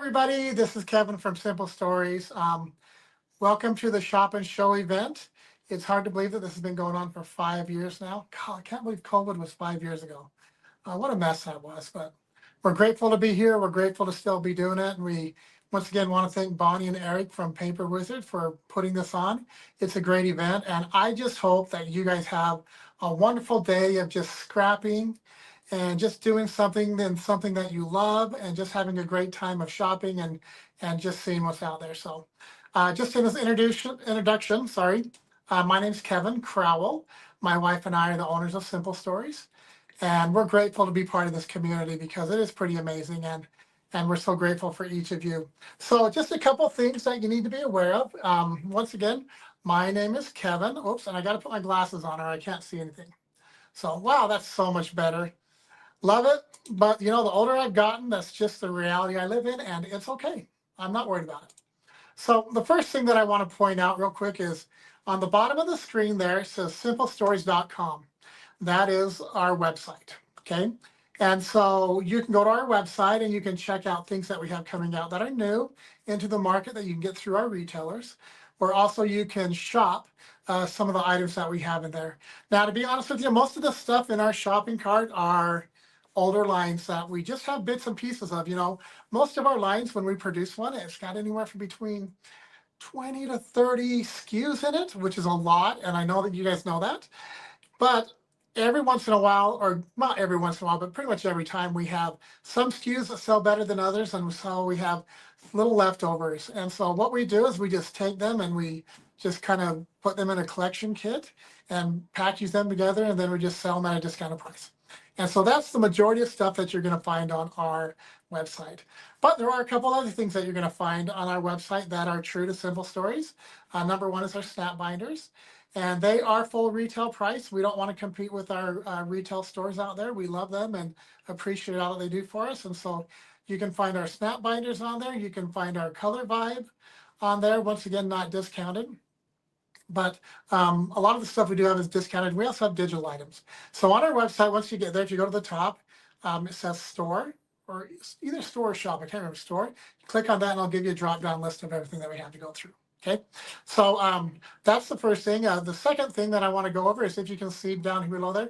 everybody. This is Kevin from Simple Stories. Welcome to the Shop and Show event. It's hard to believe that this has been going on for 5 years now. God, I can't believe COVID was 5 years ago. What a mess that was. But we're grateful to be here. We're grateful to still be doing it. And we once again want to thank Bonnie and Eric from Paper Wizard for putting this on. It's a great event. And I just hope that you guys have a wonderful day of just scrapping and just doing something and something that you love and just having a great time of shopping and just seeing what's out there. So just in this introduction, sorry, my name's Kevin Crowell. My wife and I are the owners of Simple Stories, and we're grateful to be part of this community because it is pretty amazing, and we're so grateful for each of you. So just a couple things that you need to be aware of. Once again, my name is Kevin. Oops, and I got to put my glasses on or I can't see anything. So wow, that's so much better. Love it, but the older I've gotten, that's just the reality I live in, and it's okay. I'm not worried about it. So the first thing that I want to point out real quick is on the bottom of the screen there, it says simplestories.com. That is our website, okay? And so you can go to our website and you can check out things that we have coming out that are new into the market that you can get through our retailers, or also you can shop some of the items that we have in there. Now, to be honest with you, most of the stuff in our shopping cart are older lines that we just have bits and pieces of. Most of our lines, when we produce one, it's got anywhere from between 20 to 30 SKUs in it, which is a lot. And I know that you guys know that. But every once in a while, or not every once in a while, but pretty much every time, we have some SKUs that sell better than others. And so we have little leftovers. And so what we do is we just take them and we just kind of put them in a collection kit and package them together. And then we just sell them at a discounted price. And so that's the majority of stuff that you're going to find on our website. But there are a couple other things that you're going to find on our website that are true to Simple Stories. Number one is our snap binders. And they are full retail price. We don't want to compete with our retail stores out there. We love them and appreciate all that they do for us. And so you can find our snap binders on there. You can find our color vibe on there. Once again, not discounted. But a lot of the stuff we do have is discounted. We also have digital items. So on our website, once you get there, if you go to the top, it says store, or either store or shop. I can't remember store. You click on that and I'll give you a drop-down list of everything that we have to go through. Okay, so that's the first thing. The second thing that I want to go over is, if you can see down here below there,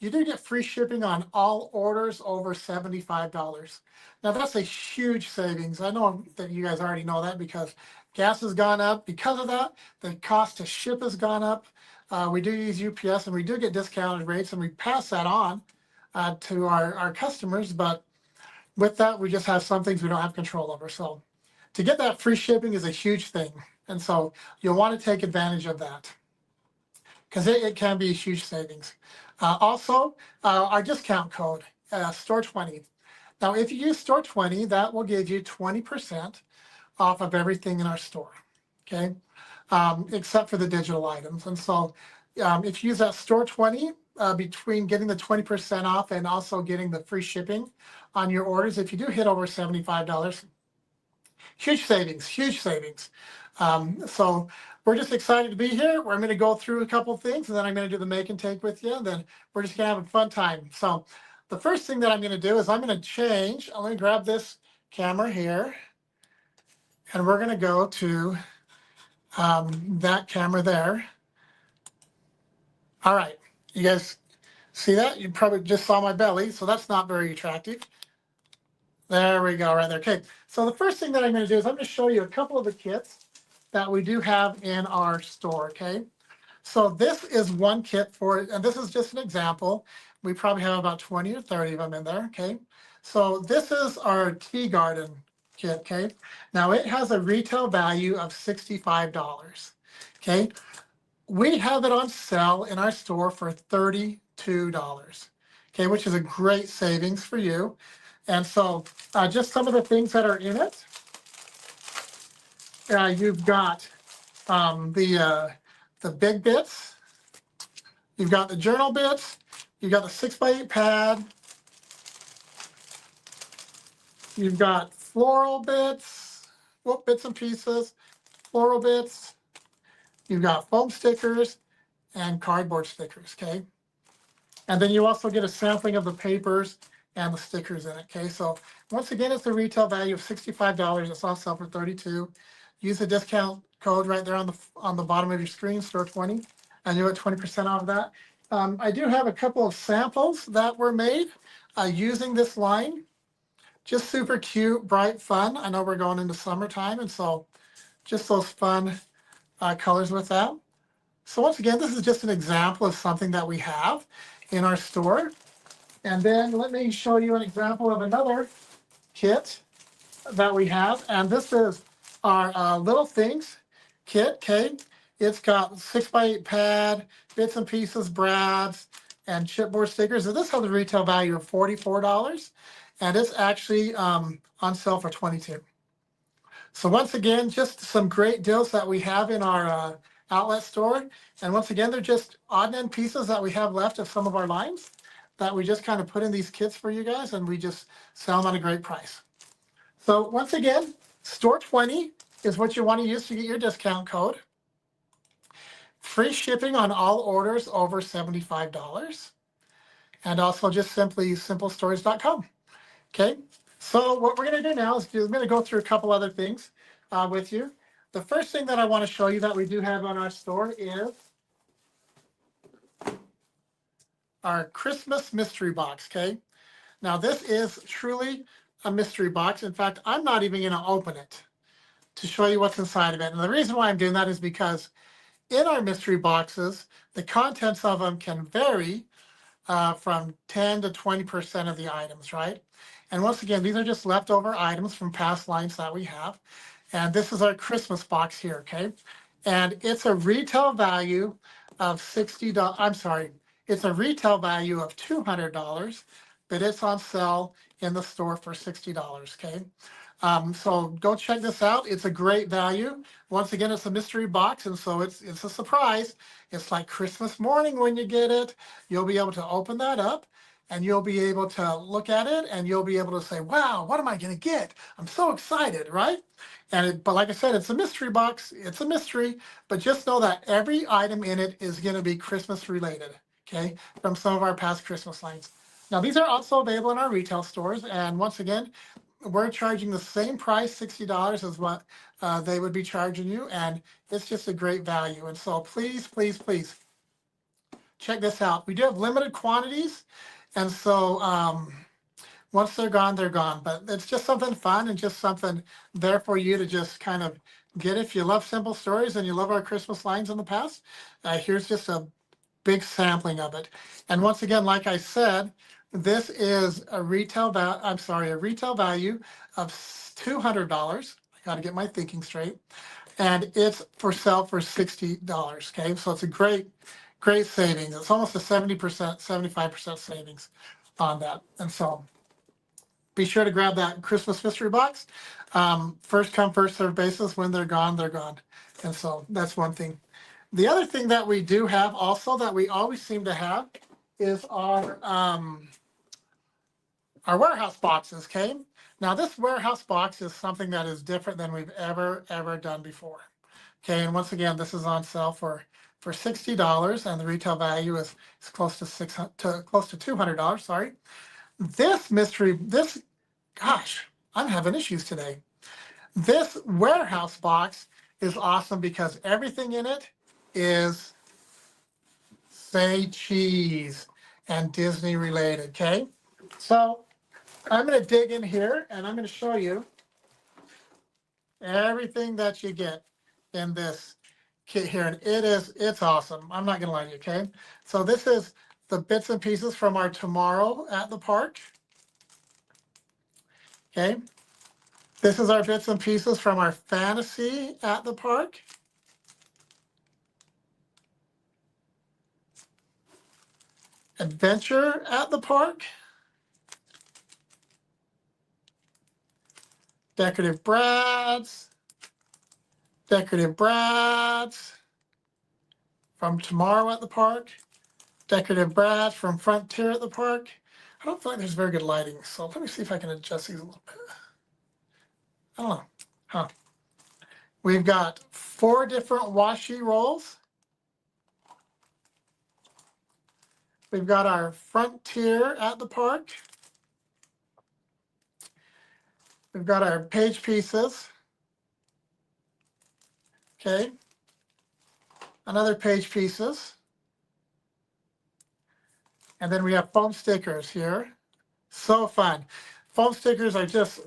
you do get free shipping on all orders over $75. Now that's a huge savings. I know that you guys already know that because gas has gone up. Because of that, the cost to ship has gone up. We do use UPS and we do get discounted rates, and we pass that on to our customers. But with that, we just have some things we don't have control over. So to get that free shipping is a huge thing. And so you'll want to take advantage of that because it can be a huge savings. Also, our discount code, Store20. Now, if you use Store20, that will give you 20% off of everything in our store, okay? Except for the digital items. And so if you use that Store20, between getting the 20% off and also getting the free shipping on your orders, if you do hit over $75, huge savings, huge savings. So we're just excited to be here. I'm going to go through a couple things, and then I'm going to do the make and take with you. And then we're just going to have a fun time. So the first thing that I'm going to do is I'm going to grab this camera here, and we're going to go to that camera there. All right, you guys see that? You probably just saw my belly, so that's not very attractive. There we go, right there. Okay, so the first thing that I'm going to do is I'm going to show you a couple of the kits that we do have in our store, okay? So this is one kit for it, and this is just an example. We probably have about 20 or 30 of them in there, okay? So this is our tea garden kit, okay? Now it has a retail value of $65, okay? We have it on sale in our store for $32, okay, which is a great savings for you. And so just some of the things that are in it. You've got the big bits. You've got the journal bits. You've got the 6x8 pad. You've got floral bits, bits and pieces, floral bits. You've got foam stickers and cardboard stickers, okay? And then you also get a sampling of the papers and the stickers in it. Okay, so once again, it's the retail value of $65. It's on sale for $32. Use the discount code right there on the bottom of your screen, store 20, and you'll get 20% off of that. I do have a couple of samples that were made using this line. Just super cute, bright, fun. I know we're going into summertime, and so just those fun colors with that. So once again, this is just an example of something that we have in our store. And then let me show you an example of another kit that we have. And this is our Little Things kit, okay? It's got 6x8 pad, bits and pieces, brads, and chipboard stickers. And this has a retail value of $44. And it's actually on sale for $22. So once again, just some great deals that we have in our outlet store. And once again, they're just odd end pieces that we have left of some of our lines that we just kind of put in these kits for you guys, and we just sell them at a great price. So once again, store 20 is what you want to use to get your discount code. Free shipping on all orders over $75. And also just simply simplestories.com. Okay, so what we're going to do now is I'm going to go through a couple other things with you. The first thing that I want to show you that we do have on our store is our Christmas mystery box, okay? Now this is truly a mystery box. In fact, I'm not even going to open it to show you what's inside of it. And the reason why I'm doing that is because in our mystery boxes, the contents of them can vary from 10 to 20% of the items, right? And once again, these are just leftover items from past lines that we have. And this is our Christmas box here, okay? And it's a retail value of $60. I'm sorry, it's a retail value of $200, but it's on sale in the store for $60, okay? So go check this out. It's a great value. Once again, it's a mystery box, and so it's a surprise. It's like Christmas morning when you get it. You'll be able to open that up, and you'll be able to look at it, and you'll be able to say, wow, what am I going to get? I'm so excited, right? But like I said, it's a mystery box. It's a mystery, but just know that every item in it is going to be Christmas related, okay, from some of our past Christmas lines. Now, these are also available in our retail stores, and once again, we're charging the same price, $60, as what they would be charging you, and it's just a great value. And so please, please, please check this out. We do have limited quantities, and so once they're gone, they're gone. But it's just something fun and just something there for you to just kind of get. If you love simple stories and you love our Christmas lines in the past, here's just a big sampling of it. And once again, like I said, this is a retail value of $200. I got to get my thinking straight. And it's for sale for $60. Okay, so it's a great savings. It's almost a 70%, 75% savings on that. And so be sure to grab that Christmas mystery box. First come, first serve basis. When they're gone, they're gone. And so that's one thing. The other thing that we do have also that we always seem to have is our warehouse boxes, okay? Now this warehouse box is something that is different than we've ever done before. Okay, and once again, this is on sale for $60, and the retail value is close to $200, sorry. Gosh, I'm having issues today. This warehouse box is awesome because everything in it is, say, cheese and Disney related, okay? So I'm going to dig in here and I'm going to show you everything that you get in this kit here. And it's awesome. I'm not going to lie to you, okay? So this is the bits and pieces from our Tomorrow at the Park. Okay. This is our bits and pieces from our Fantasy at the Park. Adventure at the Park. Decorative Brads. Decorative Brads from Tomorrow at the Park. Decorative Brads from Frontier at the Park. I don't feel like there's very good lighting, so let me see if I can adjust these a little bit. I don't know. Huh. We've got 4 different washi rolls. We've got our Frontier at the Park. We've got our page pieces. Okay. Another page pieces. And then we have foam stickers here. So fun. Foam stickers are just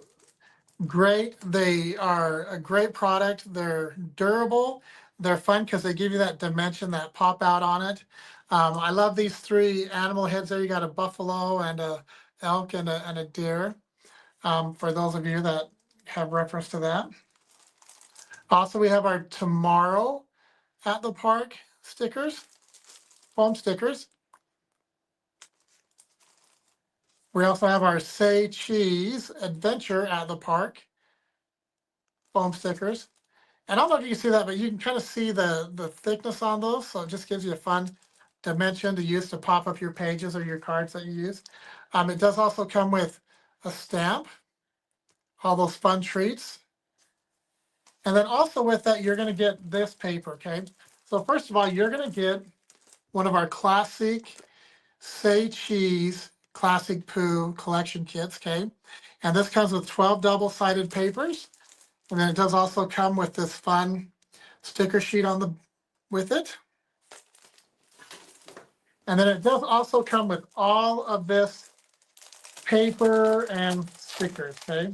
great. They are a great product. They're durable. They're fun because they give you that dimension, that pop out on it. I love these three animal heads there. You got a buffalo and a elk and a deer. For those of you that have reference to that. Also, we have our tomorrow at the park stickers, foam stickers. We also have our Say Cheese Adventure at the park foam stickers. And I don't know if you can see that, but you can kind of see the thickness on those. So it just gives you a fun dimension to use to pop up your pages or your cards that you use. It does also come with a stamp, all those fun treats. And then also with that, you're going to get this paper, okay? So first of all, you're going to get one of our classic Say Cheese Classic Poo collection kits, okay? And this comes with 12 double-sided papers. And then it does also come with this fun sticker sheet on the with it. And then it does also come with all of this paper and stickers, okay?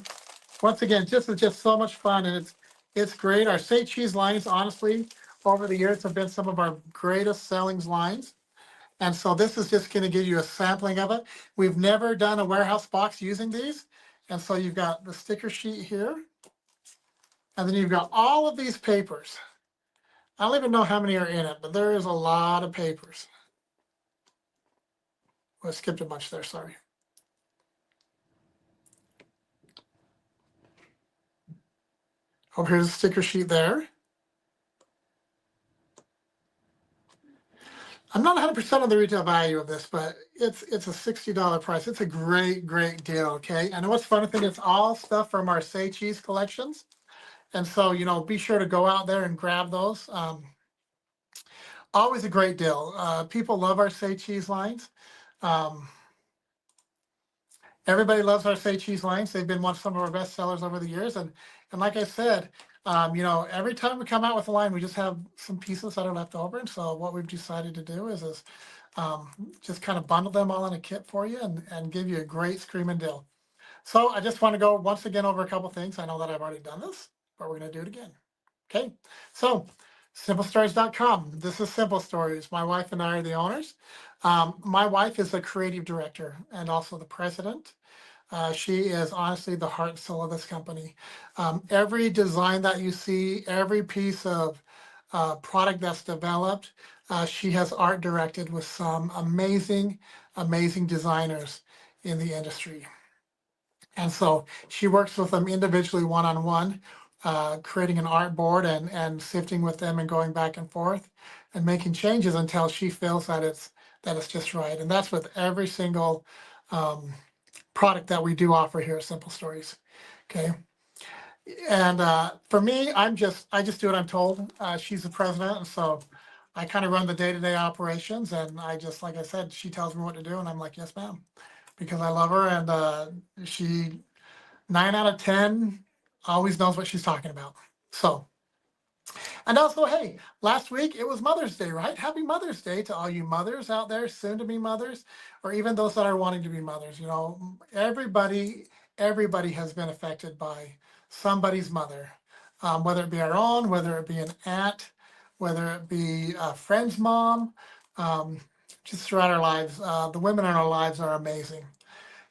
Once again, just so much fun, and it's great. Our Say Cheese lines, honestly, over the years have been some of our greatest selling lines. And so this is just going to give you a sampling of it. We've never done a warehouse box using these. And so you've got the sticker sheet here. And then you've got all of these papers. I don't even know how many are in it, but there is a lot of papers. Well, I skipped a bunch there, sorry. Oh, here's a sticker sheet there. I'm not 100% on the retail value of this, but it's a $60 price. It's a great, great deal, okay? And what's fun thing, it's all stuff from our Say Cheese collections. And so, you know, be sure to go out there and grab those. Always a great deal. People love our Say Cheese lines. Everybody loves our Say Cheese lines. They've been some of our best sellers over the years. And like I said, you know, every time we come out with a line, we just have some pieces that are left over. And so what we've decided to do is just kind of bundle them all in a kit for you and give you a great screaming deal. So I just want to go once again over a couple things. I know that I've already done this, but we're going to do it again. Okay, so simplestories.com. This is Simple Stories. My wife and I are the owners. My wife is the creative director and also the president. She is honestly the heart and soul of this company. Every design that you see, every piece of product that's developed, she has art directed with some amazing, amazing designers in the industry. And so she works with them individually, one-on-one, creating an art board and sifting with them and going back and forth and making changes until she feels that it's just right. And that's with every single product that we do offer here at Simple Stories. Okay. And for me, I just do what I'm told. She's the president, and so I kind of run the day-to-day operations. And I just, like I said, she tells me what to do, and I'm like, yes, ma'am, because I love her, and she 9 out of 10 always knows what she's talking about. So. And also, hey, last week it was Mother's Day, right? Happy Mother's Day to all you mothers out there, soon to be mothers, or even those that are wanting to be mothers. You know, everybody has been affected by somebody's mother, whether it be our own, whether it be an aunt, whether it be a friend's mom, just throughout our lives. The women in our lives are amazing.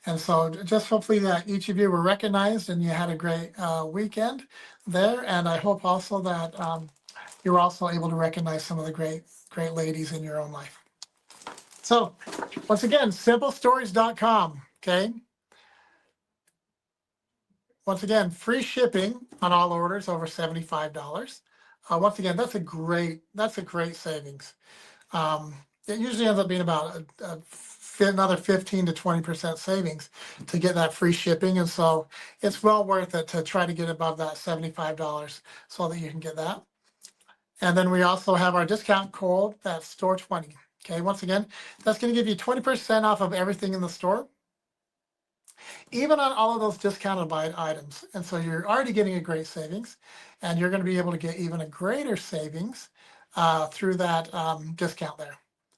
And so just hopefully that each of you were recognized and you had a great weekend there. And I hope also that you're also able to recognize some of the great ladies in your own life. So once again, simplestories.com, okay? Once again, free shipping on all orders over $75. Once again, that's a great savings. It usually ends up being about another 15 to 20% savings to get that free shipping. And so it's well worth it to try to get above that $75 so that you can get that. And then we also have our discount code, that's store 20. Okay, once again, that's going to give you 20% off of everything in the store. even on all of those discounted items. And so you're already getting a great savings, and you're going to be able to get even a greater savings through that discount there.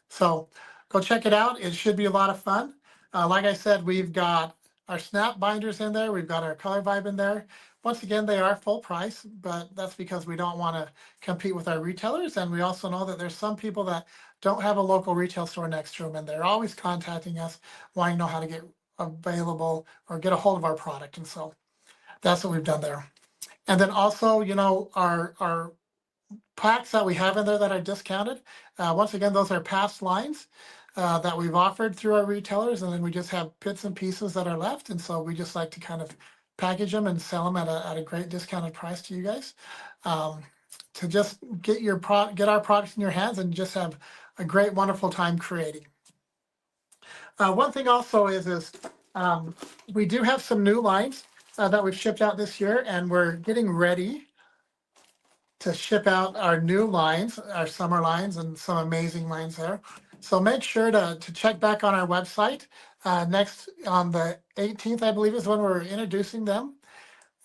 So go check it out. It should be a lot of fun. Like I said, we've got our snap binders in there. We've got our color vibe in there. Once again, they are full price, but that's because we don't want to compete with our retailers. And we also know that there's some people that don't have a local retail store next to them, and they're always contacting us wanting to know how to get available or get a hold of our product. And so that's what we've done there. And then also, you know, our packs that we have in there that are discounted, once again, those are past lines that we've offered through our retailers, and then we just have bits and pieces that are left. And so we just like to kind of package them and sell them at a great discounted price to you guys, to just get get our products in your hands and just have a great, wonderful time creating. One thing also is we do have some new lines that we've shipped out this year, and we're getting ready to ship out our new lines, our summer lines, and some amazing lines there. So make sure to check back on our website. Next on the 18th, I believe, is when we're introducing them,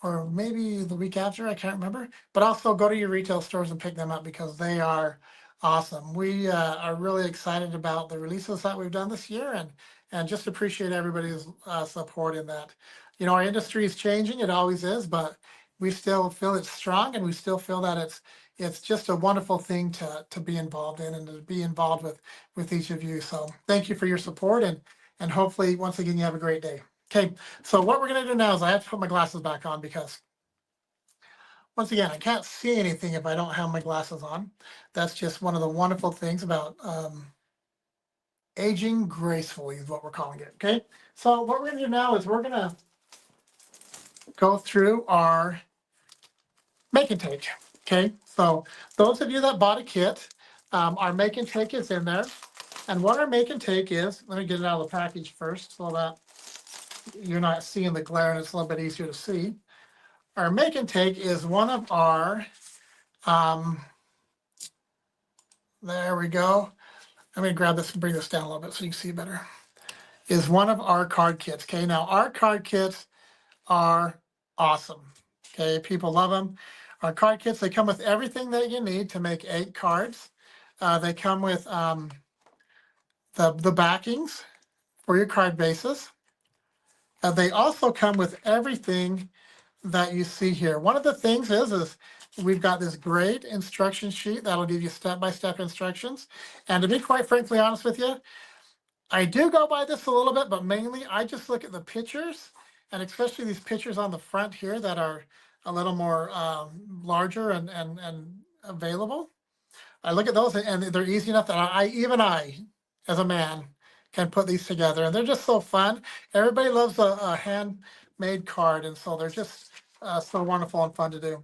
or maybe the week after, I can't remember. But also go to your retail stores and pick them up because they are awesome. We are really excited about the releases that we've done this year, and just appreciate everybody's support in that. You know, our industry is changing, it always is, but we still feel it's strong, and we still feel that it's just a wonderful thing to be involved in and to be involved with each of you. So thank you for your support, and hopefully once again you have a great day. Okay, so what we're gonna do now is I have to put my glasses back on because once again, I can't see anything if I don't have my glasses on. That's just one of the wonderful things about aging gracefully is what we're calling it. Okay, so what we're gonna do now is we're gonna go through our make and take. Okay, so those of you that bought a kit, our make and take is in there. And what our make and take is, let me get it out of the package first so that you're not seeing the glare and it's a little bit easier to see. Our make and take is one of our, there we go. I'm gonna grab this and bring this down a little bit so you can see better. Is one of our card kits. Okay, now our card kits are awesome. Okay, people love them. Our card kits, they come with everything that you need to make 8 cards. They come with the backings for your card bases. They also come with everything that you see here. One of the things is we've got this great instruction sheet that'll give you step-by-step instructions. And to be quite frankly honest with you, I do go by this a little bit, but mainly I just look at the pictures, and especially these pictures on the front here that are a little more larger and available. I look at those and they're easy enough that even I, as a man, can put these together, and they're just so fun. Everybody loves a handmade card, and so they're just so wonderful and fun to do.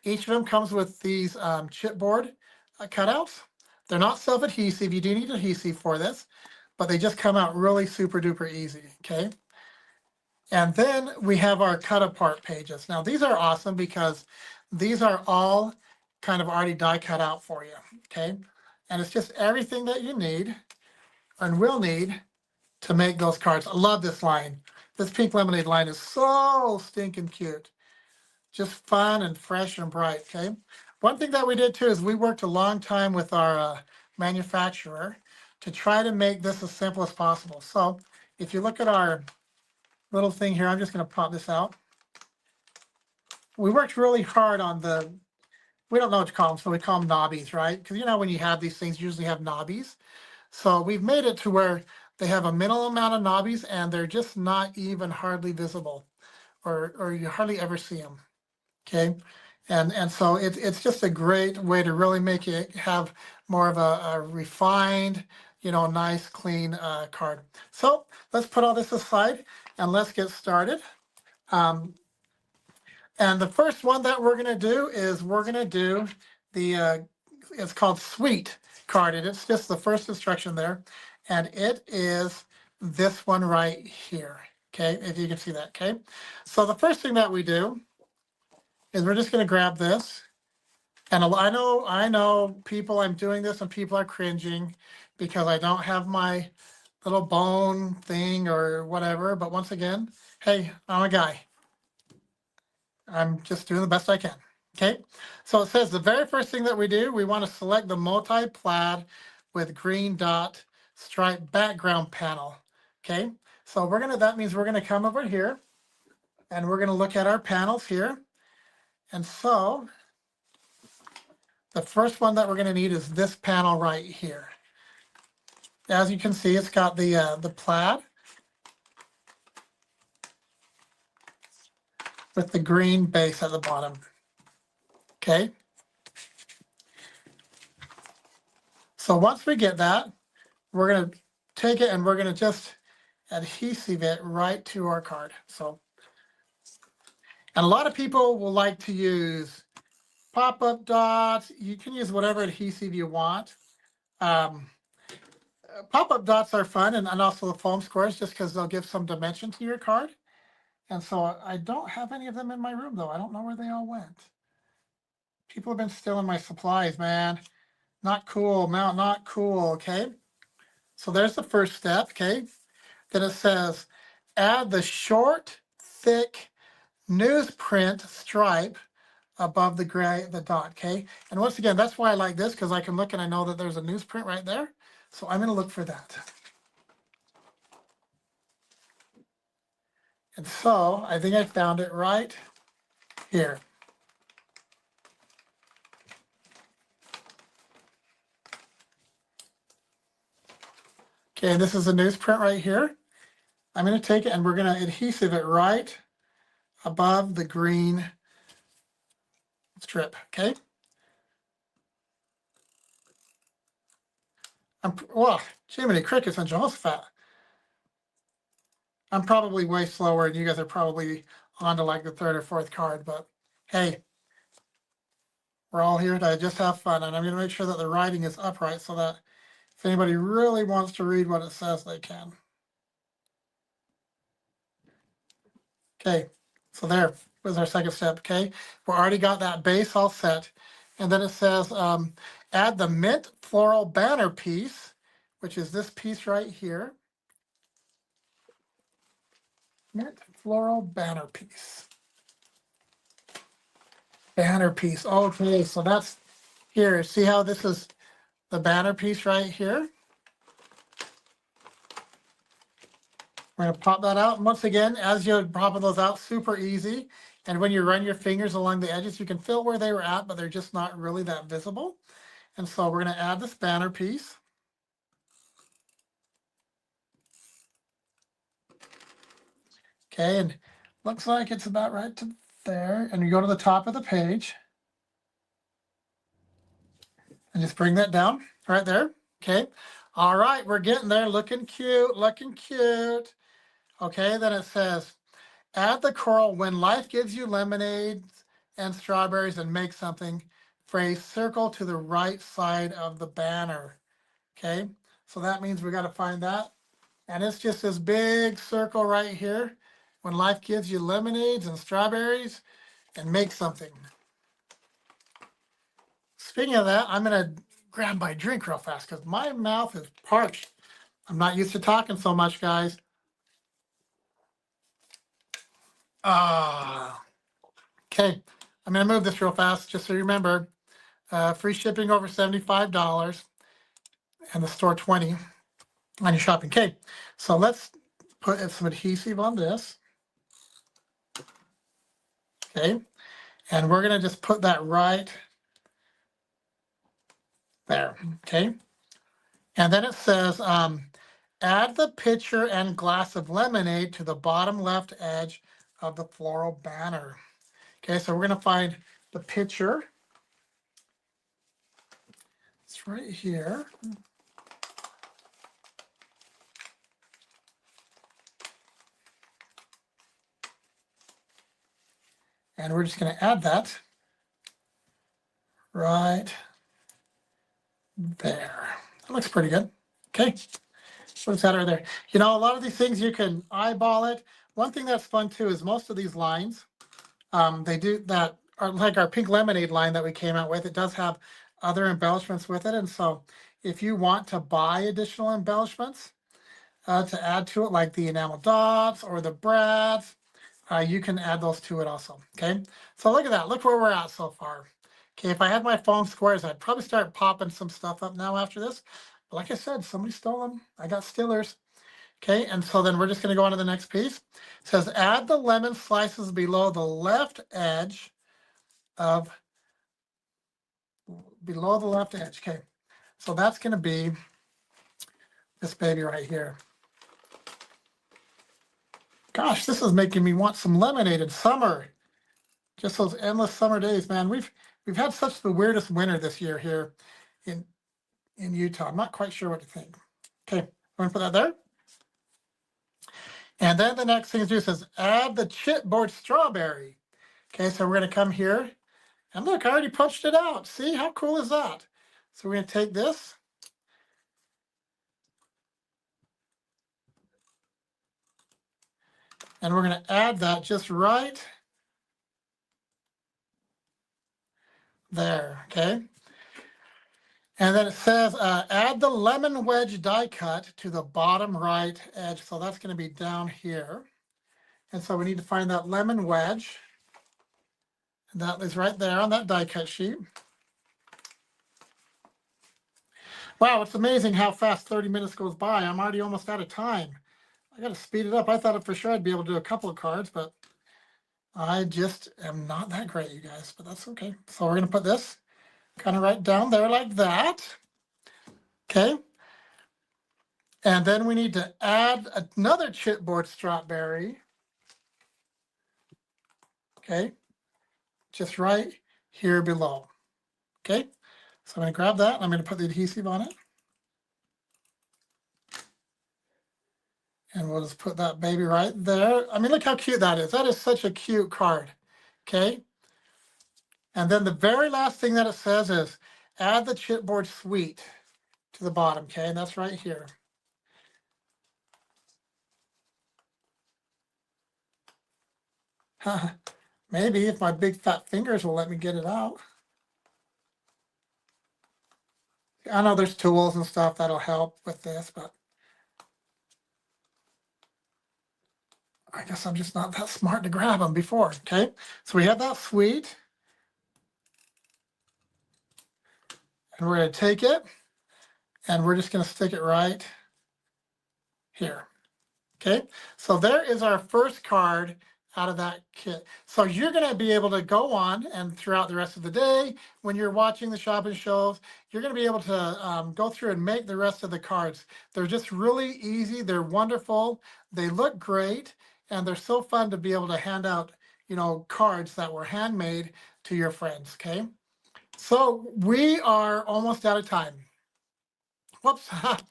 Each of them comes with these chipboard cutouts. They're not self-adhesive. You do need adhesive for this, but they just come out really super duper easy, okay? And then we have our cut apart pages. Now these are awesome because these are all kind of already die cut out for you, okay? And it's just everything that you need and will need to make those cards. I love this line. This pink lemonade line is so stinking cute. Just fun and fresh and bright, okay? One thing that we did too is we worked a long time with our manufacturer to try to make this as simple as possible. So if you look at our little thing here, I'm just gonna pop this out. We worked really hard on we don't know what to call them, so we call them knobbies, right? Because you know when you have these things, you usually have knobbies. So we've made it to where they have a minimal amount of knobbies and they're just not even hardly visible, or you hardly ever see them, okay? And so it's just a great way to really make it have more of a refined, you know, nice, clean card. So let's put all this aside and let's get started. And the first one that we're gonna do is we're gonna do the, it's called Sweet card, and it's just the first instruction there. And it is this one right here, okay, if you can see that, okay? So the first thing that we do is we're just gonna grab this. And I know people, I'm doing this and people are cringing because I don't have my little bone thing or whatever. But once again, hey, I'm a guy. I'm just doing the best I can. Okay, so it says the very first thing that we do, we want to select the multi-plaid with green dot stripe background panel. Okay, so that means we're gonna come over here and we're gonna look at our panels here. And so the first one that we're gonna need is this panel right here. As you can see, it's got the plaid with the green base at the bottom. Okay. So once we get that, we're going to take it and we're going to just adhesive it right to our card. So, and a lot of people will like to use pop-up dots. You can use whatever adhesive you want. Pop-up dots are fun, and also the foam squares, just because they'll give some dimension to your card. And so I don't have any of them in my room, though. I don't know where they all went. People have been stealing my supplies, man. Not cool, Mount, not cool, okay? So there's the first step, okay? Then it says, add the short, thick newsprint stripe above the dot, okay? And once again, that's why I like this, because I can look and I know that there's a newsprint right there. So I'm gonna look for that. And so I think I found it right here. Okay, this is a newsprint right here. I'm going to take it and we're going to adhesive it right above the green strip, okay? Well, Jiminy Crickets and Jehoshaphat. I'm probably way slower and you guys are probably on to like the third or fourth card, but hey, we're all here to just have fun. And I'm going to make sure that the writing is upright so that if anybody really wants to read what it says, they can. Okay, so there was our second step, okay? We already got that base all set. And then it says, add the mint floral banner piece, which is this piece right here. Mint floral banner piece. Banner piece, okay, so that's here. See how this is the banner piece right here? We're gonna pop that out. And once again, as you're popping those out, super easy. And when you run your fingers along the edges, you can feel where they were at, but they're just not really that visible. And so we're gonna add this banner piece. Okay, and looks like it's about right to there. And you go to the top of the page. And just bring that down right there. Okay. All right, we're getting there. Looking cute, looking cute. Okay, then it says, add the coral when life gives you lemonades and strawberries and make something. Phrase circle to the right side of the banner. Okay, so that means we got to find that. And it's just this big circle right here. When life gives you lemonades and strawberries and make something. Speaking of that, I'm going to grab my drink real fast because my mouth is parched. I'm not used to talking so much, guys. Okay, I'm going to move this real fast just so you remember. Free shipping over $75 and the store 20 on your shopping. Okay, so let's put some adhesive on this. Okay, and we're going to just put that right there. Okay, and then it says, add the pitcher and glass of lemonade to the bottom left edge of the floral banner. Okay, so we're going to find the pitcher. It's right here. And we're just going to add that right there. That looks pretty good. Okay, what's that right there? You know, a lot of these things you can eyeball it. One thing that's fun too is most of these lines, they do that, are like our pink lemonade line that we came out with. It does have other embellishments with it. And so if you want to buy additional embellishments, to add to it, like the enamel dots or the brads. You can add those to it also, okay? So look at that, look where we're at so far. Okay, if I had my foam squares, I'd probably start popping some stuff up now after this. But like I said, somebody stole them. I got stillers. Okay, and so then we're just gonna go on to the next piece. It says add the lemon slices below the left edge of, below the left edge, okay? So that's gonna be this baby right here. Gosh, this is making me want some lemonade in summer. Just those endless summer days, man. We've had such the weirdest winter this year here in Utah. I'm not quite sure what to think. Okay, I'm gonna put that there. And then the next thing to do says add the chipboard strawberry. Okay, so we're gonna come here and look, I already punched it out. See, how cool is that? So we're gonna take this. And we're gonna add that just right there, okay? And then it says add the lemon wedge die cut to the bottom right edge. So that's gonna be down here. And so we need to find that lemon wedge. And that is right there on that die cut sheet. Wow, it's amazing how fast 30 minutes goes by. I'm already almost out of time. I got to speed it up. I thought for sure I'd be able to do a couple of cards, but I just am not that great, you guys, but that's okay. So we're going to put this kind of right down there like that. Okay. And then we need to add another chipboard strawberry. Okay. Just right here below. Okay. So I'm going to grab that. I'm going to put the adhesive on it. And we'll just put that baby right there. I mean, look how cute that is. That is such a cute card. Okay. And then the very last thing that it says is add the chipboard suite to the bottom. Okay. And that's right here. Maybe if my big fat fingers will let me get it out. I know there's tools and stuff that'll help with this, but I guess I'm just not that smart to grab them before. Okay. So we have that suite. And we're going to take it and we're just going to stick it right here. Okay. So there is our first card out of that kit. So you're going to be able to go on and throughout the rest of the day, when you're watching the shop and shows, you're going to be able to go through and make the rest of the cards. They're just really easy. They're wonderful. They look great. And they're so fun to be able to hand out, you know, cards that were handmade to your friends. Okay. So we are almost out of time. Whoops. Let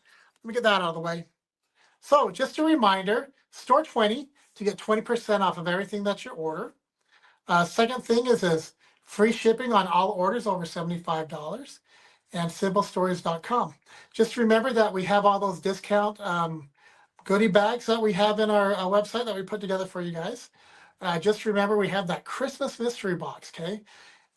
me get that out of the way. So just a reminder, store 20 to get 20% off of everything that you order. Second thing is free shipping on all orders over $75 and simplestories.com. Just remember that we have all those discount goodie bags that we have in our website that we put together for you guys. Just remember we have that Christmas mystery box, okay?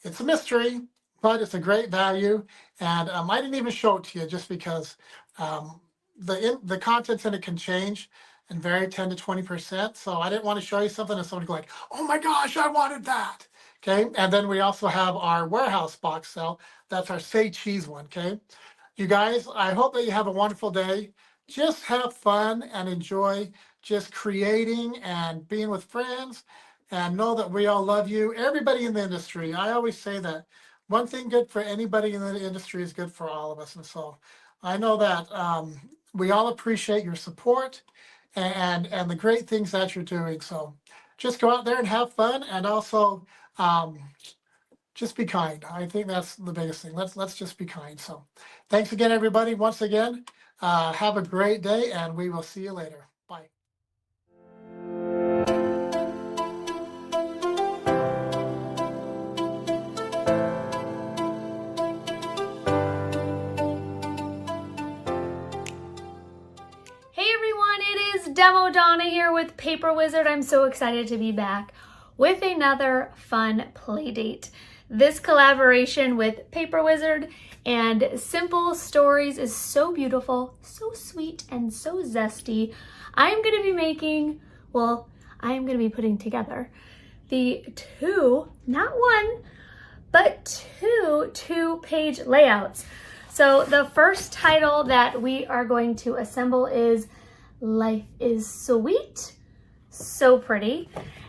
It's a mystery, but it's a great value. And I didn't even show it to you just because the contents in it can change and vary 10 to 20%. So I didn't want to show you something and somebody go like, oh my gosh, I wanted that. Okay. And then we also have our warehouse box sale. That's our Say Cheese one. Okay. You guys, I hope that you have a wonderful day. Just have fun and enjoy just creating and being with friends, and know that we all love you. Everybody in the industry. I always say that one thing good for anybody in the industry is good for all of us. And so I know that we all appreciate your support and the great things that you're doing. So just go out there and have fun, and also just be kind. I think that's the biggest thing. Let's just be kind. So thanks again, everybody. Once again, have a great day, and we will see you later. Bye. Hey everyone, it is Demo Donna here with Paper Wizard. I'm so excited to be back with another fun play date. This collaboration with Paper Wizard And Simple Stories is so beautiful, so sweet, and so zesty. I am going to be making, well, I am going to be putting together the not one, but two-page layouts. So the first title that we are going to assemble is Life is Sweet, So Pretty.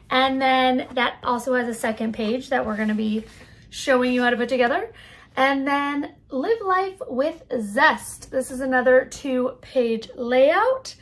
And then that also has a second page that we're going to be showing you how to put together. And then Live Life with Zest. This is another 2-page layout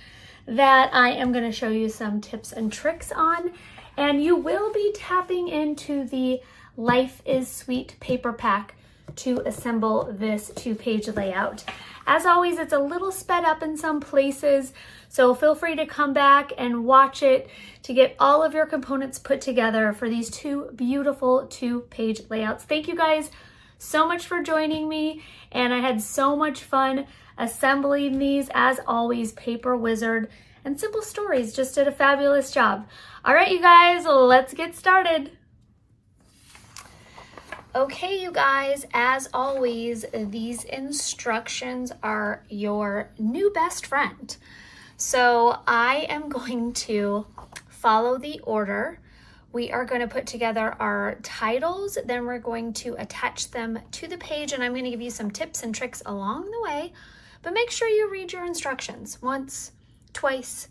that I am going to show you some tips and tricks on. And you will be tapping into the Life is Sweet paper pack to assemble this 2-page layout. As always, it's a little sped up in some places, so feel free to come back and watch it to get all of your components put together for these 2 beautiful 2-page layouts. Thank you guys so much for joining me, and I had so much fun assembling these. As always, Paper Wizard and Simple Stories just did a fabulous job. All right, you guys, let's get started. Okay, you guys, as always, these instructions are your new best friend. So I am going to follow the order. We are going to put together our titles, then we're going to attach them to the page, and I'm going to give you some tips and tricks along the way. But make sure you read your instructions once, twice,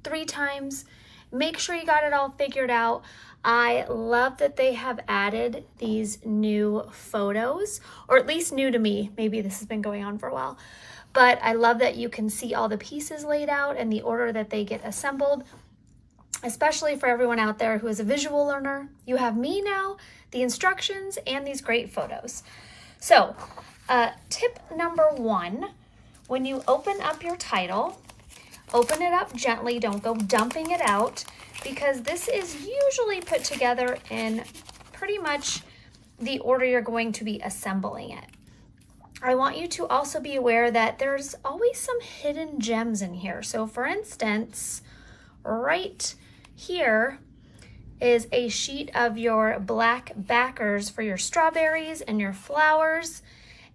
3 times. Make sure you got it all figured out. I love that they have added these new photos, or at least new to me. Maybe this has been going on for a while, but I love that you can see all the pieces laid out and the order that they get assembled, especially for everyone out there who is a visual learner. You have me now, the instructions, and these great photos. So, tip number 1, when you open up your title, open it up gently, don't go dumping it out, because this is usually put together in pretty much the order you're going to be assembling it. I want you to also be aware that there's always some hidden gems in here. So for instance, right here is a sheet of your black backers for your strawberries and your flowers.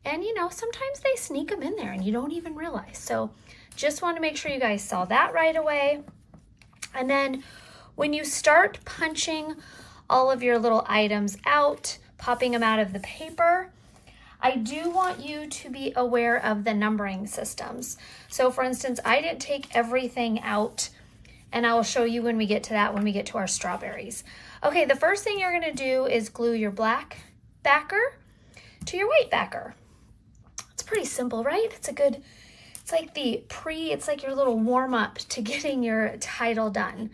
And you know, sometimes they sneak them in there and you don't even realize. So just want to make sure you guys saw that right away. And then when you start punching all of your little items out, popping them out of the paper, I do want you to be aware of the numbering systems. So for instance, I didn't take everything out, and I will show you when we get to that, when we get to our strawberries. Okay, the first thing you're gonna do is glue your black backer to your white backer. It's pretty simple, right? It's like your little warm up to getting your title done.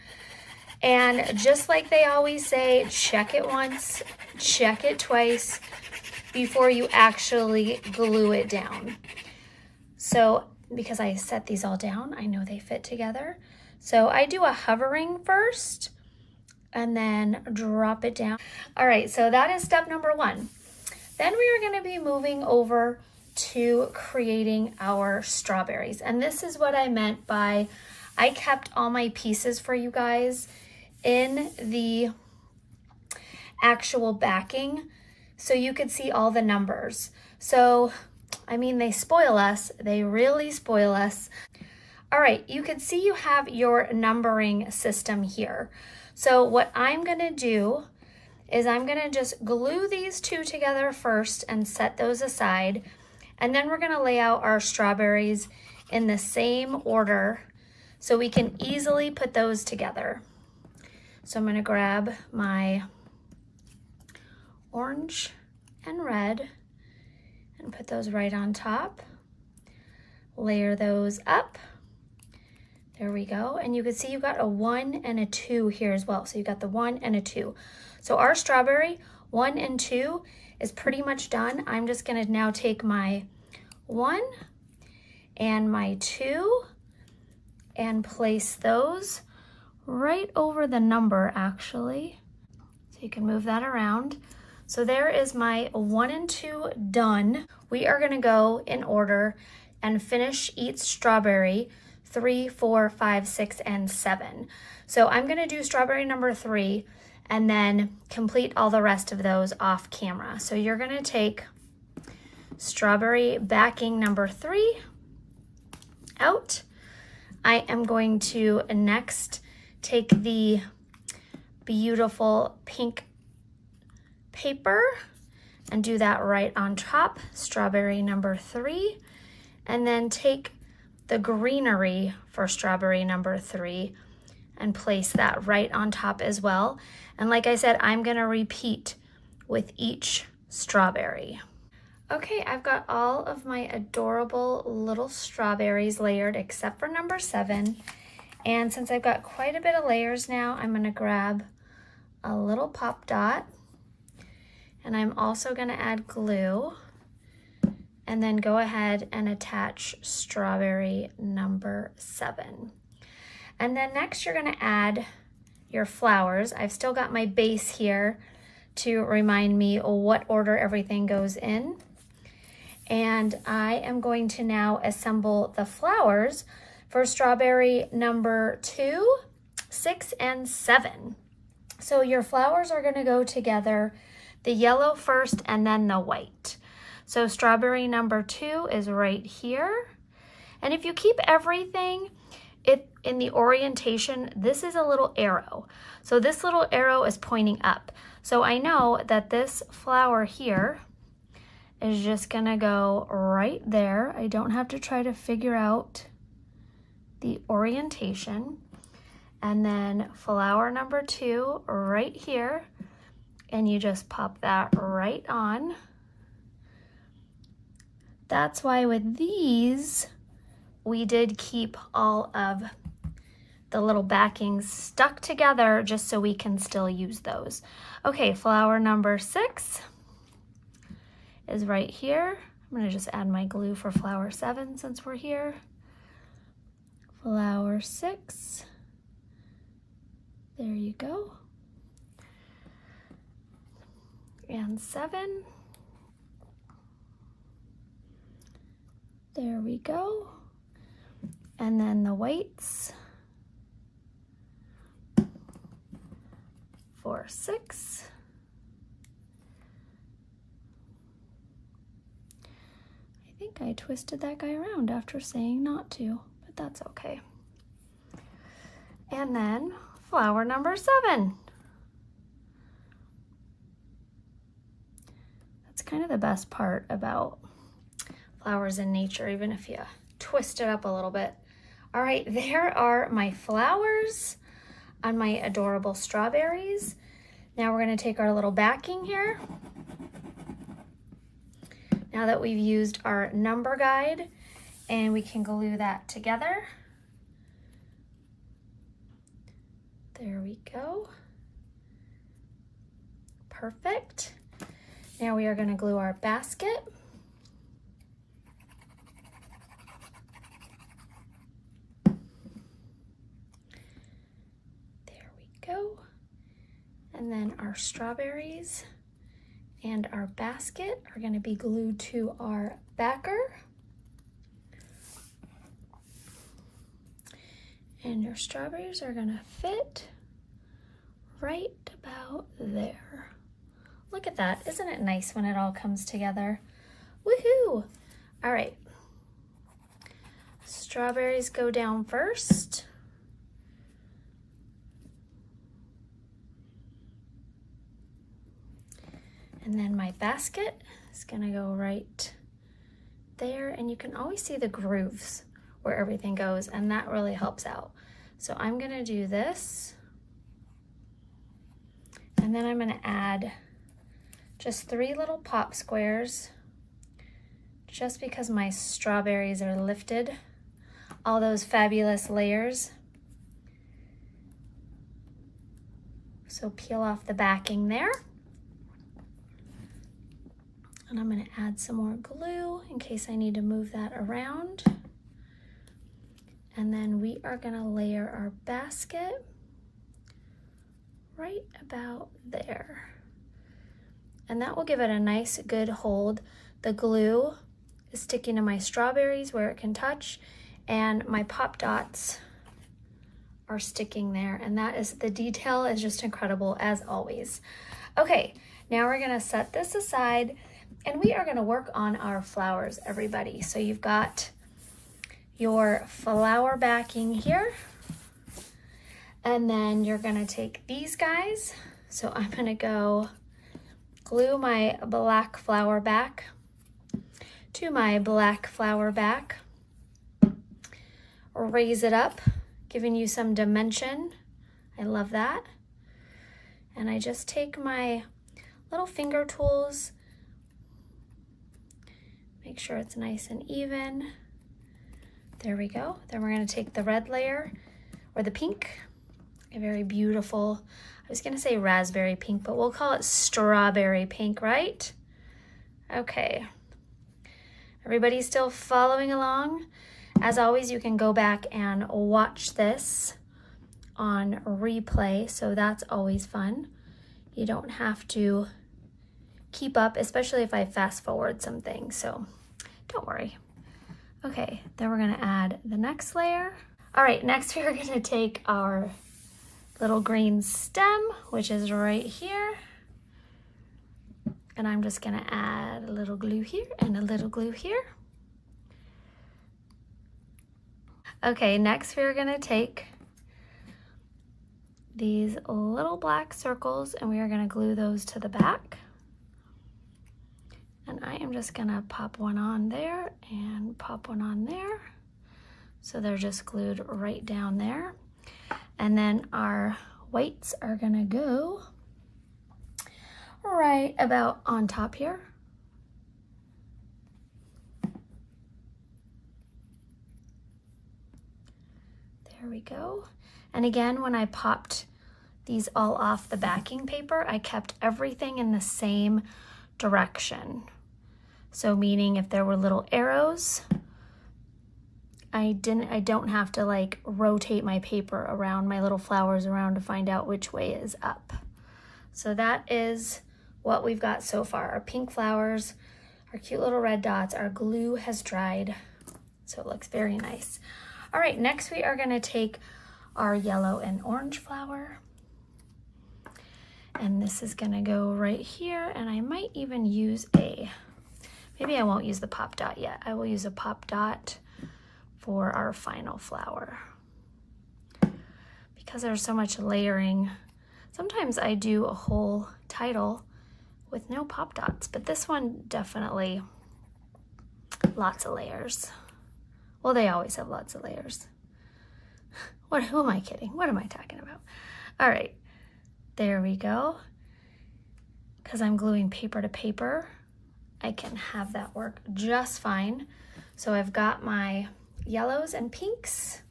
And just like they always say, check it once, check it twice before you actually glue it down. So because I set these all down, I know they fit together. So I do a hovering first and then drop it down. All right, so that is step number 1. Then we are going to be moving over to creating our strawberries. And this is what I meant by I kept all my pieces for you guys in the actual backing so you could see all the numbers. So, I mean, they spoil us. They really spoil us. All right, you can see you have your numbering system here. So what I'm gonna do is I'm gonna just glue these 2 together first and set those aside. And then we're gonna lay out our strawberries in the same order so we can easily put those together. So I'm gonna grab my orange and red and put those right on top. Layer those up. There we go. And you can see you've got a 1 and a 2 here as well. So you got the 1 and a 2. So our strawberry 1 and 2 is pretty much done. I'm just gonna now take my 1 and my 2 and place those right over the number actually. So you can move that around. So there is my 1 and 2 done. We are gonna go in order and finish each strawberry 3, 4, 5, 6, and 7. So I'm gonna do strawberry number 3 and then complete all the rest of those off camera. So you're gonna take strawberry backing number 3 out. I am going to next take the beautiful pink paper and do that right on top, strawberry number 3, and then take the greenery for strawberry number 3 and place that right on top as well. And like I said, I'm gonna repeat with each strawberry. Okay, I've got all of my adorable little strawberries layered except for number 7. And since I've got quite a bit of layers now, I'm gonna grab a little pop dot, and I'm also gonna add glue, and then go ahead and attach strawberry number 7. And then next you're gonna add your flowers. I've still got my base here to remind me what order everything goes in. And I am going to now assemble the flowers for strawberry number 2, 6, and 7. So your flowers are gonna go together, the yellow first and then the white. So strawberry number 2 is right here. And if you keep everything in the orientation, this is a little arrow. So this little arrow is pointing up. So I know that this flower here is just gonna go right there. I don't have to try to figure out the orientation. And then flower number 2 right here, and you just pop that right on. That's why with these, we did keep all of the little backings stuck together just so we can still use those. Okay, flower number 6 is right here. I'm gonna just add my glue for flower 7 since we're here. Flower 6, there you go. And 7, there we go. And then the whites for 6. I think I twisted that guy around after saying not to, but that's okay. And then flower number 7. That's kind of the best part about flowers in nature, even if you twist it up a little bit. All right, there are my flowers on my adorable strawberries. Now we're gonna take our little backing here. Now that we've used our number guide, and we can glue that together. There we go. Perfect. Now we are gonna glue our basket. Go. And then our strawberries and our basket are going to be glued to our backer. And your strawberries are going to fit right about there. Look at that. Isn't it nice when it all comes together? Woohoo! All right. Strawberries go down first. And then my basket is gonna go right there, and you can always see the grooves where everything goes, and that really helps out. So I'm gonna do this, and then I'm gonna add just 3 little pop squares, just because my strawberries are lifted, all those fabulous layers. So peel off the backing there. And I'm going to add some more glue in case I need to move that around. And then we are going to layer our basket right about there. And that will give it a nice good hold. The glue is sticking to my strawberries where it can touch, and my pop dots are sticking there. And that is, the detail is just incredible as always. Okay, now we're going to set this aside. And we are gonna work on our flowers, everybody. So you've got your flower backing here, and then you're gonna take these guys. So I'm gonna go glue my black flower back to my black flower back, raise it up, giving you some dimension. I love that. And I just take my little finger tools, make sure it's nice and even. There we go. Then we're gonna take the red layer, or the pink, a very beautiful, I was gonna say raspberry pink, but we'll call it strawberry pink, right? Okay. Everybody's still following along? As always, you can go back and watch this on replay, so that's always fun. You don't have to keep up, especially if I fast forward some things, so don't worry. Okay, then we're gonna add the next layer. All right, next we're gonna take our little green stem, which is right here. And I'm just gonna add a little glue here and a little glue here. Okay, next we're gonna take these little black circles and we are gonna glue those to the back. And I am just gonna pop one on there and pop one on there. So they're just glued right down there. And then our whites are gonna go right about on top here. There we go. And again, when I popped these all off the backing paper, I kept everything in the same direction. So meaning if there were little arrows, I don't have to like rotate my paper around, my little flowers around to find out which way is up. So that is what we've got so far. Our pink flowers, our cute little red dots, our glue has dried, so it looks very nice. All right, next we are gonna take our yellow and orange flower, and this is gonna go right here, and I might even use maybe I won't use the pop dot yet. I will use a pop dot for our final flower. Because there's so much layering, sometimes I do a whole title with no pop dots, but this one definitely lots of layers. Well, they always have lots of layers. Who am I kidding? What am I talking about? All right, there we go. Because I'm gluing paper to paper, I can have that work just fine. So I've got my yellows and pinks,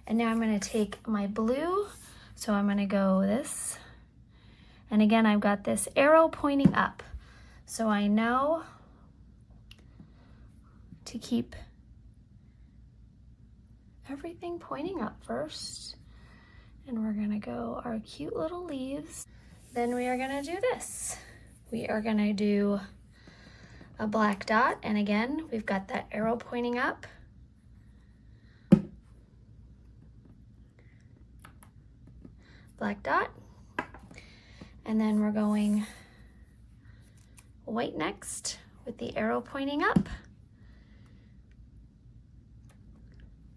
and now I'm gonna take my blue. So I'm gonna go this, and again, I've got this arrow pointing up. So I know to keep everything pointing up first. And we're gonna go our cute little leaves. Then we are gonna do this. We are gonna do a black dot, and again, we've got that arrow pointing up. Black dot. And then we're going white next with the arrow pointing up.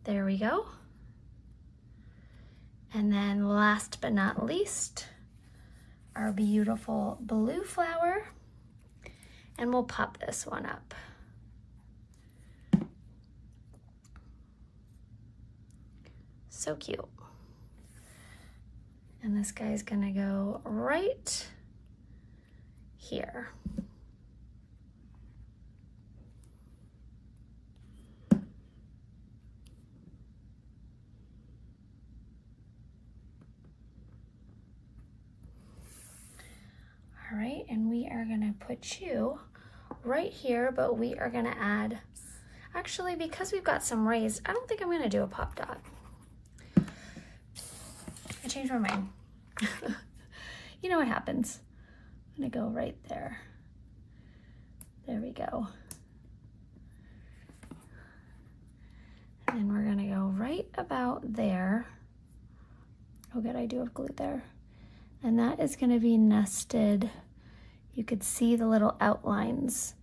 There we go. And then last but not least, our beautiful blue flower. And we'll pop this one up. So cute. And this guy's gonna go right here. All right, and we are gonna put you right here, but we are gonna add, actually, because we've got some raised, I don't think I'm gonna do a pop dot. I changed my mind. You know what happens. I'm gonna go right there. There we go. And then we're gonna go right about there. Oh good, I do have glue there. And that is gonna be nested. You could see the little outlines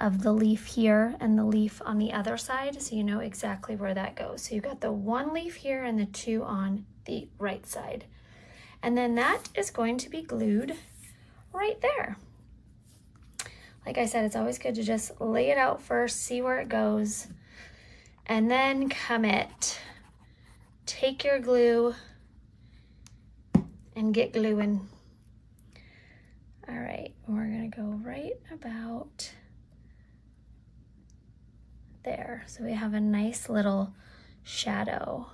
of the leaf here and the leaf on the other side, so you know exactly where that goes. So you've got the one leaf here and the two on the right side. And then that is going to be glued right there. Like I said, it's always good to just lay it out first, see where it goes, and then commit. Take your glue and get gluing. All right, we're gonna go right about there. So we have a nice little shadow.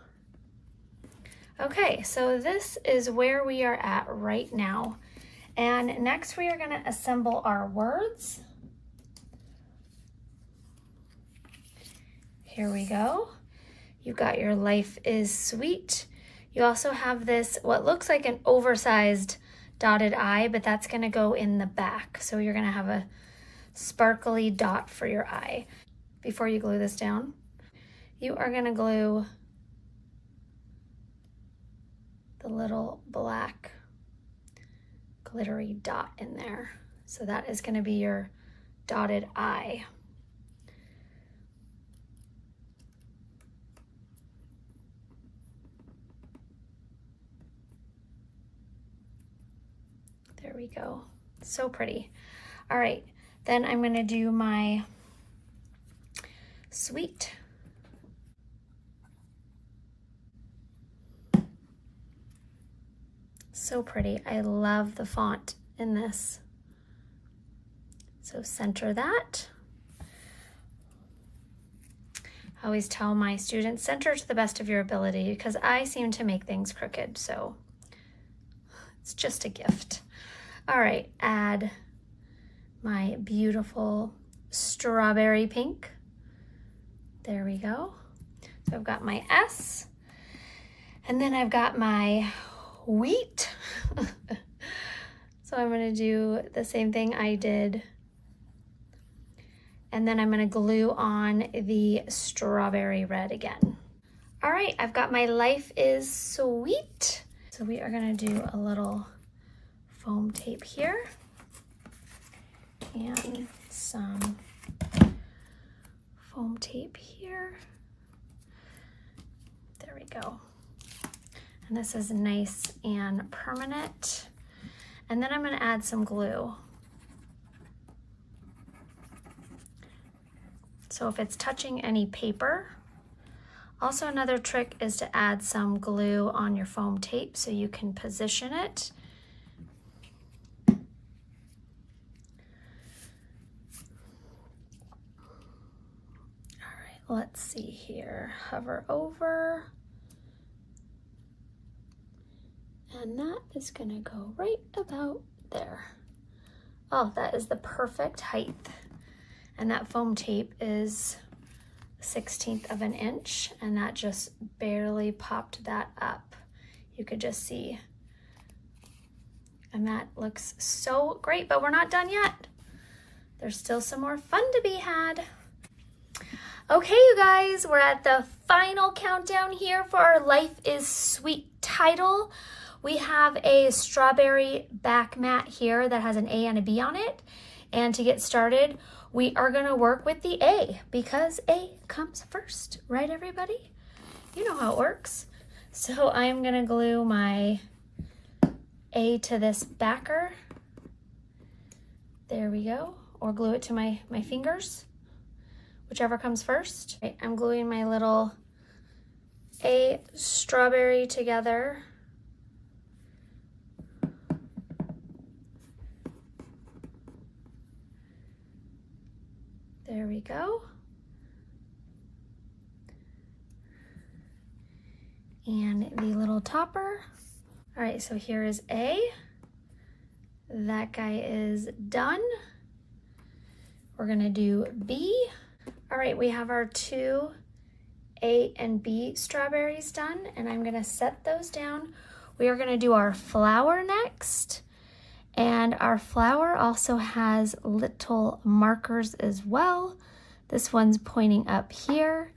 Okay, so this is where we are at right now. And next we are gonna assemble our words. Here we go. You've got your life is sweet. You also have this, what looks like an oversized dotted eye, but that's gonna go in the back. So you're gonna have a sparkly dot for your eye. Before you glue this down, you are gonna glue the little black glittery dot in there. So that is gonna be your dotted eye. There we go. So pretty. All right, then I'm gonna do my sweet. So pretty. I love the font in this. So center that. I always tell my students, center to the best of your ability, because I seem to make things crooked, so it's just a gift. All right, add my beautiful strawberry pink. There we go. So I've got my S, and then I've got my wheat. So I'm gonna do the same thing I did. And then I'm gonna glue on the strawberry red again. All right, I've got my life is sweet. So we are gonna do a little foam tape here and some foam tape here. There we go. And this is nice and permanent. And then I'm gonna add some glue. So if it's touching any paper, also another trick is to add some glue on your foam tape so you can position it. Let's see here, hover over, and that is gonna go right about there. Oh, that is the perfect height. And that foam tape is 1/16 of an inch, and that just barely popped that up. You could just see. And that looks so great, but we're not done yet. There's still some more fun to be had. Okay, you guys, we're at the final countdown here for our Life is Sweet title. We have a strawberry back mat here that has an A and a B on it. And to get started, we are gonna work with the A because A comes first, right everybody? You know how it works. So I'm gonna glue my A to this backer. There we go, or glue it to my fingers. Whichever comes first. Okay, I'm gluing my little A strawberry together. There we go. And the little topper. All right, so here is A. That guy is done. We're gonna do B. All right, we have our 2 A and B strawberries done, and I'm gonna set those down. We are gonna do our flower next, and our flower also has little markers as well. This one's pointing up here,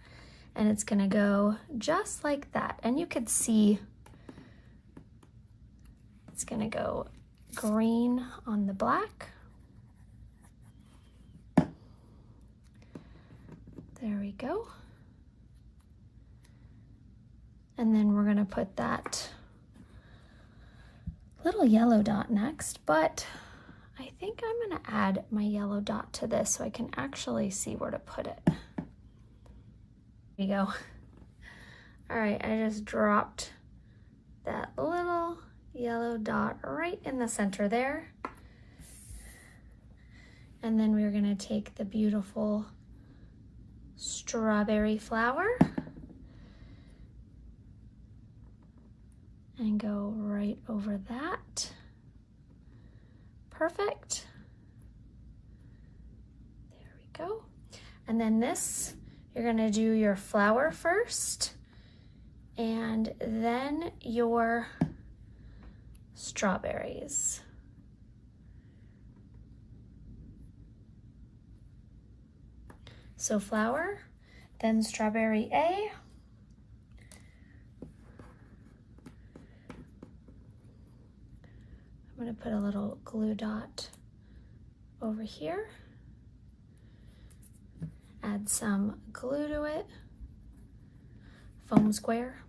and it's gonna go just like that. And you could see it's gonna go green on the black. There we go. And then we're gonna put that little yellow dot next, but I think I'm gonna add my yellow dot to this so I can actually see where to put it. There you go. All right, I just dropped that little yellow dot right in the center there. And then we're gonna take the beautiful strawberry flower and go right over that. Perfect. There we go. And then this, you're gonna do your flower first and then your strawberries. So flower, then strawberry A, I'm going to put a little glue dot over here, add some glue to it, foam square.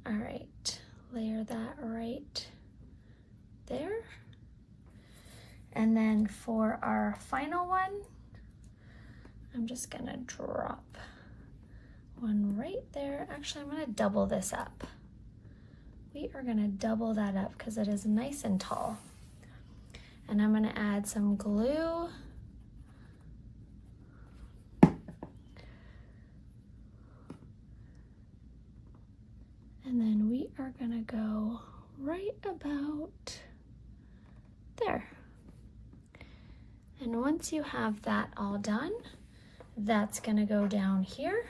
All right, layer that right there. And then for our final one, I'm just gonna drop one right there. Actually, I'm gonna double this up. We are gonna double that up because it is nice and tall. And I'm gonna add some glue. And then we are gonna go right about there. And once you have that all done, that's gonna go down here.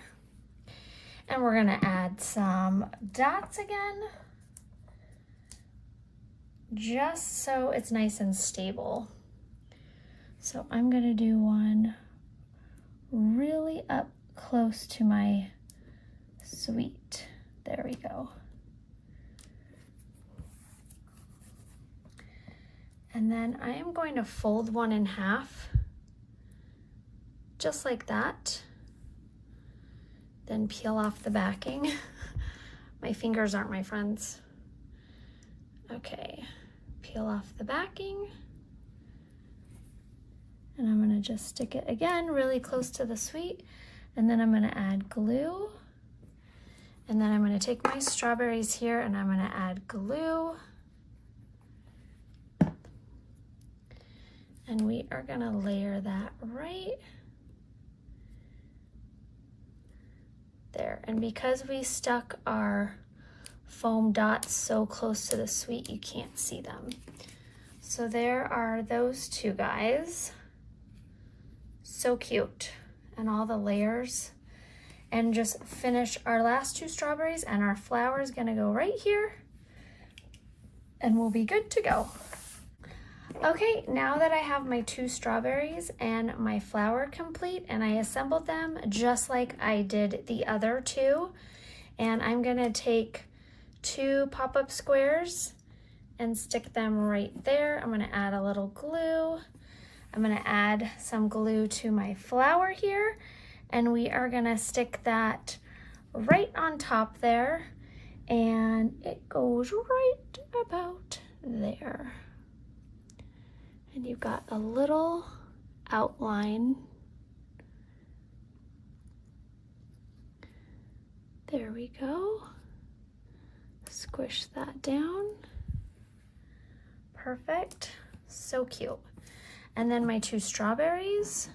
And we're gonna add some dots again, just so it's nice and stable. So I'm gonna do one really up close to my sweet. There we go. And then I am going to fold one in half, just like that. Then peel off the backing. My fingers aren't my friends. Okay, peel off the backing. And I'm gonna just stick it again really close to the sweet. And then I'm gonna add glue. And then I'm gonna take my strawberries here and I'm gonna add glue. And we are gonna layer that right there. And because we stuck our foam dots so close to the sweet, you can't see them. So there are those two guys. So cute. And all the layers. And just finish our last two strawberries, and our flower is gonna go right here. And we'll be good to go. Okay, now that I have my two strawberries and my flower complete and I assembled them just like I did the other two, and I'm gonna take two pop-up squares and stick them right there. I'm gonna add a little glue. I'm gonna add some glue to my flower here, and we are gonna stick that right on top there, and it goes right about there. And you've got a little outline. There we go. Squish that down. Perfect. So cute. And then my two strawberries.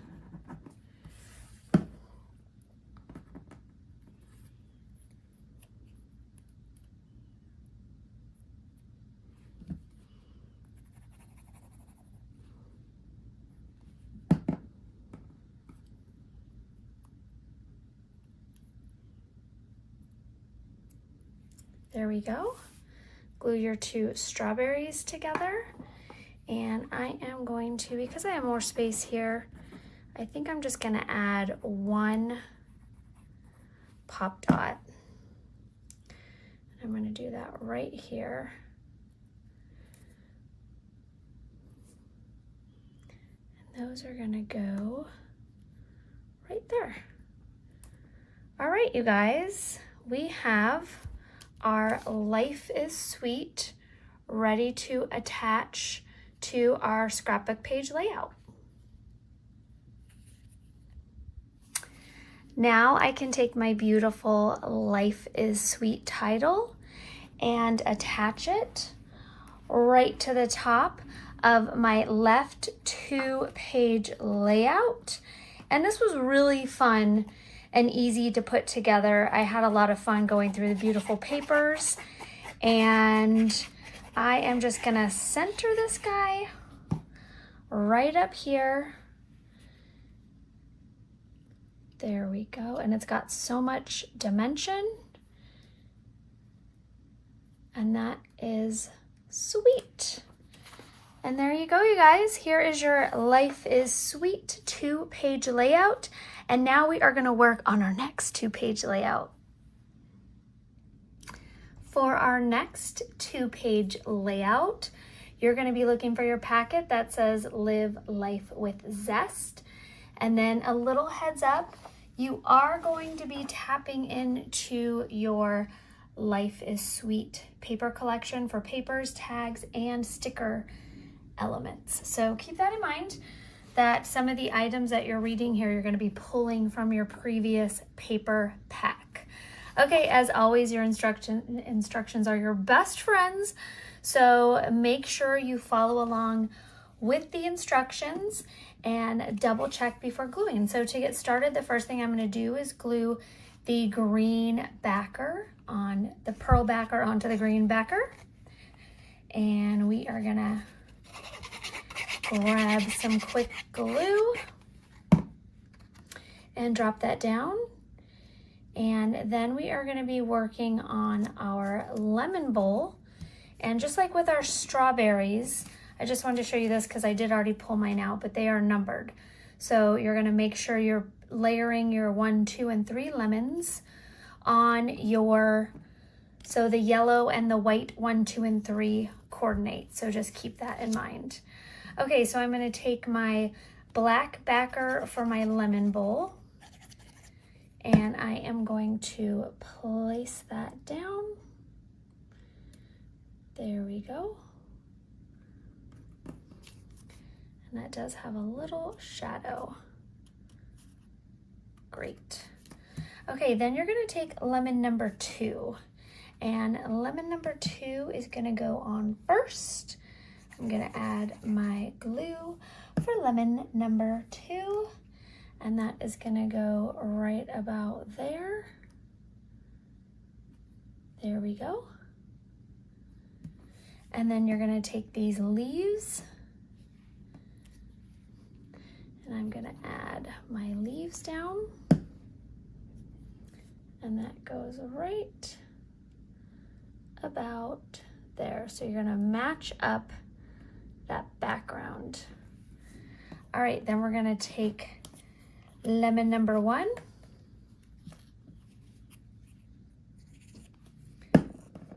There we go. Glue your two strawberries together. And I am going to, because I have more space here, I think I'm just gonna add one pop dot. I'm gonna do that right here. And those are gonna go right there. All right, you guys, we have our Life is Sweet ready to attach to our scrapbook page layout. Now I can take my beautiful Life is Sweet title and attach it right to the top of my left 2-page layout. And this was really fun and easy to put together. I had a lot of fun going through the beautiful papers, and I am just gonna center this guy right up here. There we go, and it's got so much dimension, and that is sweet. And there you go, you guys. Here is your Life is Sweet 2-page layout. And now we are going to work on our next 2-page layout. For our next 2-page layout, you're going to be looking for your packet that says Live Life with Zest. And then a little heads up, you are going to be tapping into your Life is Sweet paper collection for papers, tags, and sticker elements. So keep that in mind, that some of the items that you're reading here, you're going to be pulling from your previous paper pack. Okay, as always, your instructions are your best friends, so make sure you follow along with the instructions and double check before gluing. So to get started, the first thing I'm going to do is glue the green backer on the pearl backer onto the green backer, and we are going to grab some quick glue and drop that down. And then we are going to be working on our lemon bowl. And just like with our strawberries, I just wanted to show you this because I did already pull mine out, but they are numbered. So you're going to make sure you're layering your 1, 2, and 3 lemons on your, so the yellow and the white 1, 2, and 3 coordinate. So just keep that in mind. Okay, so I'm going to take my black backer for my lemon bowl, and I am going to place that down. There we go. And that does have a little shadow. Great. Okay, then you're going to take lemon number 2, and lemon number 2 is going to go on first. I'm going to add my glue for lemon number 2, and that is going to go right about there. There we go. And then you're going to take these leaves, and I'm going to add my leaves down, and that goes right about there. So you're going to match up that background. All right, then we're going to take lemon number 1,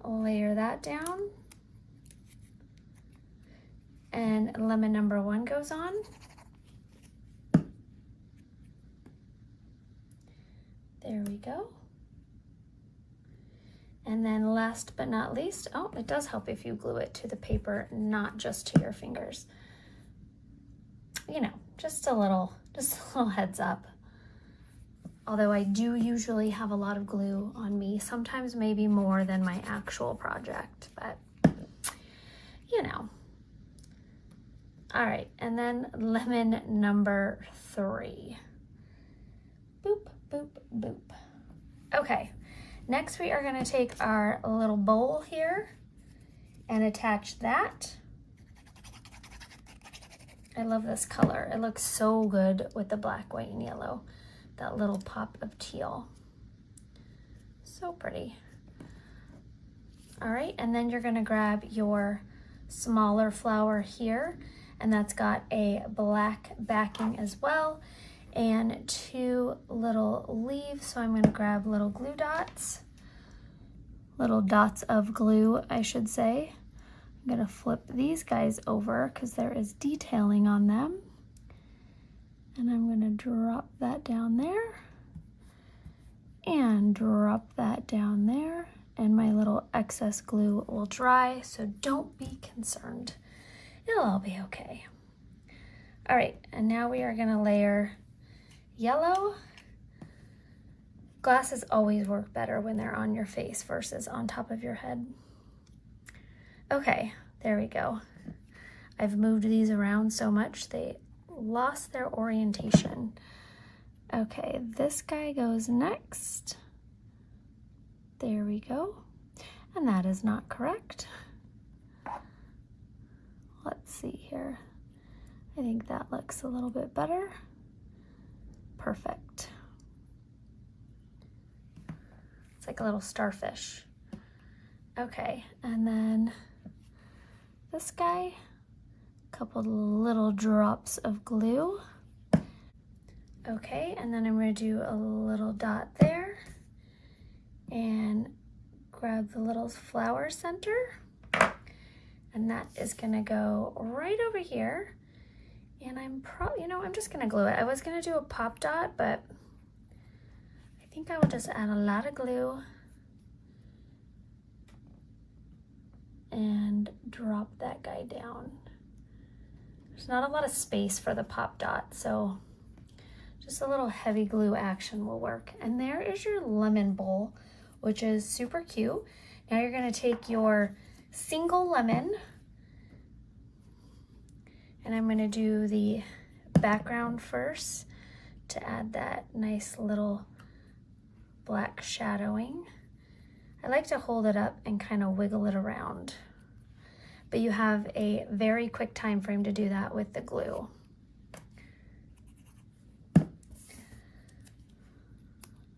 layer that down, and lemon number 1 goes on. There we go. And then last but not least, oh, it does help if you glue it to the paper, not just to your fingers. You know, just a little heads up. Although I do usually have a lot of glue on me, sometimes maybe more than my actual project, but you know. All right, and then lemon number 3. Boop, boop, boop. Okay. Next, we are going to take our little bowl here and attach that. I love this color. It looks so good with the black, white, and yellow. That little pop of teal. So pretty. All right, and then you're going to grab your smaller flower here, and that's got a black backing as well, and 2 little leaves. So I'm going to grab little glue dots, little dots of glue, I should say. I'm going to flip these guys over because there is detailing on them. And I'm going to drop that down there and drop that down there, and my little excess glue will dry, so don't be concerned. It'll all be okay. All right, and now we are going to layer yellow. Glasses always work better when they're on your face versus on top of your head. Okay, there we go. I've moved these around so much they lost their orientation. Okay, this guy goes next. There we go. And that is not correct. Let's see here. I think that looks a little bit better. Perfect. It's like a little starfish. Okay, and then this guy, a couple little drops of glue. Okay, and then I'm going to do a little dot there and grab the little flower center, and that is going to go right over here. And I'm just going to glue it. I was going to do a pop dot, but I think I will just add a lot of glue and drop that guy down. There's not a lot of space for the pop dot, so just a little heavy glue action will work. And there is your lemon bowl, which is super cute. Now you're going to take your single lemon, and I'm going to do the background first to add that nice little black shadowing. I like to hold it up and kind of wiggle it around, but you have a very quick time frame to do that with the glue.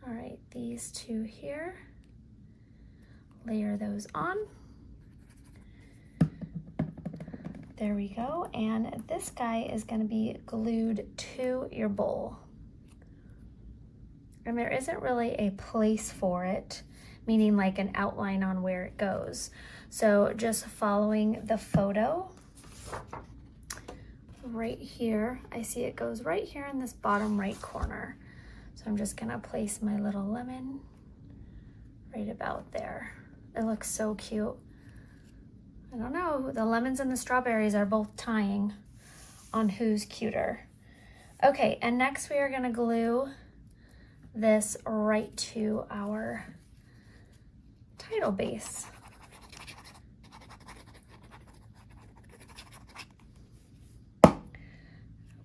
All right, these two here, layer those on. There we go, and this guy is going to be glued to your bowl. And there isn't really a place for it, meaning like an outline on where it goes. So just following the photo right here, I see it goes right here in this bottom right corner. So I'm just gonna place my little lemon right about there. It looks so cute. I don't know, the lemons and the strawberries are both tying on who's cuter. Okay, and next we are gonna glue this right to our title base.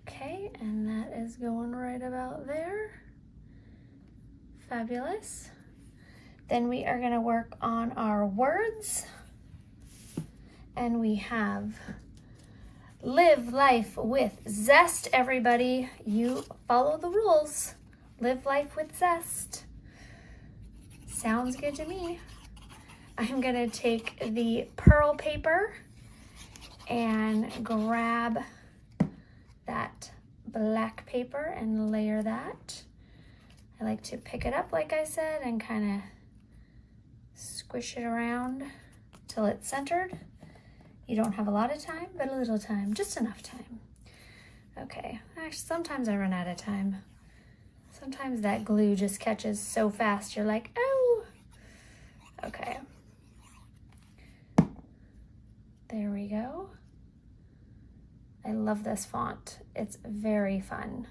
Okay, and that is going right about there. Fabulous. Then we are going to work on our words. And we have live life with zest, everybody. You follow the rules. Live life with zest. Sounds good to me. I'm going to take the pearl paper and grab that black paper and layer that. I like to pick it up, like I said, and kind of squish it around till it's centered. You don't have a lot of time, but a little time, just enough time. Okay, actually, sometimes I run out of time. Sometimes that glue just catches so fast, you're like, oh. Okay. There we go. I love this font. It's very fun.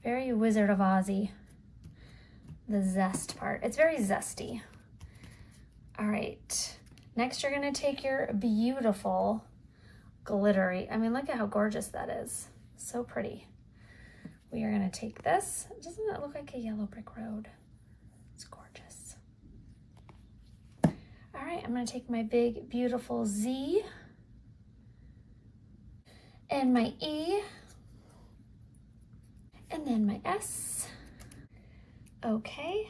Very Wizard of Ozzy. The zest part. It's very zesty. All right. Next, you're going to take your beautiful glittery. I mean, look at how gorgeous that is. So pretty. We are going to take this. Doesn't it look like a yellow brick road? It's gorgeous. All right, I'm going to take my big, beautiful Z and my E and then my S. Okay,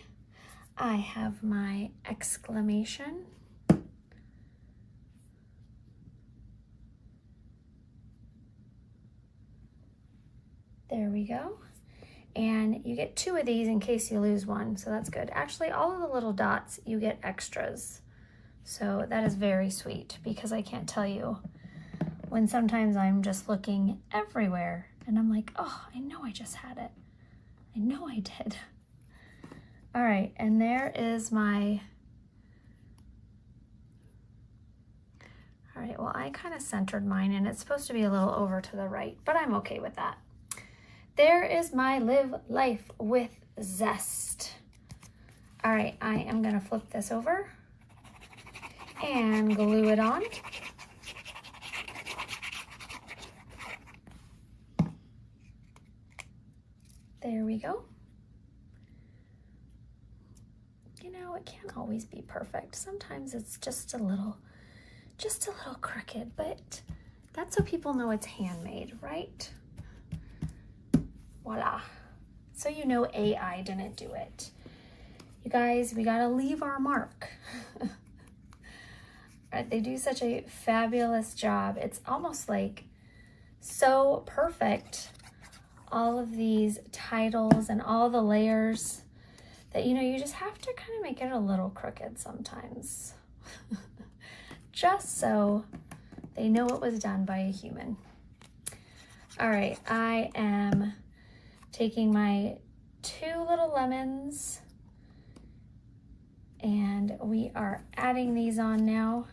I have my exclamation. There we go. And you get 2 of these in case you lose one, so that's good. Actually, all of the little dots, you get extras. So that is very sweet because I can't tell you when sometimes I'm just looking everywhere And I'm like, oh, I know I just had it. I know I did. All right, and there is my, all right, well, I kind of centered mine and it's supposed to be a little over to the right, but I'm okay with that. There is my Live Life with Zest. All right, I am gonna flip this over and glue it on. There we go. You know, it can't always be perfect. Sometimes it's just a little crooked, but that's so people know it's handmade, right? Voila. So you know AI didn't do it. You guys, we gotta leave our mark. They do such a fabulous job. It's almost like so perfect. All of these titles and all the layers that, you know, you just have to kind of make it a little crooked sometimes. Just so they know it was done by a human. All right, I am taking my 2 little lemons and we are adding these on now.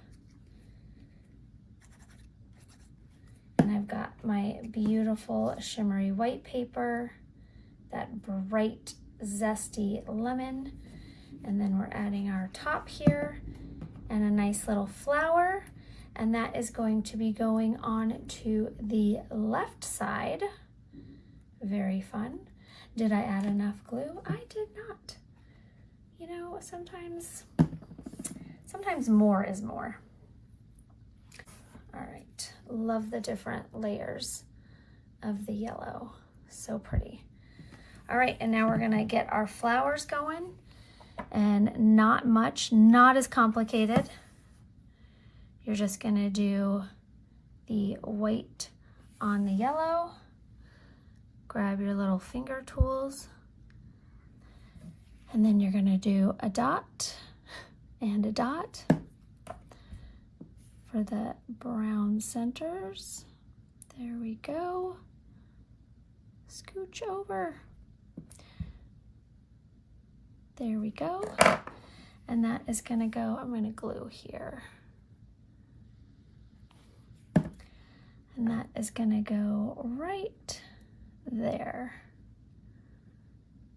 And I've got my beautiful shimmery white paper, that bright zesty lemon, and then we're adding our top here and a nice little flower, and that is going to be going on to the left side. Very fun. Did I add enough glue? I did not. You know, sometimes more is more. All right, love the different layers of the yellow. So pretty. All right, and now we're gonna get our flowers going, and not much, not as complicated. You're just gonna do the white on the yellow, grab your little finger tools, and then you're gonna do a dot and a dot for the brown centers. There we go. Scooch over. There we go. And that is gonna go, I'm gonna glue here. And that is gonna go right there.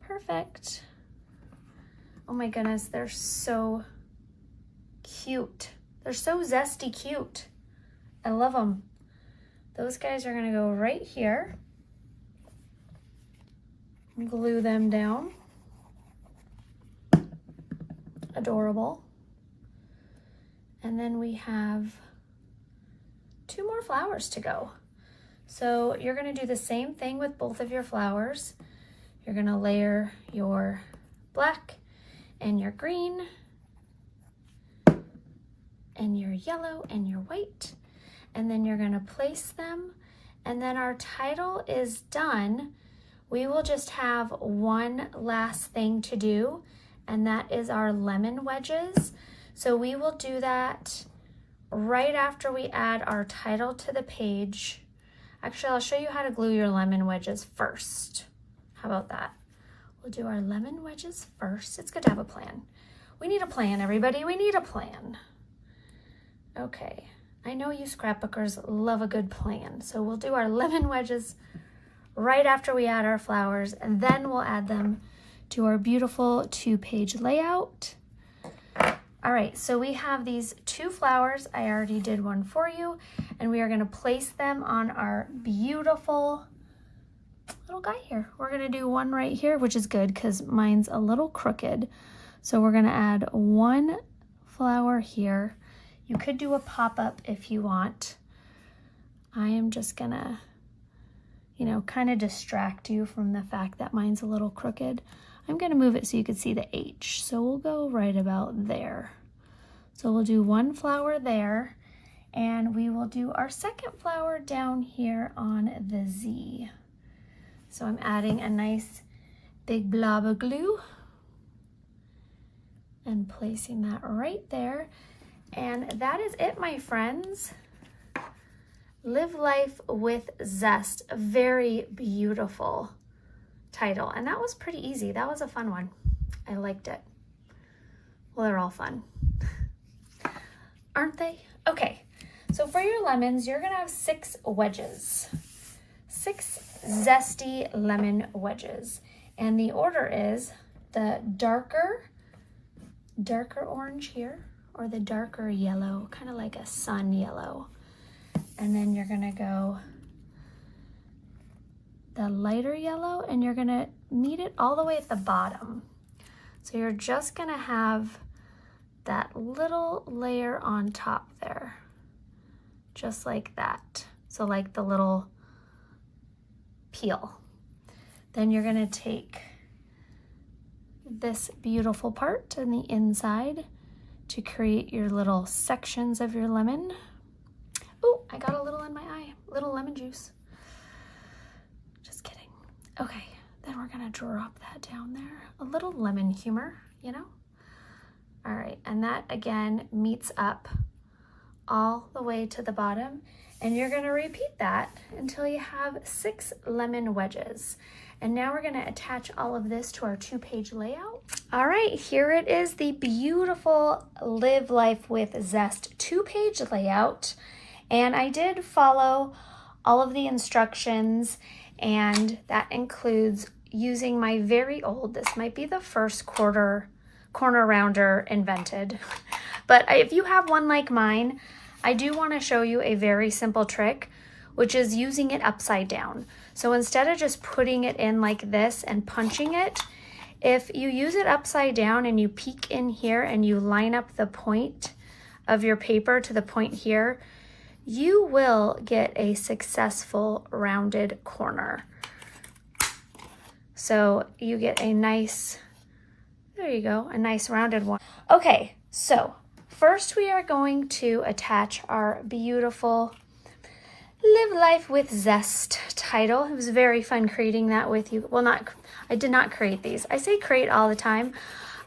Perfect. Oh my goodness, they're so cute. They're so zesty cute. I love them. Those guys are gonna go right here. Glue them down. Adorable. And then we have 2 more flowers to go. So you're gonna do the same thing with both of your flowers. You're gonna layer your black and your green and your yellow and your white, and then you're gonna place them, and then our title is done. We will just have one last thing to do, and that is our lemon wedges. So we will do that right after we add our title to the page. Actually, I'll show you how to glue your lemon wedges first. How about that? We'll do our lemon wedges first. It's good to have a plan. We need a plan, everybody. We need a plan. Okay, I know you scrapbookers love a good plan. So we'll do our lemon wedges right after we add our flowers, and then we'll add them to our beautiful 2-page layout. All right, so we have these 2 flowers. I already did one for you, and we are gonna place them on our beautiful little guy here. We're gonna do one right here, which is good because mine's a little crooked. So we're gonna add 1 flower here. You could do a pop-up if you want. I am just gonna, you know, kind of distract you from the fact that mine's a little crooked. I'm gonna move it so you can see the H. So we'll go right about there. So we'll do 1 flower there, and we will do our 2nd flower down here on the Z. So I'm adding a nice big blob of glue and placing that right there. And that is it, my friends. Live Life with Zest. A very beautiful title. And that was pretty easy. That was a fun one. I liked it. Well, they're all fun, aren't they? Okay, so for your lemons, you're gonna have 6 wedges. 6 zesty lemon wedges. And the order is the darker orange here, or the darker yellow, kind of like a sun yellow. And then you're gonna go the lighter yellow, and you're gonna meet it all the way at the bottom. So you're just gonna have that little layer on top there, just like that. So like the little peel. Then you're gonna take this beautiful part in the inside to create your little sections of your lemon. Oh, I got a little in my eye, little lemon juice. Just kidding. Okay, then we're gonna drop that down there. A little lemon humor, you know? All right, and that again meets up all the way to the bottom, and you're gonna repeat that until you have 6 lemon wedges. And now we're gonna attach all of this to our 2-page layout. All right, here it is, the beautiful Live Life with Zest 2-page layout. And I did follow all of the instructions, and that includes using my very old, this might be the first corner rounder invented. But if you have one like mine, I do want to show you a very simple trick, which is using it upside down. So instead of just putting it in like this and punching it, if you use it upside down and you peek in here and you line up the point of your paper to the point here, you will get a successful rounded corner. So you get a nice, there you go, a nice rounded one. Okay, so first we are going to attach our beautiful Live Life with Zest title. It was very fun creating that with you. Well, I did not create these. I say create all the time.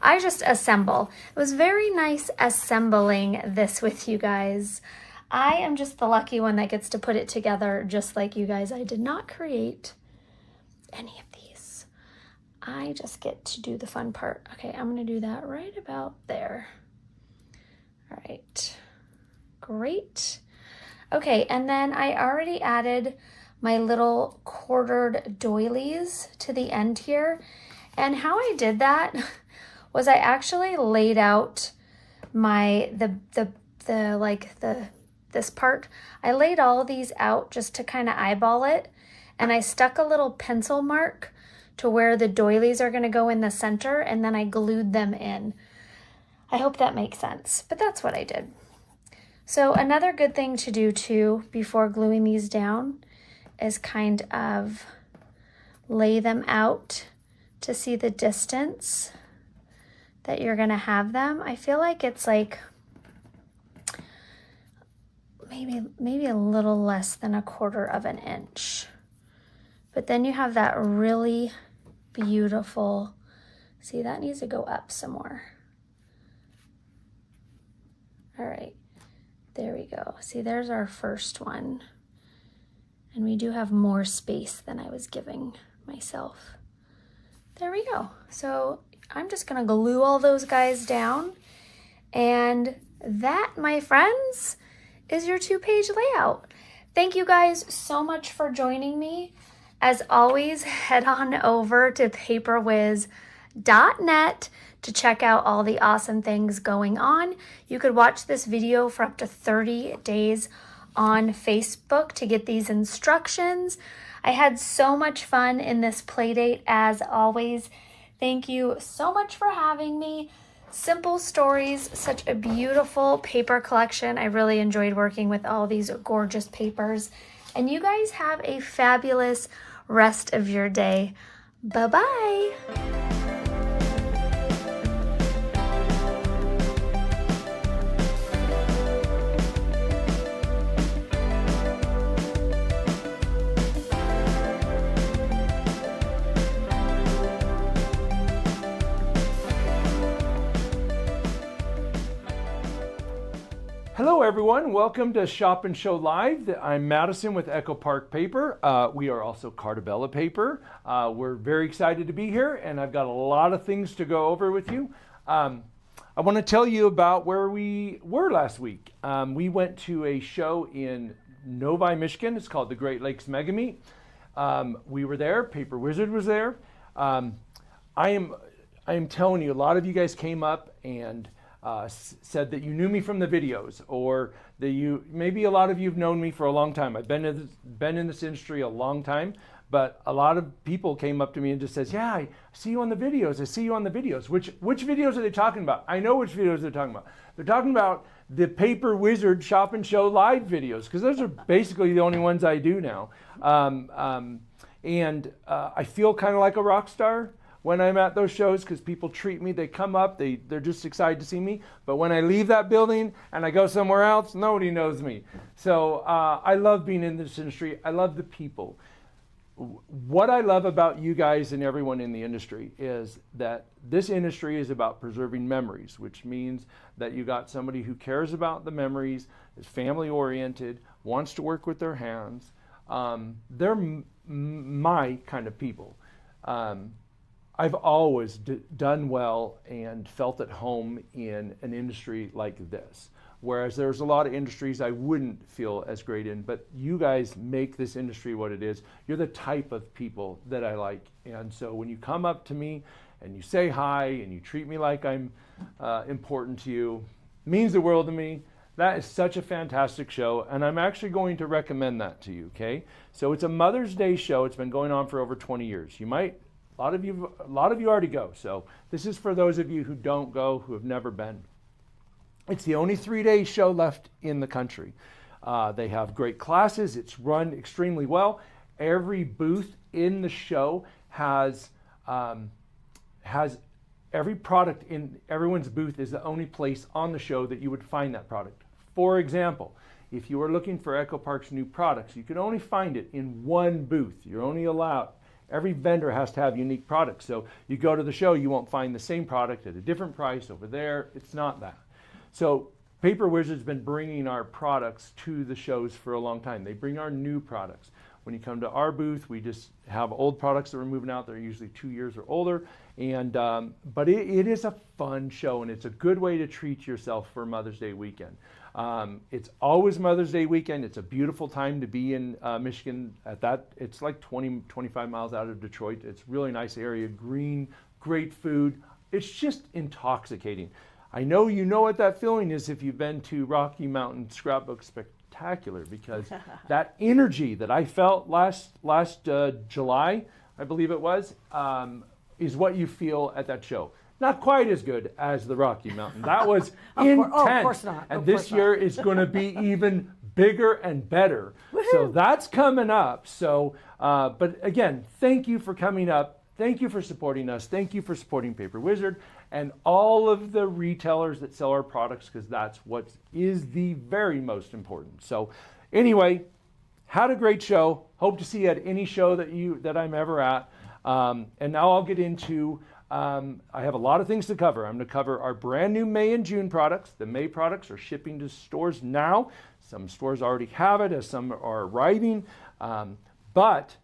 I just assemble. It was very nice assembling this with you guys. I am just the lucky one that gets to put it together just like you guys. I did not create any of these. I just get to do the fun part. Okay, I'm gonna do that right about there. All right, great. Okay, and then I already added my little quartered doilies to the end here. And how I did that was I actually laid out this part. I laid all of these out just to kind of eyeball it, and I stuck a little pencil mark to where the doilies are going to go in the center, and then I glued them in. I hope that makes sense, but that's what I did. So another good thing to do too before gluing these down is kind of lay them out to see the distance that you're gonna have them. I feel like it's like maybe a little less than 1/4 of an inch. But then you have that really beautiful, see, that needs to go up some more. All right. There we go. See, there's our first one. And we do have more space than I was giving myself. There we go. So I'm just gonna glue all those guys down. And that, my friends, is your 2-page layout. Thank you guys so much for joining me. As always, head on over to paperwiz.net to check out all the awesome things going on. You could watch this video for up to 30 days on Facebook to get these instructions. I had so much fun in this playdate as always. Thank you so much for having me. Simple Stories, such a beautiful paper collection. I really enjoyed working with all these gorgeous papers. And you guys have a fabulous rest of your day. Bye-bye. Hello everyone, welcome to Shop and Show Live. I'm Madison with Echo Park Paper. We are also Cartabella Paper. We're very excited to be here, and I've got a lot of things to go over with you. I want to tell you about where we were last week. We went to a show in Novi, Michigan. It's called the Great Lakes Mega Meet. We were there, Paper Wizard was there. I am telling you, a lot of you guys came up and said that you knew me from the videos, or that maybe a lot of you have known me for a long time. I've been in this industry a long time, but a lot of people came up to me and just says, yeah, I see you on the videos. I see you on the videos. Which videos are they talking about? I know which videos they're talking about. They're talking about the Paper Wizard Shop and Show Live videos, because those are basically the only ones I do now. I feel kind of like a rock star when I'm at those shows, because people treat me, they come up, they're just excited to see me. But when I leave that building and I go somewhere else, nobody knows me. So I love being in this industry. I love the people. What I love about you guys and everyone in the industry is that this industry is about preserving memories, which means that you got somebody who cares about the memories, is family oriented, wants to work with their hands. They're my kind of people. I've always done well and felt at home in an industry like this. Whereas there's a lot of industries I wouldn't feel as great in, but you guys make this industry what it is. You're the type of people that I like. And so when you come up to me and you say hi and you treat me like I'm important to you, it means the world to me. That is such a fantastic show, and I'm actually going to recommend that to you, okay? So it's a Mother's Day show. It's been going on for over 20 years. A lot of you already go, so this is for those of you who don't go, who have never been. It's the only 3-day show left in the country. They have great classes. It's run extremely well. Every booth in the show has every product in everyone's booth is the only place on the show that you would find that product. For example, if you are looking for Echo Park's new products, you can only find it in one booth. You're only allowed. Every vendor has to have unique products. So you go to the show, you won't find the same product at a different price over there. It's not that. So Paper Wizard's been bringing our products to the shows for a long time. They bring our new products. When you come to our booth, we just have old products that we're moving out. They're usually 2 years or older. And but it is a fun show, and it's a good way to treat yourself for Mother's Day weekend. It's always Mother's Day weekend. It's a beautiful time to be in Michigan. It's like 25 miles out of Detroit. It's a really nice area, green, great food. It's just intoxicating. I know you know what that feeling is if you've been to Rocky Mountain Scrapbook Spectacular, because that energy that I felt last July, I believe it was, is what you feel at that show. Not quite as good as the Rocky Mountain. That was intense. Of course not. And this year is going to be even bigger and better. So that's coming up. So, but again, thank you for coming up. Thank you for supporting us. Thank you for supporting Paper Wizard and all of the retailers that sell our products, because that's what is the very most important. So anyway, had a great show. Hope to see you at any show that I'm ever at. And now I'll get into, I have a lot of things to cover. I'm going to cover our brand new May and June products. The May products are shipping to stores now. Some stores already have it, as some are arriving. But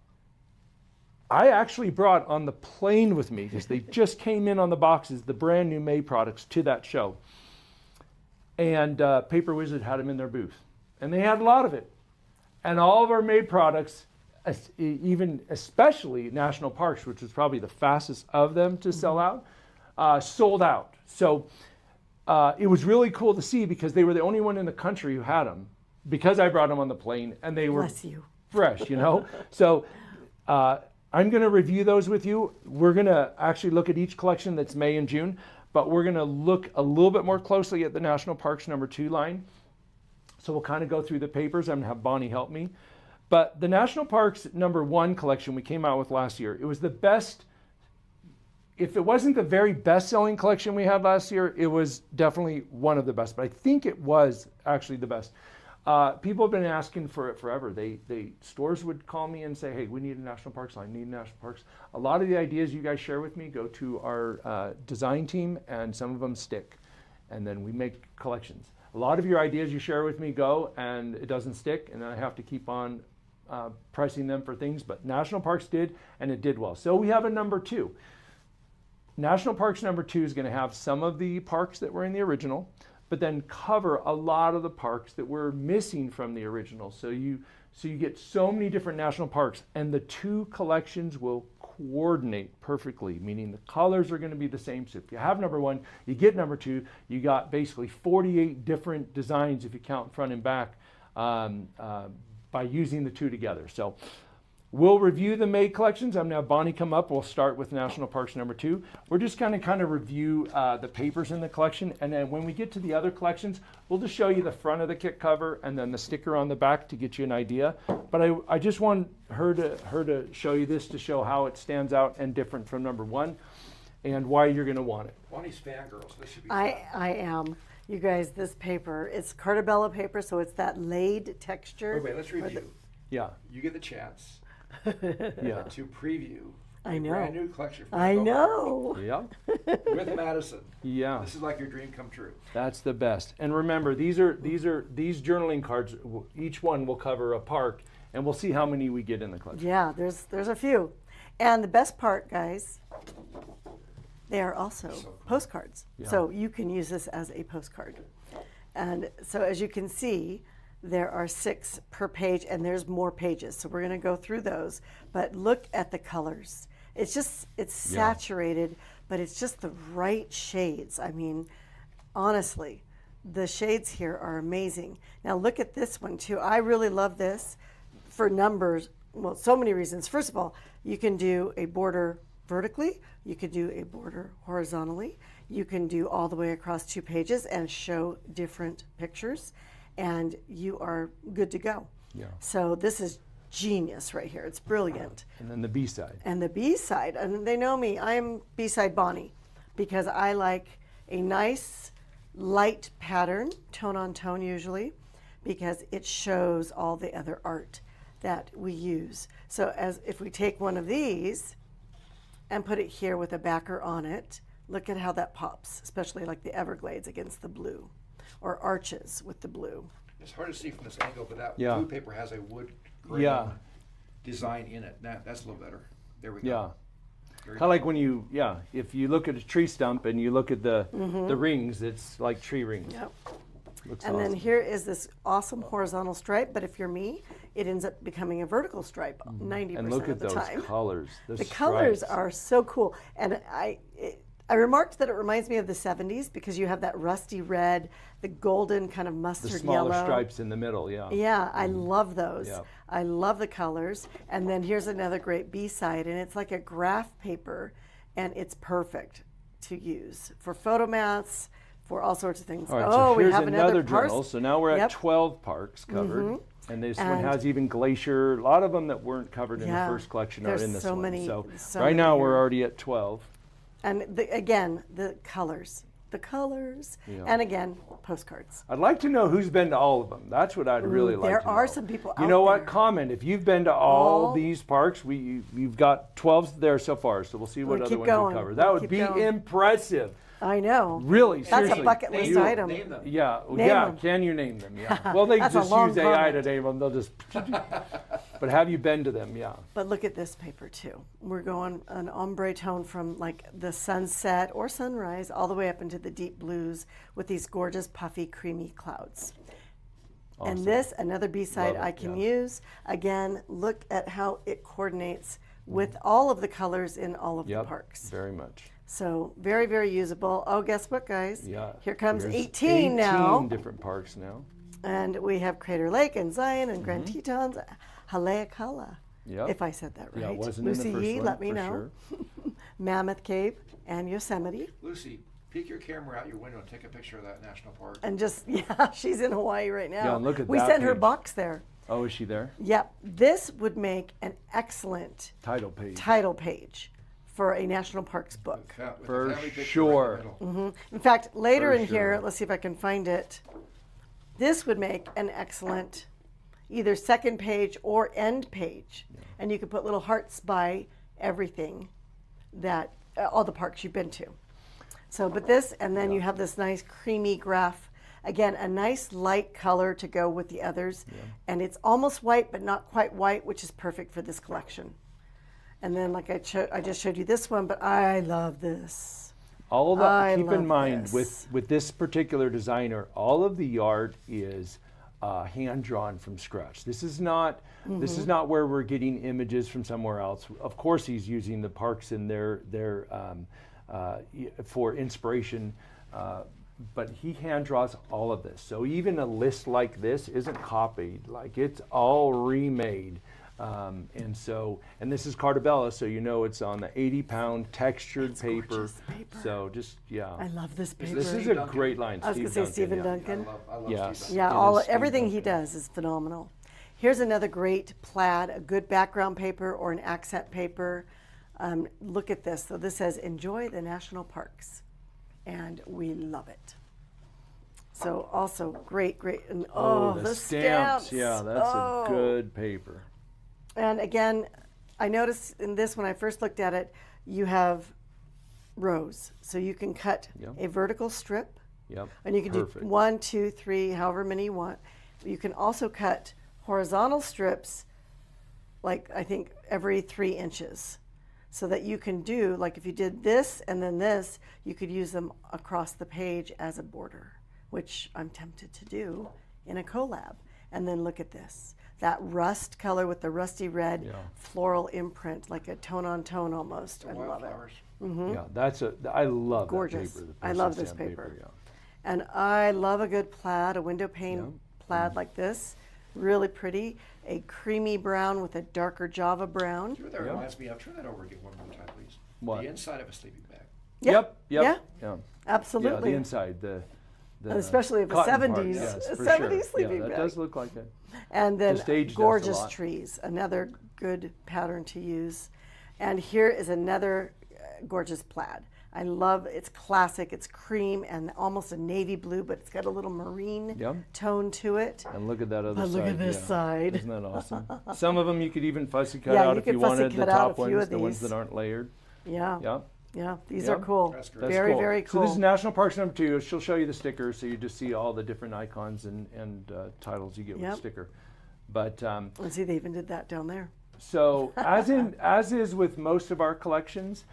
I actually brought on the plane with me, because they just came in on the boxes, the brand new May products to that show. And Paper Wizard had them in their booth. And they had a lot of it. And all of our May products, even especially National Parks, which was probably the fastest of them to sell out, sold out. So it was really cool to see, because they were the only one in the country who had them, because I brought them on the plane, and they were fresh, you know. So I'm going to review those with you. We're going to actually look at each collection that's May and June, but we're going to look a little bit more closely at the National Parks #2 line. So we'll kind of go through the papers. I'm going to have Bonnie help me. But the National Parks #1 collection we came out with last year, it was the best. If it wasn't the very best-selling collection we had last year, it was definitely one of the best. But I think it was actually the best. People have been asking for it forever. Stores would call me and say, hey, we need a National Parks line, need a National Parks. A lot of the ideas you guys share with me go to our design team, and some of them stick. and then we make collections. A lot of your ideas you share with me go, and it doesn't stick, and then I have to keep on pricing them for things, but National Parks did, and it did well. So we have a number 2. National Parks number 2 is going to have some of the parks that were in the original, but then cover a lot of the parks that were missing from the original. So you get so many different national parks, and the 2 collections will coordinate perfectly, meaning the colors are going to be the same. So if you have number 1, you get number 2, you got basically 48 different designs if you count front and back by using the 2 together. So we'll review the May collections. I'm going to have Bonnie come up. We'll start with National Parks number 2. We're just going to kind of review the papers in the collection, and then when we get to the other collections, we'll just show you the front of the kit cover and then the sticker on the back to get you an idea. But I just want her to show you this to show how it stands out and different from number 1 and why you're going to want it. Bonnie's fangirl, so this should be fun. I am. You guys, this paper, it's Cartabella paper, so it's that laid texture. Wait, let's review. Yeah, You get the chance yeah, to preview I a know. brand new collection from I Boca know. yeah, with Madison. yeah. This is like your dream come true. That's the best. And remember, these journaling cards. Each one will cover a park, and we'll see how many we get in the collection. Yeah, there's a few. And the best part, guys, they are also So cool. postcards. Yeah. So you can use this as a postcard. And so as you can see, there are 6 per page, and there's more pages. So we're going to go through those. But look at the colors. It's saturated, but it's just the right shades. I mean, honestly, the shades here are amazing. Now look at this one too. I really love this for numbers. Well, so many reasons. First of all, you can do a border vertically. You could do a border horizontally. You can do all the way across 2 pages and show different pictures, and you are good to go. Yeah. So this is genius right here. It's brilliant. And then the B side. And the B-side, and they know me, I'm B-side Bonnie, because I like a nice light pattern, tone on tone usually, because it shows all the other art that we use. So as if we take one of these and put it here with a backer on it, look at how that pops, especially like the Everglades against the blue, or arches with the blue. It's hard to see from this angle, but that Yeah. blue paper has a wood grain Yeah. design in it. That's a little better. There we go. Yeah. Very Kind of like when if you look at a tree stump and you look at the rings, it's like tree rings. Yep. Looks And then awesome. here is this awesome horizontal stripe, but if you're me, it ends up becoming a vertical stripe 90% And look of at the those time. colors. The colors stripes. are so cool. And I remarked that it reminds me of the 70s because you have that rusty red, the golden kind of the mustard smaller yellow. stripes in the middle. Yeah. Yeah, I love those. Yeah. I love the colors. And then here's another great B-side, and it's like a graph paper, and it's perfect to use for photomats, for all sorts of things. All right, oh, so we here's have another parse- journal. So now we're at Yep. 12 parks covered. And this one And- has even Glacier. A lot of them that weren't covered in Yeah, the first collection are there's in this so one. many- so so right many now here. we're already at 12. And again, the colors. Yeah. And again, postcards. I'd like to know who's been to all of them. That's what I'd really like there to know. are some people You out know what? there. Comment if you've been to all All- these parks. You've got 12 there so far, so we'll see what We'll other keep ones going. we cover. We'll That would keep be going. impressive. I know. Really, That's a seriously. bucket list You- item. Name them. Yeah, Name yeah. them. Can you name them? Yeah. Well, they That's a just long use AI comment. to name them. They'll just. But have you been to them? Yeah. But look at this paper too. We're going an ombre tone from like the sunset or sunrise all the way up into the deep blues with these gorgeous puffy creamy clouds. Awesome. And this, another B-side Love it, I can yeah. use. Again, look at how it coordinates with all of the colors in all of Yep. the parks. Very much. So very, very usable. Oh, guess what, guys? Yeah. Here comes There's 18 now. different parks now. And we have Crater Lake and Zion and Grand Tetons, Haleakala, Yep. if I said that right. Yeah, it wasn't Lucy in the first Yee, one, let me for know. sure. Mammoth Cave and Yosemite. Lucy, peek your camera out your window and take a picture of that national park. And just, yeah, she's in Hawaii right now. Yeah, and look at we that sent her page. box there. Oh, is she there? Yep. This would make an excellent Title page. title page for a national parks book. With For a family picture sure. right in the middle. In fact, later For in here, sure. let's see if I can find it. This would make an excellent either second page or end page. And you could put little hearts by everything that, all the parks you've been to. So, but this, and then you have this nice creamy graph. Again, a nice light color to go with the others. And it's almost white, but not quite white, which is perfect for this collection. And then, like I just showed you this one, but I love this. All of I the, keep in love mind this. with this particular designer, all of the art is hand drawn from scratch. This is not where we're getting images from somewhere else. Of course, he's using the parks in their for inspiration, but he hand draws all of this. So even a list like this isn't copied; like it's all remade. And this is Cartabella, so you know it's on the 80-pound textured paper. Gorgeous paper. So just I love this paper. this is a great line. I was going to say Stephen Duncan. I love Yes. Steve Yeah, It is Steve everything he Duncan. does is phenomenal. Here's another great plaid, a good background paper or an accent paper. Look at this. So this says, "Enjoy the national parks," and we love it. So also great, and the stamps. Yeah, that's Oh. a good paper. And again, I noticed in this when I first looked at it, you have rows. So you can cut Yep. a vertical strip, Yep. and you can Perfect. do 1, 2, 3, however many you want. You can also cut horizontal strips, like I think every 3 inches, so that you can do, like if you did this and then this, you could use them across the page as a border, which I'm tempted to do in a collab. And then look at this. That rust color with the rusty red Yeah. floral imprint, like a tone on tone almost. I love it. Wildflowers. Yeah, I love Gorgeous. that paper. the I love Percy this stamp paper. Yeah. And I love a good plaid, a window pane plaid like this. Really pretty. A creamy brown with a darker Java brown. You know what that reminds me of? Turn that over again one more time, please. What? The inside of a sleeping bag. Yep. Yeah, Yeah. absolutely. Yeah, the inside, the And especially of a cotton part, 70s, yes, a for 70s sure. sleeping Yeah, that bag. does look like it. And then Just aged us a gorgeous lot. trees, another good pattern to use. And here is another gorgeous plaid. I love it's classic. It's cream and almost a navy blue, but it's got a little marine Yep. tone to it. And look at that other But side. look at this yeah. side. Isn't that awesome? Some of them you could even fussy cut Yeah, out you if could you fussy wanted the cut out top a few ones, of the ones these. that aren't layered. Yeah, Yeah. yeah, these Yeah. are cool. That's great. That's Very, cool. very So cool. this is National Parks number 2. She'll show you the sticker, so you just see all the different icons and titles you get with Yep. the sticker. But Let's see, they even did that down there. so as is with most of our collections,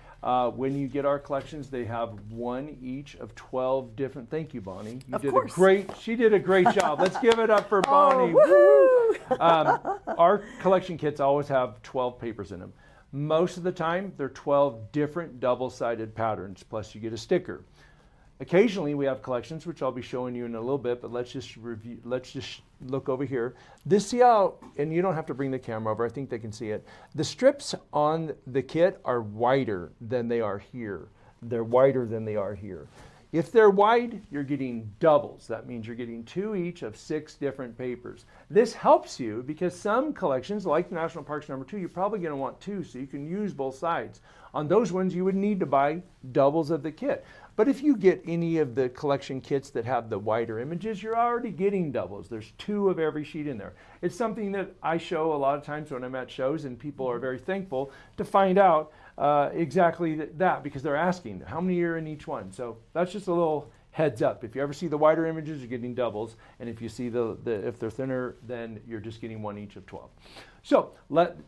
when you get our collections, they have one each of 12 different. Thank you, Bonnie. You Of did course. She did a great job. Let's give it up for Bonnie. Oh, Our collection kits always have 12 papers in them. Most of the time, they're 12 different double-sided patterns, plus you get a sticker. Occasionally, we have collections, which I'll be showing you in a little bit, but let's just review. Let's just look over here. This, see how, and you don't have to bring the camera over. I think they can see it. The strips on the kit are wider than they are here. They're wider than they are here. If they're wide, you're getting doubles. That means you're getting 2 each of 6 different papers. This helps you because some collections, like the National Parks number 2, you're probably going to want 2 so you can use both sides. On those ones, you would need to buy doubles of the kit. But if you get any of the collection kits that have the wider images, you're already getting doubles. There's 2 of every sheet in there. It's something that I show a lot of times when I'm at shows, and people are very thankful to find out exactly that because they're asking how many are in each one. So that's just a little heads up. If you ever see the wider images, you're getting doubles, and if you see if they're thinner, then you're just getting 1 each of 12. So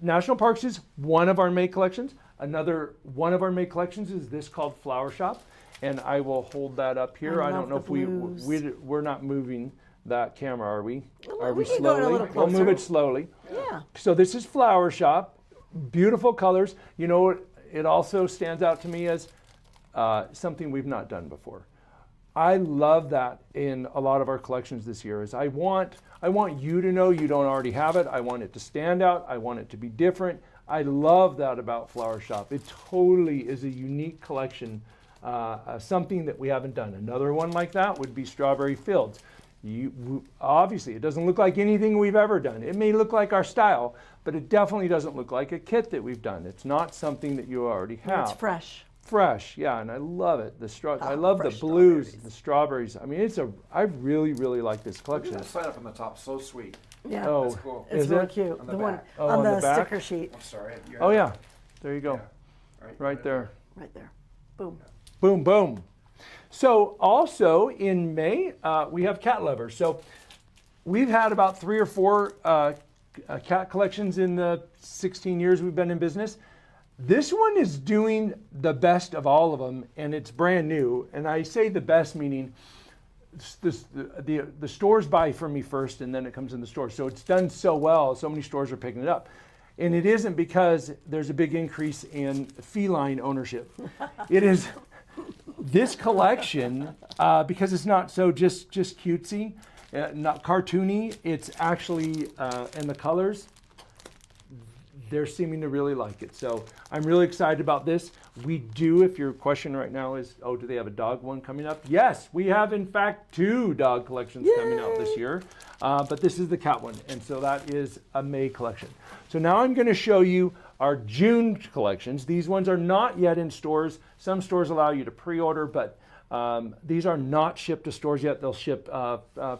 National Parks is one of our May collections. Another one of our May collections is this called Flower Shop, and I will hold that up here. I don't love know the if blues. we're not moving that camera, are we? Are we we can go in a slowly? little We'll move closer. it slowly. Yeah. So this is Flower Shop, beautiful colors. You know what? It also stands out to me as something we've not done before. I love that in a lot of our collections this year. Is I want you to know you don't already have it. I want it to stand out. I want it to be different. I love that about Flower Shop. It totally is a unique collection, something that we haven't done. Another one like that would be Strawberry Fields. Obviously, it doesn't look like anything we've ever done. It may look like our style, but it definitely doesn't look like a kit that we've done. It's not something that you already have. It's fresh. Fresh, yeah, and I love it. I love the fresh blues, strawberries. the strawberries. I mean, I really, really like this Look collection. at that sign up on the top. So sweet. Yeah. Oh, That's cool. It's is really it? cute. On the The one back. Oh, on on the the back? sticker sheet I'm sorry. Oh yeah, there you go, Yeah. right there. right there. Boom. Boom, boom. So also in May, we have cat lovers. So we've had about 3 or 4 cat collections in the 16 years we've been in business. This one is doing the best of all of them, and it's brand new. And I say the best meaning the stores buy from me first, and then it comes in the store. So it's done so well, so many stores are picking it up. And it isn't because there's a big increase in feline ownership. It is this collection, because it's not so just cutesy, not cartoony, it's actually, and the colors, they're seeming to really like it. So I'm really excited about this. We do, if your question right now is, oh, do they have a dog one coming up? Yes, we have in fact 2 dog collections coming out this year, but this is the cat one. And so that is a May collection. So now I'm gonna show you our June collections. These ones are not yet in stores. Some stores allow you to pre-order, but these are not shipped to stores yet. They'll ship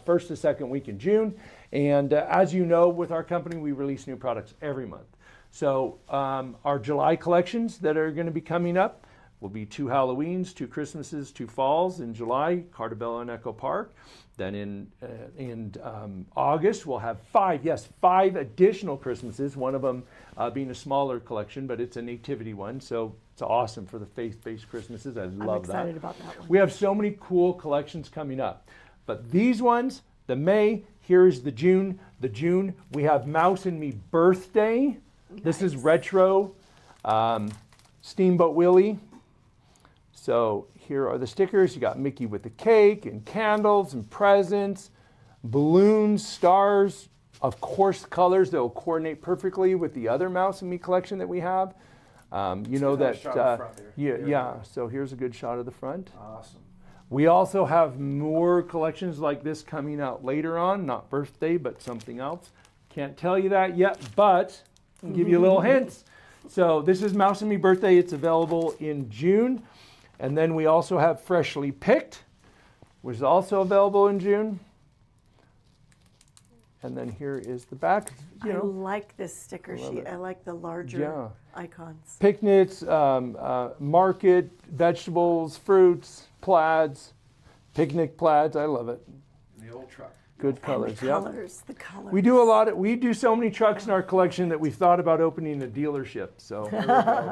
first to second week in June. And as you know, with our company, we release new products every month. So our July collections that are going to be coming up will be 2 Halloweens, 2 Christmases, 2 Falls in July, Cartabella and Echo Park. Then in August, we'll have 5 additional Christmases, one of them being a smaller collection, but it's a nativity one. So it's awesome for the faith-based Christmases. I love that. I'm excited about that one. We have so many cool collections coming up. But these ones, the May, here's the June. The June, we have Mouse and Me Birthday. Nice. This is retro Steamboat Willie. So here are the stickers. You got Mickey with the cake and candles and presents, balloons, stars, of course, colors that will coordinate perfectly with the other Mouse and Me collection that we have. You know that, so here's a good shot of the front. Awesome. We also have more collections like this coming out later on, not birthday, but something else. Can't tell you that yet, but I'll give you a little hints. So this is Mouse and Me Birthday. It's available in June. And then we also have Freshly Picked, which is also available in June. And then here is the back. I like this sticker sheet. I like the larger icons. Picnics, market, vegetables, fruits, plaids, picnic plaids. I love it. The old truck. Good colors, the colors, the colors. We do so many trucks in our collection that we've thought about opening a dealership. So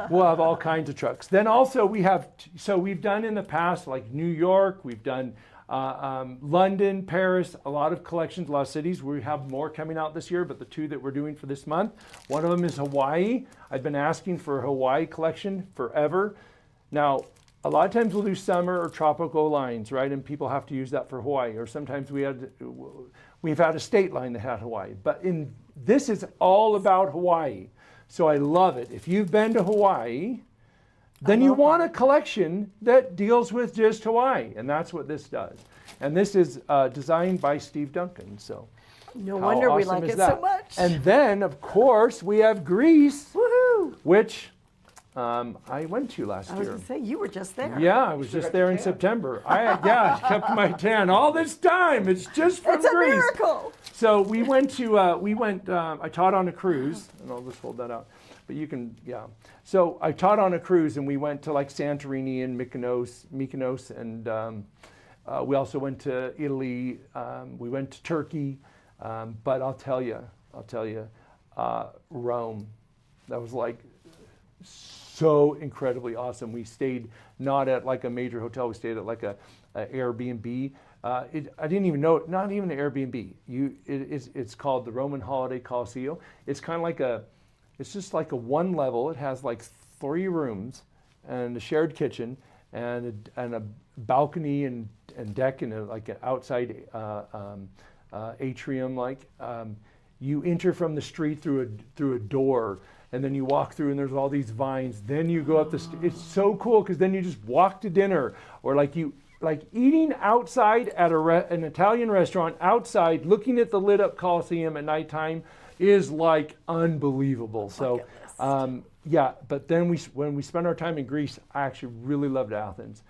we'll have all kinds of trucks. Then also we've done in the past like New York, we've done London, Paris, a lot of collections, a lot of cities. We have more coming out this year, but the 2 that we're doing for this month, one of them is Hawaii. I've been asking for a Hawaii collection forever. Now, a lot of times we'll do summer or tropical lines, right? And people have to use that for Hawaii. Or sometimes we've had a state line that had Hawaii. But this is all about Hawaii. So I love it. If you've been to Hawaii, then you want a collection that deals with just Hawaii. And that's what this does. And this is designed by Steve Duncan. So no wonder we like it so much. And then, of course, we have Greece, which I went to last year. I was going to say, you were just there. Yeah, I was just there in September. I kept my tan all this time. It's just from Greece. It's a miracle. So we went, I taught on a cruise, and I'll just hold that out. But you can, So I taught on a cruise, and we went to like Santorini and Mykonos, and we also went to Italy. We went to Turkey. But I'll tell you, Rome, that was like so incredibly awesome. We stayed not at like a major hotel. We stayed at like a Airbnb. I didn't even know, not even an Airbnb. It's called the Roman Holiday Coliseum. It's kind of like it's just like a 1 level. It has like 3 rooms and a shared kitchen and a balcony and deck and like an outside atrium. You enter from the street through a door. And then you walk through and there's all these vines. Then you go up it's so cool because then you just walk to dinner, or like eating outside at an Italian restaurant outside, looking at the lit up Coliseum at nighttime is like unbelievable. So but then when we spent our time in Greece, I actually really loved Athens.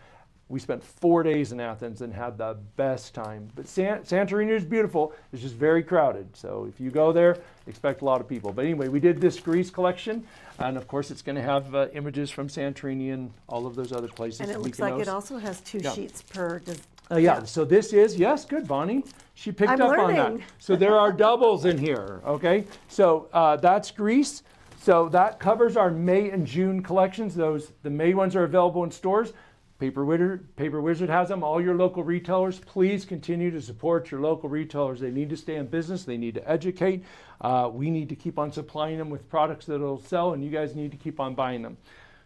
We spent 4 days in Athens and had the best time. But Santorini is beautiful. It's just very crowded. So if you go there, expect a lot of people. But anyway, we did this Greece collection. And of course, it's going to have images from Santorini and all of those other places. And it looks like it also has 2 sheets per. So this is, yes, good, Bonnie. She picked I'm up on learning. that. So there are doubles in here, okay? So that's Greece. So that covers our May and June collections. The May ones are available in stores. Paper Wizard has them. All your local retailers, please continue to support your local retailers. They need to stay in business. They need to educate. We need to keep on supplying them with products that will sell, and you guys need to keep on buying them.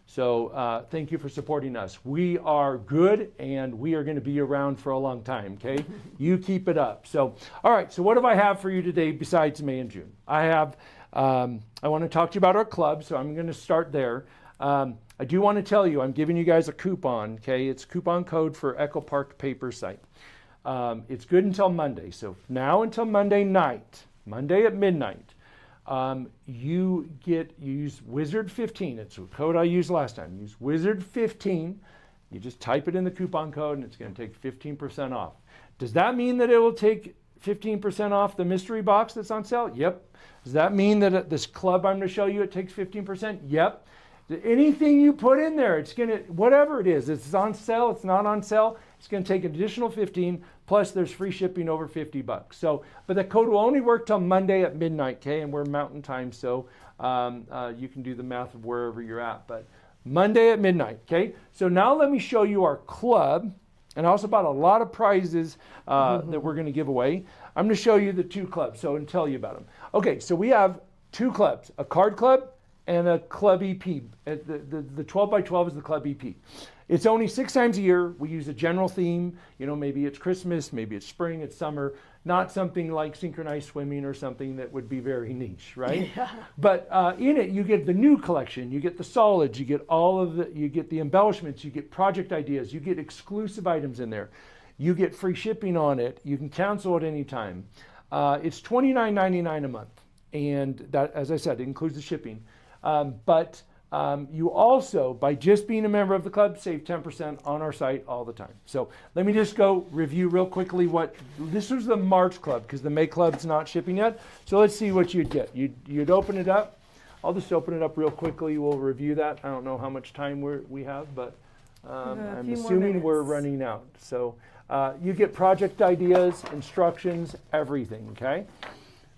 So thank you for supporting us. We are good, and we are going to be around for a long time, okay? You keep it up. So, all right, so what do I have for you today besides May and June? I want to talk to you about our club, so I'm going to start there. I do want to tell you, I'm giving you guys a coupon, okay? It's coupon code for Echo Park Paper site. It's good until Monday. So now until Monday night, Monday at midnight, you use Wizard 15. It's a code I used last time. Use Wizard 15. You just type it in the coupon code and it's going to take 15% off. Does that mean that it will take 15% off the mystery box that's on sale? Yep. Does that mean that at this club I'm going to show you it takes 15%? Yep. Anything you put in there, it's going to, whatever it is, it's on sale, it's not on sale, it's going to take an additional 15, plus there's free shipping over $50. So, but the code will only work till Monday at midnight, okay? And we're Mountain Time, so you can do the math of wherever you're at. But Monday at midnight, okay? So now let me show you our club, and I also bought a lot of prizes that we're going to give away. I'm going to show you the 2 clubs, so and tell you about them. Okay, so we have 2 clubs, a card club and a club EP. The 12 by 12 is the club EP. It's only 6 times a year. We use a general theme. You know, maybe it's Christmas, maybe it's spring, it's summer. Not something like synchronized swimming or something that would be very niche, right? Yeah. But in it, you get the new collection. You get the solids. You get you get the embellishments. You get project ideas. You get exclusive items in there. You get free shipping on it. You can cancel at any time. It's $29.99 a month. And that, as I said, it includes the shipping. But you also, by just being a member of the club, save 10% on our site all the time. So let me just go review real quickly this was the March club, because the May club's not shipping yet. So let's see what you'd get. You'd open it up. I'll just open it up real quickly. We'll review that. I don't know how much time we have, but I'm assuming we're running out. So you get project ideas, instructions, everything, okay?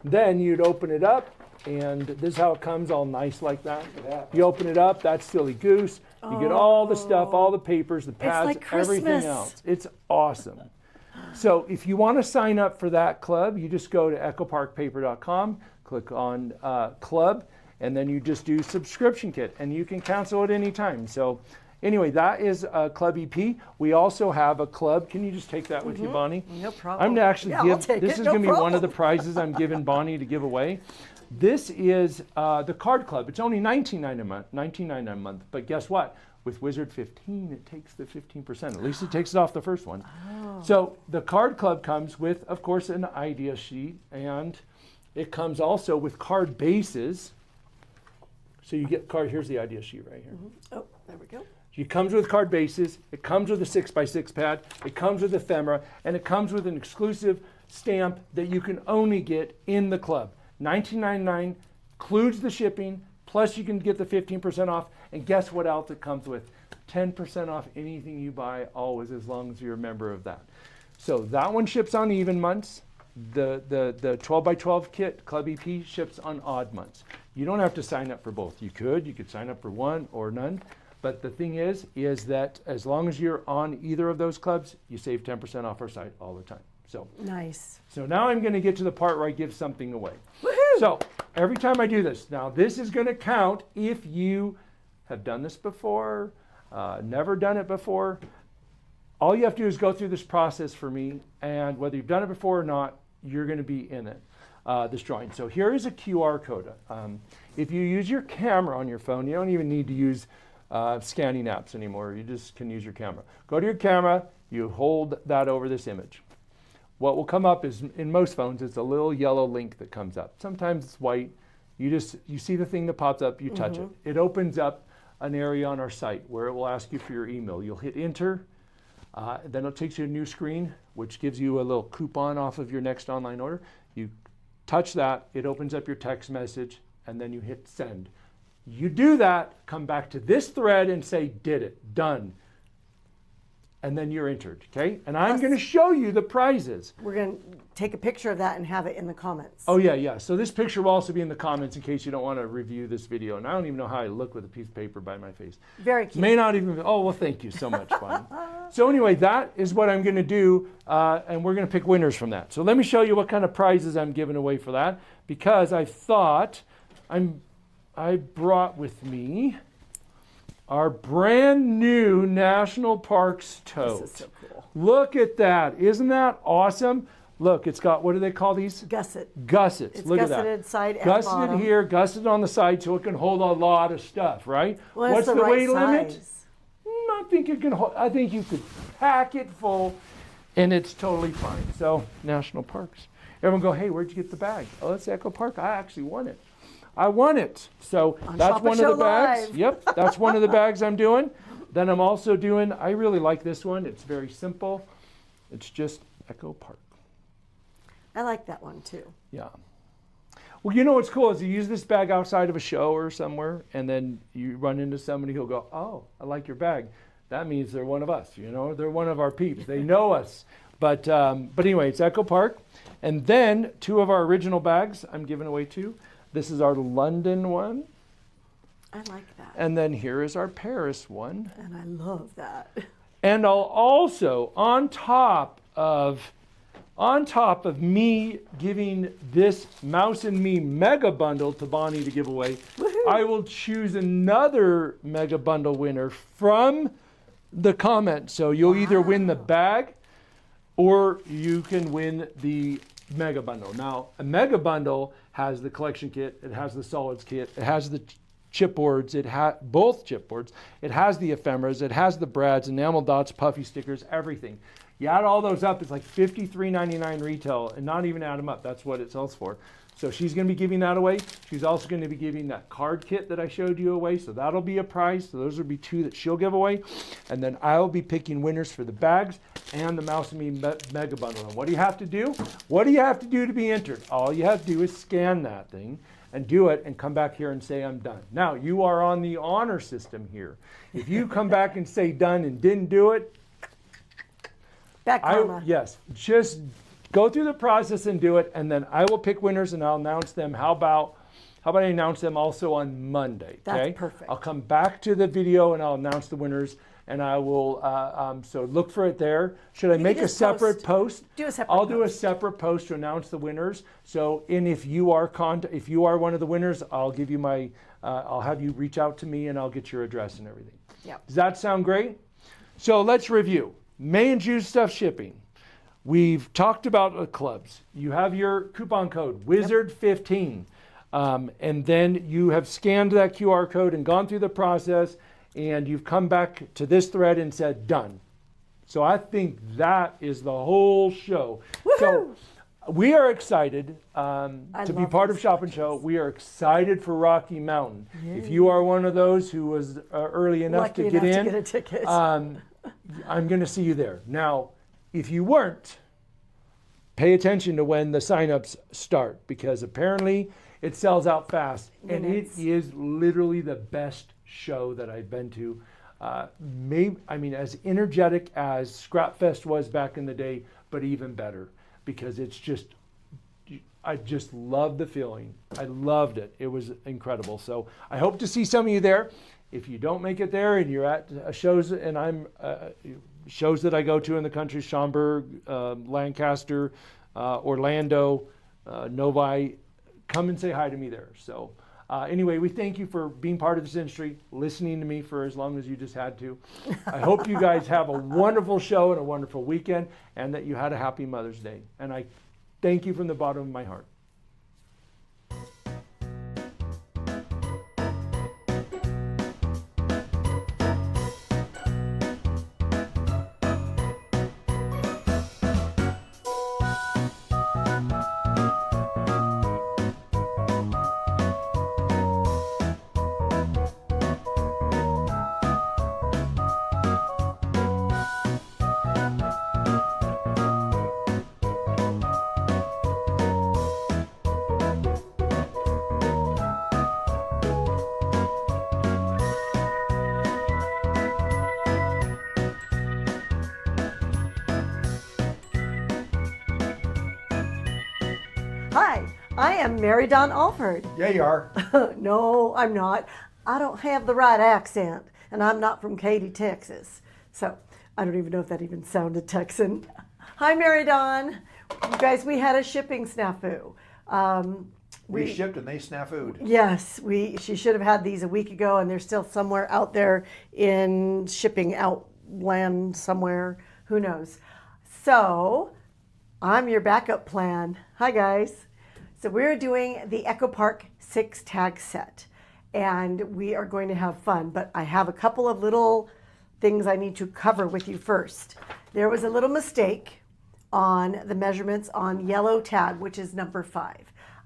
Then you'd open it up. And this is how it comes, all nice like that. Yeah. You open it up, that's Silly Goose. You get all the stuff, all the papers, the pads, like everything else. It's awesome. So if you want to sign up for that club, you just go to echoparkpaper.com, click on club, and then you just do subscription kit, and you can cancel at any time. So anyway, that is Club EP. We also have a club. Can you just take that with you, Bonnie? No problem. I'm going to actually this is going to be one of the prizes I'm giving Bonnie to give away. This is the card club. It's only $19.99 a month. But guess what? With Wizard 15, it takes the 15%. At least it takes it off the first one. Oh. So the card club comes with, of course, an idea sheet. And it comes also with card bases. So you get card. Here's the idea sheet right here. Mm-hmm. Oh, there we go. It comes with card bases. It comes with a 6x6 pad. It comes with ephemera. And it comes with an exclusive stamp that you can only get in the club. $19.99 includes the shipping, plus you can get the 15% off. And guess what else it comes with? 10% off anything you buy, always, as long as you're a member of that. So that one ships on even months. The 12 by 12 kit, Club EP, ships on odd months. You don't have to sign up for both. You could sign up for one or none. But the thing is that as long as you're on either of those clubs, you save 10% off our site all the time. So nice. So now I'm going to get to the part where I give something away. Woohoo! So every time I do this, now this is going to count if you have done this before, never done it before. All you have to do is go through this process for me, and whether you've done it before or not, you're going to be in it, this drawing. So here is a QR code. If you use your camera on your phone, you don't even need to use scanning apps anymore. You just can use your camera. Go to your camera, you hold that over this image. What will come up is, in most phones, it's a little yellow link that comes up. Sometimes it's white. You see the thing that pops up, you touch it. It opens up an area on our site where it will ask you for your email. You'll hit enter. Then it takes you to a new screen, which gives you a little coupon off of your next online order. You touch that, it opens up your text message, and then you hit send. You do that, come back to this thread and say, did it, done. And then you're entered, okay? And I'm going to show you the prizes. We're going to take a picture of that and have it in the comments. Oh, yeah. So this picture will also be in the comments in case you don't want to review this video. And I don't even know how I look with a piece of paper by my face. Very cute. May not even, oh, well, thank you so much, Bonnie. So anyway, that is what I'm going to do, and we're going to pick winners from that. So let me show you what kind of prizes I'm giving away for that, because I thought I brought with me our brand new National Parks tote. This is so cool. Look at that. Isn't that awesome? Look, it's got, what do they call these? Gusset. Gussets. It's Look at gusseted that. side and Gusseted bottom. here, gusseted on the side, so it can hold a lot of stuff, right? Well, What's it's the right weight limit? size. I think you can. I think you could pack it full, and it's totally fine. So, national parks. Everyone go, hey, where'd you get the bag? Oh, it's Echo Park. I actually won it. I won it. So On that's Shop one and of Show the bags. Live. Yep, that's one of the bags I'm doing. Then I'm also doing. I really like this one. It's very simple. It's just Echo Park. I like that one too. Yeah. Well, you know what's cool is you use this bag outside of a show or somewhere, and then you run into somebody who'll go, oh, I like your bag. That means they're one of us, you know, they're one of our peeps. They know us. But anyway, it's Echo Park. And then 2 of our original bags I'm giving away too. This is our London one. I like that. And then here is our Paris one. And I love that. And I'll also, on top of me giving this Mouse and Me mega bundle to Bonnie to give away, I will choose another mega bundle winner from the comment. So you'll either win the bag or you can win the mega bundle. Now, a mega bundle has the collection kit, it has the solids kit, it has the chipboards, both chipboards, it has the ephemeras, it has the brads, enamel dots, puffy stickers, everything. You add all those up, it's like $53.99 retail, and not even add them up. That's what it sells for. So she's going to be giving that away. She's also going to be giving that card kit that I showed you away. So that'll be a prize. So those will be 2 that she'll give away. And then I'll be picking winners for the bags and the Mouse and Me Mega Bundle. And what do you have to do? What do you have to do to be entered? All you have to do is scan that thing and do it and come back here and say, I'm done. Now, you are on the honor system here. If you come back and say done and didn't do it, Back karma. yes, just go through the process and do it, and then I will pick winners and I'll announce them. How about I announce them also on Monday? Okay? That's perfect. I'll come back to the video and I'll announce the winners, and I will. So look for it there. Should I make a just separate post? Do a separate I'll do a post. separate post to announce the winners. So, and if you are one of the winners, I'll give you my. I'll have you reach out to me and I'll get your address and everything. Yep. Does that sound great? So let's review. May and June stuff shipping. We've talked about clubs. You have your coupon code, Wizard15. And then you have scanned that QR code and gone through the process, and you've come back to this thread and said, done. So I think that is the whole show. Woohoo! So we are excited to be love part of these Shop and Show. We are excited for Rocky Mountain. If you are one of those who was early enough Lucky to get enough in, to get a ticket. I'm going to see you there. Now, if you weren't, pay attention to when the signups start, because apparently it sells out fast. And it Minutes. is literally the best show that I've been to. As energetic as Scrap Fest was back in the day, but even better, because it's just, I just loved the feeling. I loved it. It was incredible. So I hope to see some of you there. If you don't make it there and you're at shows, and I'm shows that I go to in the country, Schaumburg, Lancaster, Orlando, Novi, come and say hi to me there. So anyway, we thank you for being part of this industry, listening to me for as long as you just had to. I hope you guys have a wonderful show and a wonderful weekend, and that you had a happy Mother's Day. And I thank you from the bottom of my heart. Hi, I am Mary Dawn Alford. Yeah, you are. No, I'm not. I don't have the right accent, and I'm not from Katy, Texas. So I don't even know if that even sounded Texan. Hi, Mary Dawn. You guys, we had a shipping snafu. We shipped and they snafu'd. Yes, she should have had these a week ago, and they're still somewhere out there in shipping outland somewhere. Who knows? So I'm your backup plan. Hi, guys. So we're doing the Echo Park 6 tag set, and we are going to have fun, but I have a couple of little things I need to cover with you first. There was a little mistake on the measurements on yellow tag, which is number 5.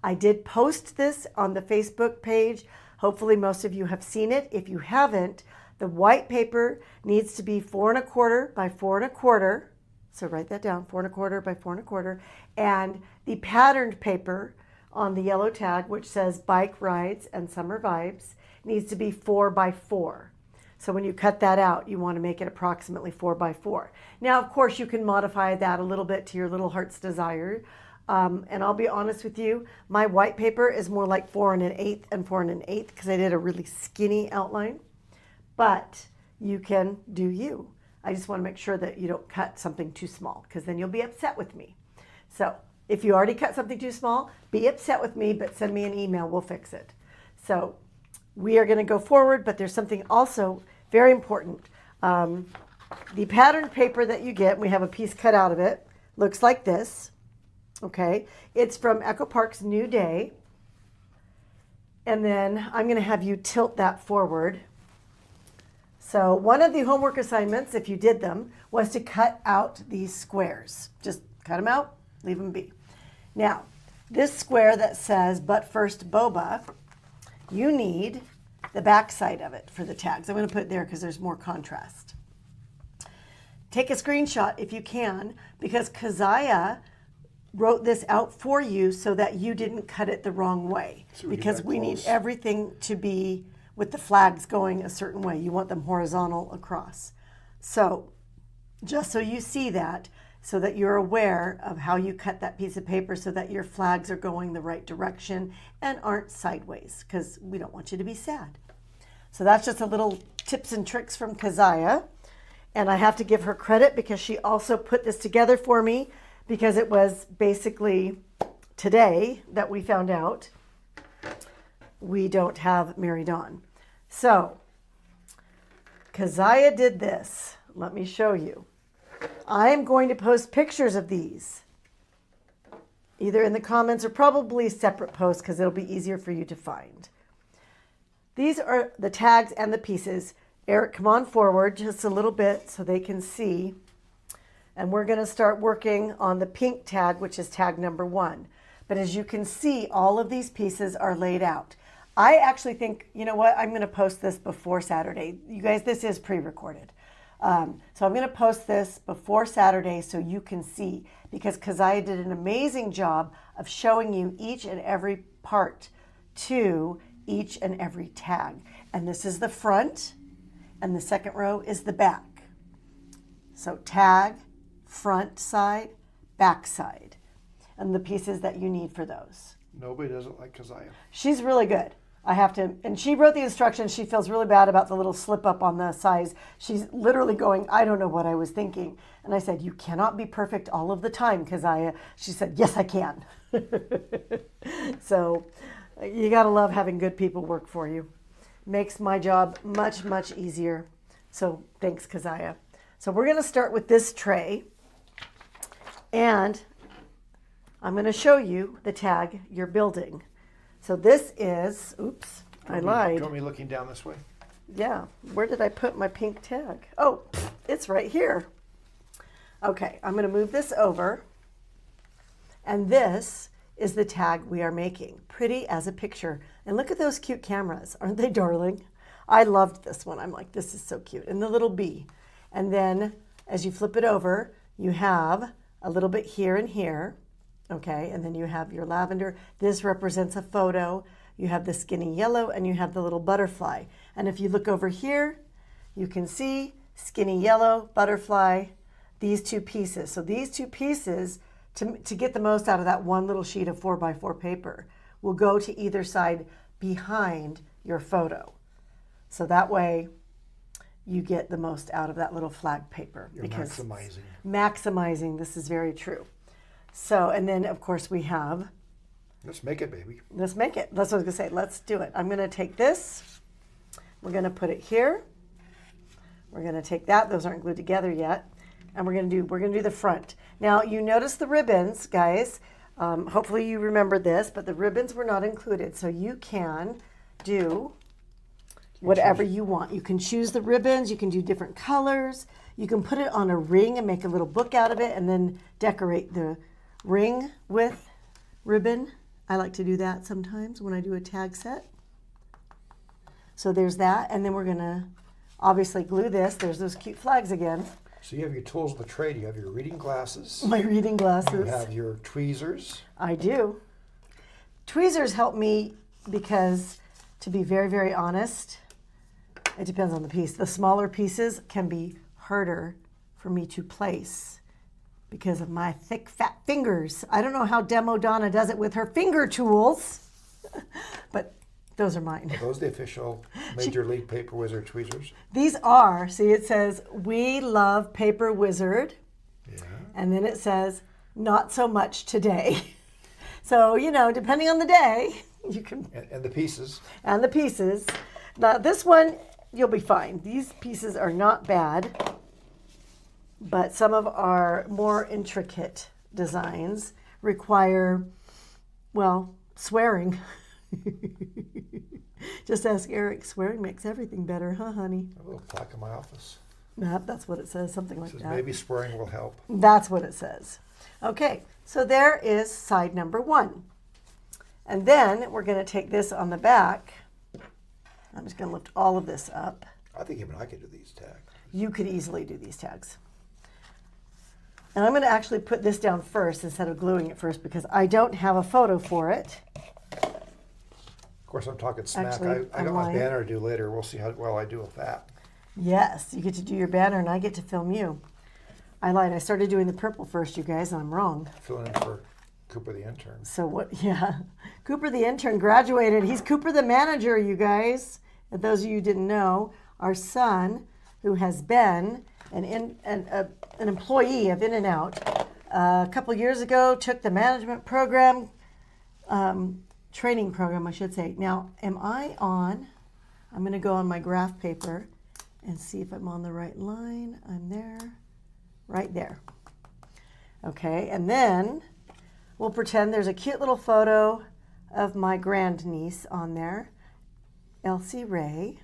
I did post this on the Facebook page. Hopefully most of you have seen it. If you haven't, the white paper needs to be 4 1/4 by 4 1/4. So write that down, 4 1/4 by 4 1/4. And the patterned paper on the yellow tag, which says bike rides and summer vibes, needs to be 4 by 4. So when you cut that out, you want to make it approximately 4 by 4. Now, of course, you can modify that a little bit to your little heart's desire. And I'll be honest with you, my white paper is more like 4 1/8 and 4 1/8 because I did a really skinny outline. But you can do you. I just want to make sure that you don't cut something too small, because then you'll be upset with me. So if you already cut something too small, be upset with me, but send me an email, we'll fix it. So we are going to go forward, but there's something also very important. The patterned paper that you get, we have a piece cut out of it, looks like this. Okay, it's from Echo Park's New Day. And then I'm going to have you tilt that forward. So one of the homework assignments, if you did them, was to cut out these squares. Just cut them out, leave them be. Now, this square that says, but first boba, you need the back side of it for the tags. I'm going to put it there because there's more contrast. Take a screenshot if you can, because Keziah wrote this out for you so that you didn't cut it the wrong way. So we because get we need close. everything to be with the flags going a certain way. You want them horizontal across. So just so you see that, so that you're aware of how you cut that piece of paper so that your flags are going the right direction and aren't sideways, because we don't want you to be sad. So that's just a little tips and tricks from Keziah. And I have to give her credit because she also put this together for me, because it was basically today that we found out we don't have Mary Dawn. So Keziah did this. Let me show you. I am going to post pictures of these, either in the comments or probably separate posts, because it'll be easier for you to find. These are the tags and the pieces. Eric, come on forward just a little bit so they can see. And we're going to start working on the pink tag, which is tag number 1. But as you can see, all of these pieces are laid out. I actually think, you know what, I'm going to post this before Saturday. You guys, this is pre-recorded. So I'm going to post this before Saturday so you can see, because Keziah did an amazing job of showing you each and every part to each and every tag. And this is the front, and the second row is the back. So tag, front side, back side, and the pieces that you need for those. Nobody does it like Keziah. She's really good. I have to, and she wrote the instructions. She feels really bad about the little slip up on the size. She's literally going, I don't know what I was thinking. And I said, you cannot be perfect all of the time, Keziah. She said, yes, I can. So you got to love having good people work for you. Makes my job much, much easier. So thanks, Keziah. So we're going to start with this tray. And I'm going to show you the tag you're building. So this is, oops, I lied. Do you want me looking down this way? Yeah, where did I put my pink tag? Oh, it's right here. Okay, I'm going to move this over. And this is the tag we are making. Pretty as a picture. And look at those cute cameras. Aren't they darling? I loved this one. I'm like, this is so cute. And the little bee. And then as you flip it over, you have a little bit here and here. Okay, and then you have your lavender. This represents a photo. You have the skinny yellow, and you have the little butterfly. And if you look over here, you can see skinny yellow, butterfly, these two pieces. So these two pieces to get the most out of that one little sheet of 4x4 paper will go to either side behind your photo. So that way you get the most out of that little flag paper. You're maximizing. Maximizing, this is very true. So, and then of course we have, Let's make it, baby. let's make it. That's what I was gonna say, let's do it. I'm gonna take this, we're gonna put it here. We're gonna take that, those aren't glued together yet. And we're gonna do the front. Now you notice the ribbons, guys. Hopefully you remember this, but the ribbons were not included. So you can do whatever you want. You can choose the ribbons, you can do different colors, you can put it on a ring and make a little book out of it and then decorate the ring with ribbon. I like to do that sometimes when I do a tag set. So there's that, and then we're gonna obviously glue this. There's those cute flags again. So you have your tools of the trade. You have your reading glasses. My reading You glasses. have your tweezers. I do. Tweezers help me because, to be very, very honest, it depends on the piece. The smaller pieces can be harder for me to place because of my thick, fat fingers. I don't know how Demo Donna does it with her finger tools, but those are mine. Are those the official Major League Paper Wizard tweezers? These are, see, it says, "We love Paper Wizard," Yeah. and then it says, "Not so much today." So, you know, depending on the day, you can, And the pieces. and the pieces. Now, this one, you'll be fine. These pieces are not bad, but some of our more intricate designs require, well, swearing. Just ask Eric, swearing makes everything better, huh, honey? A little plaque in my office. Yep, that's what it says, something like Says that. maybe swearing will help. That's what it says. Okay, so there is side number 1. And then we're going to take this on the back. I'm just going to lift all of this up. I think even I could do these tags. You could easily do these tags. And I'm going to actually put this down first instead of gluing it first because I don't have a photo for it. Of course, I'm talking smack. Actually, I I'm got my lying. banner to do later. We'll see how well I do with that. Yes, you get to do your banner and I get to film you. I lied. I started doing the purple first, you guys, and I'm wrong. Filling in for Cooper the intern. So what? Yeah, Cooper the intern graduated. He's Cooper the manager, you guys. And those of you who didn't know, our son, who has been an employee of In-N-Out, a couple years ago took the management program, training program, I should say. Now, am I on? I'm going to go on my graph paper and see if I'm on the right line. I'm there, right there. Okay, and then we'll pretend there's a cute little photo of my grandniece on there, Elsie Ray,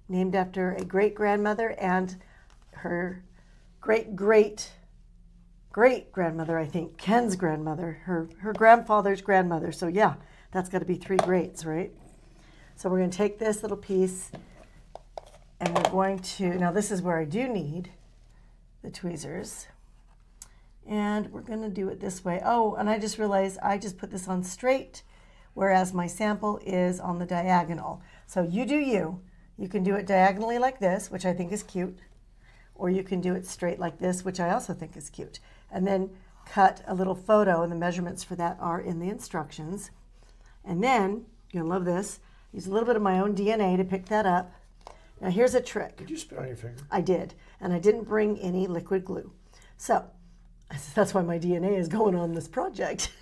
named after a great-grandmother and her great-great-great-grandmother, I think, Ken's grandmother, her grandfather's grandmother. So yeah, that's got to be 3 greats, right? So we're going to take this little piece and we're going to, now this is where I do need the tweezers. And we're going to do it this way. Oh, and I just realized I just put this on straight, whereas my sample is on the diagonal. So you do you. You can do it diagonally like this, which I think is cute, or you can do it straight like this, which I also think is cute. And then cut a little photo, and the measurements for that are in the instructions. And then, you're gonna love this, use a little bit of my own DNA to pick that up. Now here's a trick. Did you spit on your finger? I did, and I didn't bring any liquid glue. So, that's why my DNA is going on this project.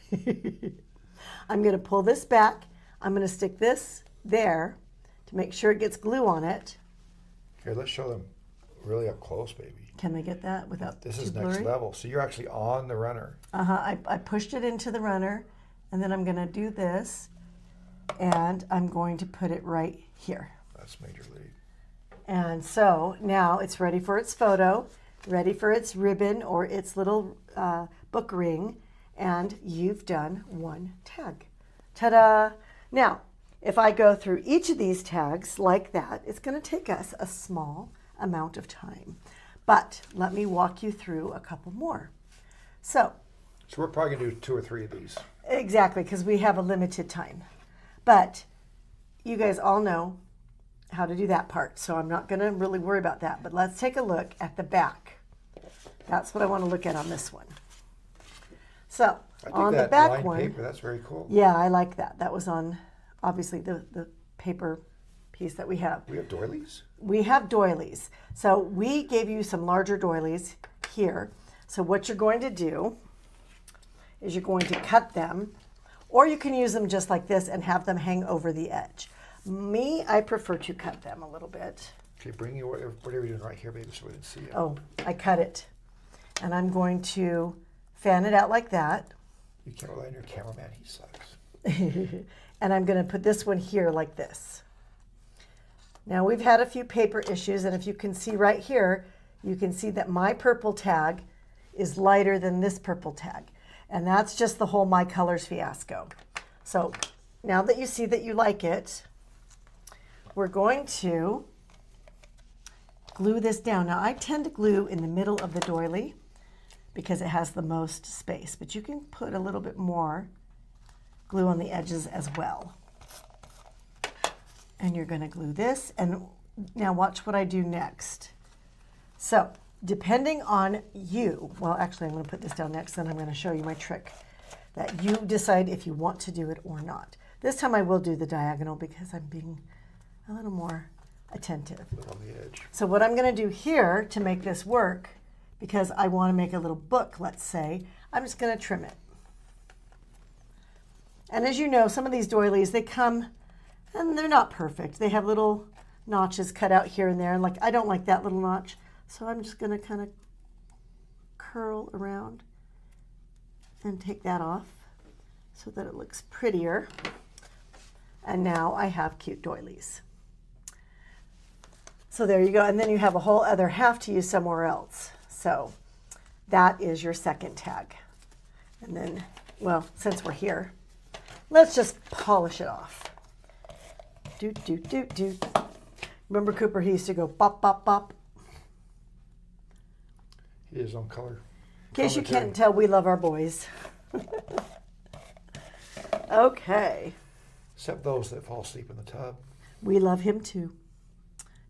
I'm going to pull this back. I'm going to stick this there to make sure it gets glue on it. Here, let's show them really up close, baby. Can they get that without This too is blurry? next level. So you're actually on the runner. I pushed it into the runner, and then I'm going to do this, and I'm going to put it right here. That's Major League. And so now it's ready for its photo, ready for its ribbon or its little book ring, and you've done 1 tag. Ta-da! Now, if I go through each of these tags like that, it's going to take us a small amount of time. But let me walk you through a couple more. So, So we're probably going to do 2 or 3 of these. exactly, because we have a limited time. But you guys all know how to do that part, so I'm not going to really worry about that. But let's take a look at the back. That's what I want to look at on this one. So I on think the that back lined one, paper, that's very cool. yeah, I like that. That was on obviously the paper piece that we have. We have doilies? We have doilies. So we gave you some larger doilies here. So what you're going to do is you're going to cut them, or you can use them just like this and have them hang over the edge. Me, I prefer to cut them a little bit. Okay, bring you whatever you're doing right here, baby, so we didn't see it. Oh, I cut it. And I'm going to fan it out like that. You can't rely on your cameraman, he sucks. And I'm going to put this one here like this. Now we've had a few paper issues, and if you can see right here, you can see that my purple tag is lighter than this purple tag. And that's just the whole My Colors fiasco. So now that you see that you like it, we're going to glue this down. Now I tend to glue in the middle of the doily because it has the most space, but you can put a little bit more glue on the edges as well. And you're going to glue this, and now watch what I do next. So depending on you, well actually I'm going to put this down next, then I'm going to show you my trick that you decide if you want to do it or not. This time I will do the diagonal because I'm being a little more attentive. On the edge. So what I'm going to do here to make this work, because I want to make a little book, let's say, I'm just going to trim it. And as you know, some of these doilies, they come and they're not perfect. They have little notches cut out here and there, and like I don't like that little notch, so I'm just going to kind of curl around and take that off so that it looks prettier. And now I have cute doilies. So there you go, and then you have a whole other half to use somewhere else. So that is your second tag. And then, well, since we're here, let's just polish it off. Do, do, do, do. Remember Cooper, he used to go bop, bop, bop. He is on color. In case you can't tell, we love our boys. Okay. Except those that fall asleep in the tub. We love him too.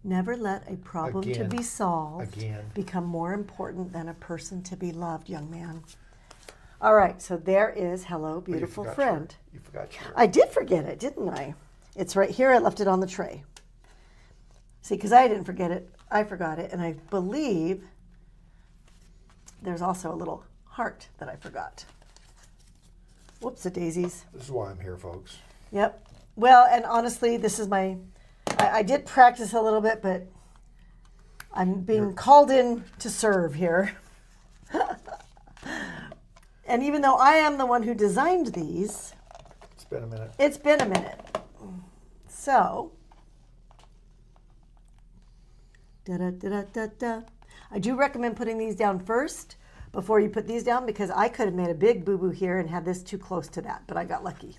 Never let a problem to Again. be solved Again. become more important than a person to be loved, young man. All right, so there is Hello, Oh, you Beautiful forgot Friend. You forgot your. I did forget it, didn't I? It's right here. I left it on the tray. See, because I didn't forget it. I forgot it. And I believe there's also a little heart that I forgot. Whoops-a-daisies. This is why I'm here, folks. Yep. Well, and honestly, this is my... I did practice a little bit, but I'm being called in to serve here. And even though I am the one who designed these, It's been a minute. it's been a minute. So, da-da-da-da-da. I do recommend putting these down first before you put these down, because I could have made a big boo-boo here and had this too close to that, but I got lucky.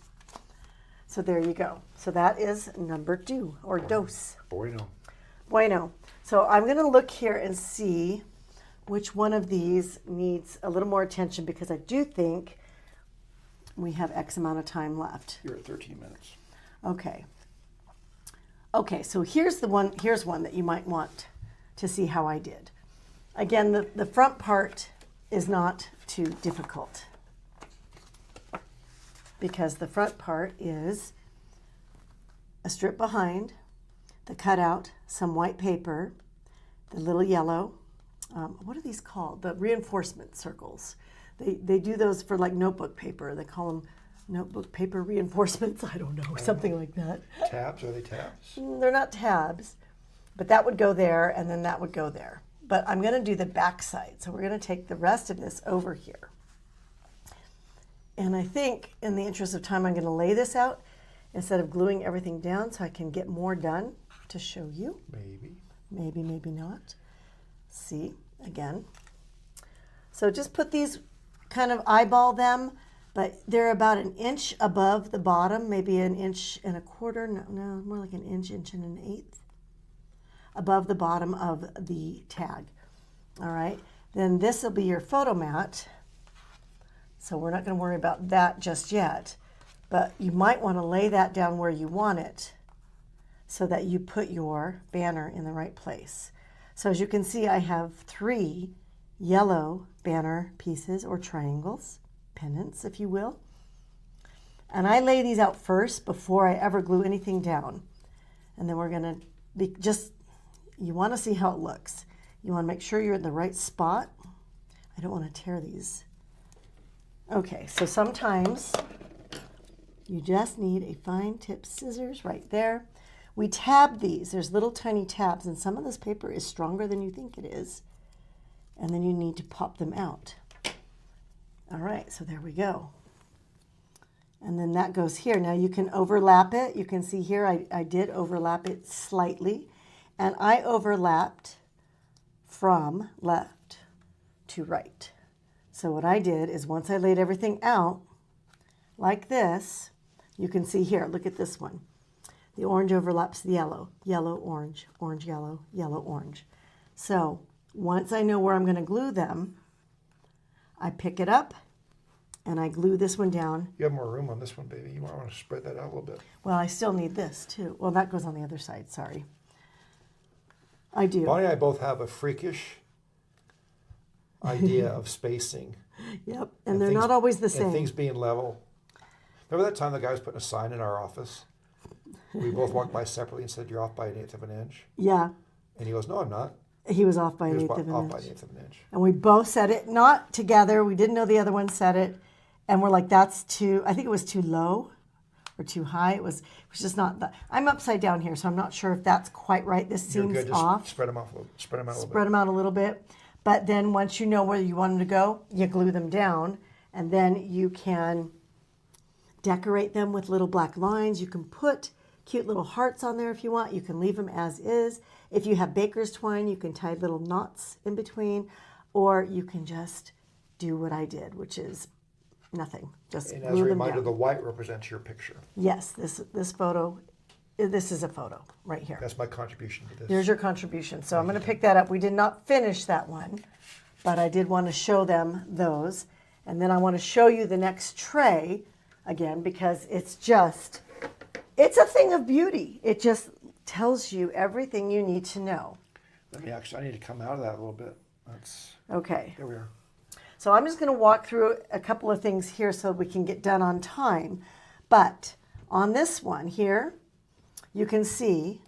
So there you go. So that is number 2, or dos. Bueno. Bueno. So I'm going to look here and see which one of these needs a little more attention, because I do think we have X amount of time left. You're at 13 minutes. Okay. Okay, so here's one that you might want to see how I did. Again, the front part is not too difficult, because the front part is a strip behind, the cutout, some white paper, the little yellow, what are these called? The reinforcement circles. They do those for like notebook paper. They call them notebook paper reinforcements. I don't know, something like that. Tabs? Are they tabs? They're not tabs, but that would go there, and then that would go there. But I'm going to do the back side, so we're going to take the rest of this over here. And I think, in the interest of time, I'm going to lay this out instead of gluing everything down so I can get more done to show you. Maybe. Maybe, maybe not. See, again. So just put these, kind of eyeball them, but they're about an inch above the bottom, maybe an inch and a quarter, no, more like an inch and an eighth above the bottom of the tag. All right, then this will be your photo mat. So we're not going to worry about that just yet, but you might want to lay that down where you want it so that you put your banner in the right place. So as you can see, I have 3 yellow banner pieces or triangles, pennants, if you will. And I lay these out first before I ever glue anything down. And then we're gonna you wanna see how it looks. You wanna make sure you're in the right spot. I don't wanna tear these. Okay, so sometimes you just need a fine tip scissors right there. We tab these. There's little tiny tabs, and some of this paper is stronger than you think it is. And then you need to pop them out. All right, so there we go. And then that goes here. Now you can overlap it. You can see here I did overlap it slightly. And I overlapped from left to right. So what I did is once I laid everything out like this, you can see here, look at this one. The orange overlaps the yellow, yellow, orange, orange, yellow, yellow, orange. So once I know where I'm going to glue them, I pick it up and I glue this one down. You have more room on this one, baby. You might want to spread that out a little bit. Well, I still need this too. Well, that goes on the other side, sorry. I do. Bonnie and I both have a freakish idea of spacing. Yep, and they're things- not always the same. And things being level. Remember that time the guy was putting a sign in our office? We both walked by separately and said, "You're off by 1/8 of an inch." Yeah, And he goes, "No, I'm not." he was off by He an was eighth of an off by inch. 1/8 of an inch. And we both said it, not together. We didn't know the other one said it. And we're like, that's too, I think it was too low or too high. It was just not that. I'm upside down here, so I'm not sure if that's quite right. This You're seems good. Just off. spread them off a little. Spread them out a little Spread them out a little bit. But then once you know where you want them to go, you glue them down. And then you can decorate them with little black lines. You can put cute little hearts on there if you want. You can leave them as is. If you have baker's twine, you can tie little knots in between, or you can just do what I did, which is nothing. Just bit. And as a glue them reminder, down. the white represents your picture. Yes, this photo, this is a photo right here. That's my contribution to this. There's your contribution. So I'm going to pick that up. We did not finish that one, but I did want to show them those. And then I want to show you the next tray again, because it's a thing of beauty. It just tells you everything you need to know. Let me actually, I need to come out of that a little bit. That's, Okay. there we are. So I'm just going to walk through a couple of things here so we can get done on time. But on this one here, you can see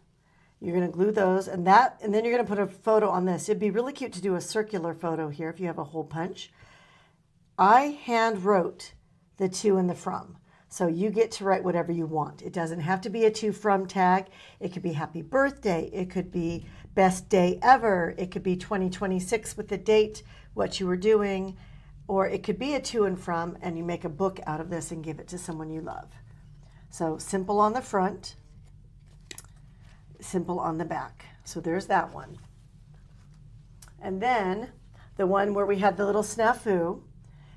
you're going to glue those and then you're going to put a photo on this. It'd be really cute to do a circular photo here if you have a hole punch. I hand wrote the to and the from. So you get to write whatever you want. It doesn't have to be a to from tag. It could be happy birthday. It could be best day ever. It could be 2026 with the date, what you were doing, or it could be a to and from, and you make a book out of this and give it to someone you love. So simple on the front, simple on the back. So there's that one. And then the one where we had the little snafu,